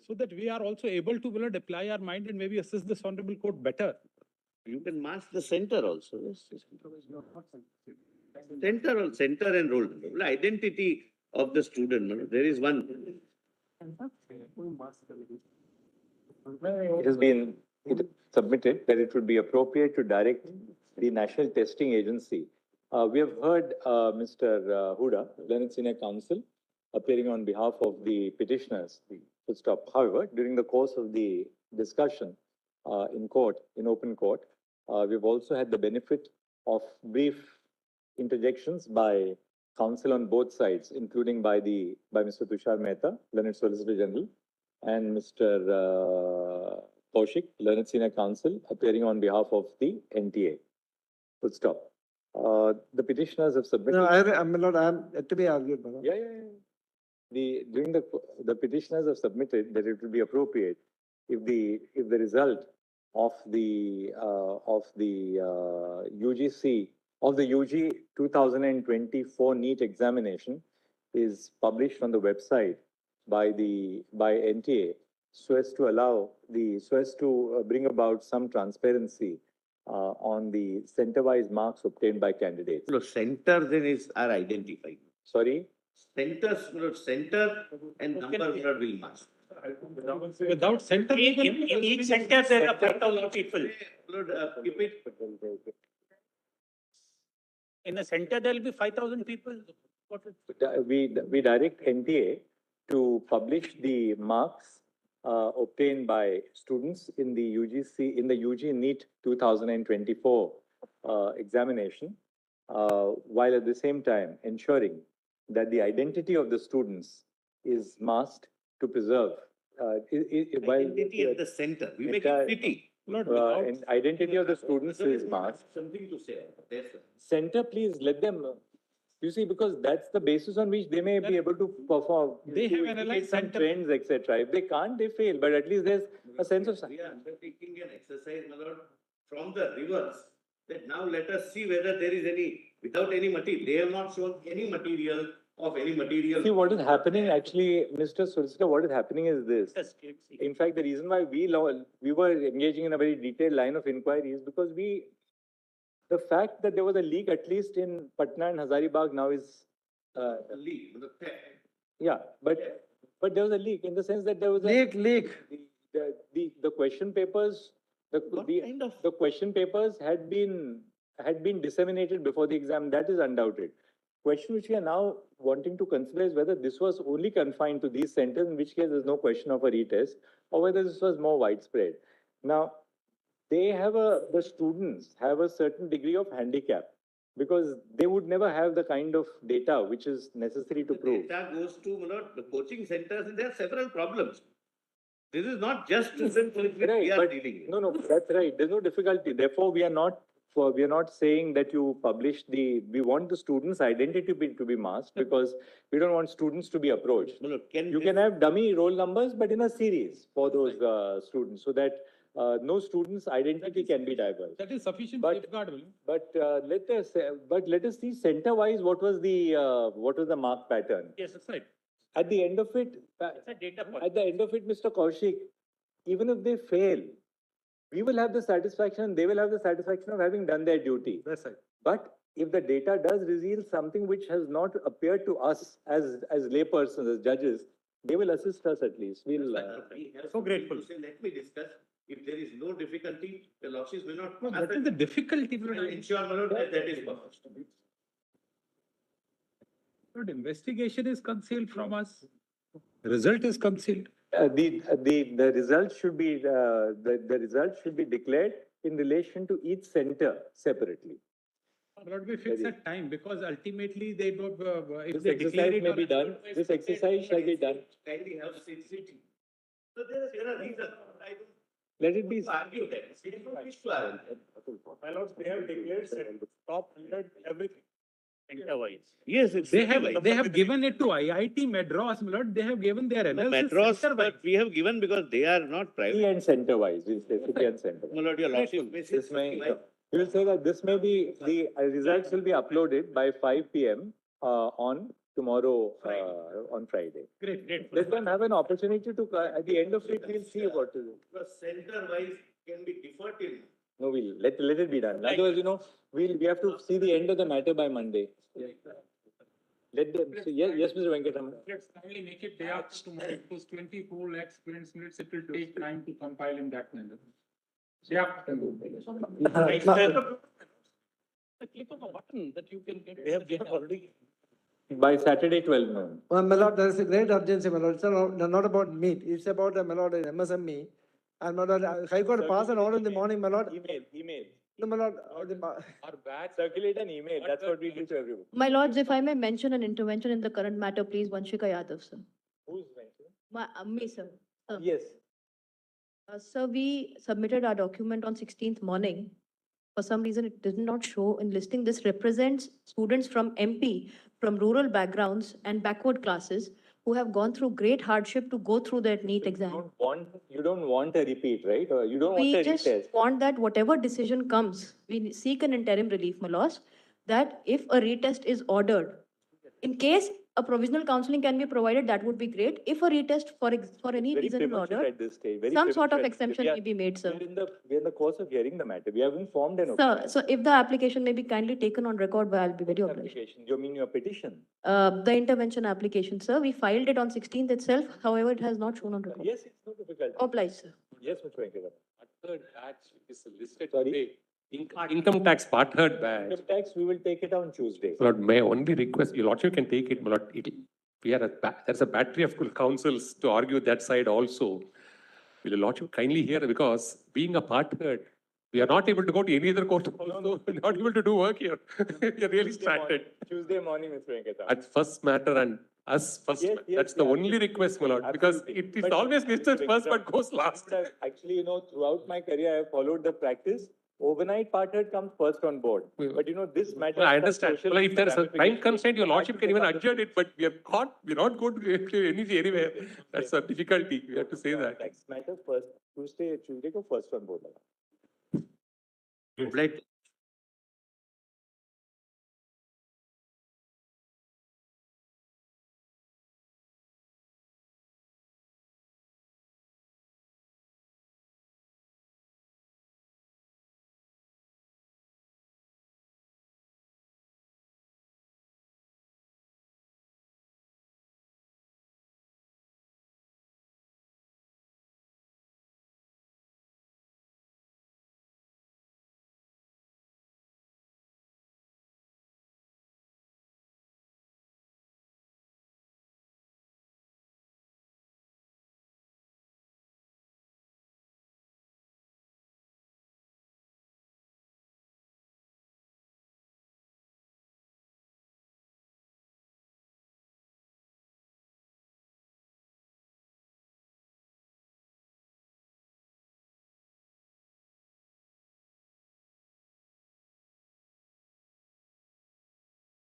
S8: So that we are also able to apply our mind and maybe assist this honorable court better.
S11: You can mask the center also. Yes. Center and roll number. Identity of the student. There is one.
S7: It has been submitted that it would be appropriate to direct the National Testing Agency. We have heard Mr. Huda, Learned Senior Counsel, appearing on behalf of the petitioners. Full stop. However, during the course of the discussion in open court, we've also had the benefit of brief interjections by counsel on both sides, including by Mr. Tushar Mehta, Learned Solicitor General, and Mr. Kaushik, Learned Senior Counsel, appearing on behalf of the NTA. Full stop. The petitioners have submitted.
S17: No, I'm yet to be argued, brother.
S7: Yeah. The petitioners have submitted that it would be appropriate if the result of the UG 2024 NEET examination is published on the website by NTA, so as to bring about some transparency on the center-wise marks obtained by candidates.
S11: No, center then are identified.
S7: Sorry?
S11: Center and number will mask.
S8: Without center,
S4: in each center there are 5,000 people. In the center there will be 5,000 people.
S7: We direct NTA to publish the marks obtained by students in the UG NEET 2024 examination, while at the same time ensuring that the identity of the students is masked to preserve.
S11: Identity at the center. We make it pretty.
S7: And identity of the students is masked.
S11: Something to say.
S7: Center, please let them. You see, because that's the basis on which they may be able to perform.
S8: They have analyzed
S7: some trends, etc. If they can't, they fail. But at least there's a sense of.
S11: We are undertaking an exercise, my lord, from the reverse. That now let us see whether there is any, without any material. They have not shown any material of any material.
S7: See, what is happening actually, Mr. Solicitor, what is happening is this. In fact, the reason why we were engaging in a very detailed line of inquiry is because the fact that there was a leak, at least in Patna and Hazaribagh now is...
S11: leak,
S7: yeah, but there was a leak in the sense that there was a...
S17: Leak.
S7: the question papers, the question papers had been disseminated before the exam. That is undoubted. Question which we are now wanting to consider is whether this was only confined to these centers, in which case there's no question of a retest, or whether this was more widespread. Now, the students have a certain degree of handicap because they would never have the kind of data which is necessary to prove.
S11: Data goes to the coaching centers, and there are several problems. This is not just students with which we are dealing with.
S7: No, that's right. There's no difficulty. Therefore, we are not saying that you publish we want the students' identity to be masked because we don't want students to be approached. You can have dummy roll numbers, but in a series for those students, so that no student's identity can be diverged.
S8: That is sufficient safeguard.
S7: But let us see center-wise what was the mark pattern.
S4: Yes, that's right.
S7: At the end of it,
S4: It's a data point.
S7: at the end of it, Mr. Kaushik, even if they fail, we will have the satisfaction, they will have the satisfaction of having done their duty.
S10: That's right.
S7: But if the data does reveal something which has not appeared to us as laypersons, as judges, they will assist us at least. We'll.
S11: So grateful. Let me discuss. If there is no difficulty, the losses will not.
S8: No, what is the difficulty?
S11: Ensure, my lord, that is perfect.
S8: But investigation is concealed from us. The result is concealed.
S7: The result should be the result should be declared in relation to each center separately.
S8: But we fix that time because ultimately they don't. If
S7: This
S8: they declare
S7: exercise
S8: it
S7: may
S8: on
S7: be
S8: a
S7: done.
S8: third
S7: This
S8: way,
S7: exercise shall be done.
S11: Kindly have sensitivity. So there are reasons. I don't
S7: Let it be.
S11: argue that. We don't wish to argue.
S2: My lords, they have declared top 100 everything.
S4: Center-wise.
S11: Yes, it's
S8: they have given it to IIT Madras, my lord. They have given their analysis.
S11: Madras,
S8: center-wise.
S11: but we have given because they are not private.
S7: City and center-wise, we'll say city and center.
S11: My lord, your lordship,
S7: This may, we will say that this may be, the results will be uploaded by 5 p.m. On tomorrow, on Friday.
S8: Great.
S7: Let them have an opportunity to, at the end of it, we'll see what to do.
S11: Because center-wise can be deferred till.
S7: No, we'll let it be done. Otherwise, we have to see the end of the matter by Monday. Let them, so yes, Mr. Venkataraman.
S8: Let's kindly make it day after tomorrow. It was 24 lakh students minutes. It will take time to compile in that manner. Day after tomorrow.
S14: The click of a button that you can get. They have already.
S7: By Saturday, 12 noon.
S17: My lord, there is a great urgency, my lord. It's not about meat. It's about, my lord, MSME. And my lord, High Court passed an order in the morning, my lord.
S7: Email.
S17: No, my lord.
S8: Our batch.
S7: Circulate an email. That's what we do to everyone.
S18: My lords, if I may mention an intervention in the current matter, please, Vanshika Yadav, sir.
S7: Who's mentioned?
S18: Me, sir.
S7: Yes.
S18: Sir, we submitted our document on 16th morning. For some reason, it did not show in listing. This represents students from MP, from rural backgrounds and backward classes who have gone through great hardship to go through that NEET exam.
S7: You don't want a repeat, right? Or you don't want
S18: We
S7: a
S18: just
S7: retest.
S18: want that whatever decision comes, we seek an interim relief, my lords, that if a retest is ordered, in case a provisional counseling can be provided, that would be great. If a retest for any
S7: Very
S18: reason is
S7: premature
S18: ordered,
S7: at this stage. Very
S18: some sort of
S7: premature.
S18: exemption may be made, sir.
S7: We are in the course of hearing the matter. We haven't formed an
S18: Sir,
S7: opinion.
S18: so if the application may be kindly taken on record, I'll be very obliged.
S7: Application. You mean your petition?
S18: The intervention application, sir, we filed it on 16th itself. However, it has not shown on record.
S7: Yes, it's not difficult.
S18: Obliged, sir.
S7: Yes, Mr. Venkataraman.
S8: Third batch is listed
S7: Sorry?
S8: today. Income tax part third batch.
S7: Income tax, we will take it on Tuesday.
S8: Lord, may I only request, your lordship can take it, but there's a battery of councils to argue that side also. Will your lordship kindly hear, because being a part third, we are not able to go to any other court also, we're not able to do work here. We are really stranded.
S7: Tuesday morning, Mr. Venkataraman.
S8: At first matter and us first,
S7: Yes,
S8: that's the only
S7: absolutely.
S8: request, my lord, because
S7: Absolutely.
S8: it is always listed first but goes last.
S7: Actually, throughout my career, I have followed the practice. Overnight part third comes first on board. But this matter.
S8: Well, I understand.
S7: social
S8: Well, if there is a time
S7: ramifications.
S8: constraint, your lordship can even adjourn it, but we are not going to anywhere. That's a difficulty. We have to say that.
S7: Tax matter first, Tuesday go first on board.
S10: Would like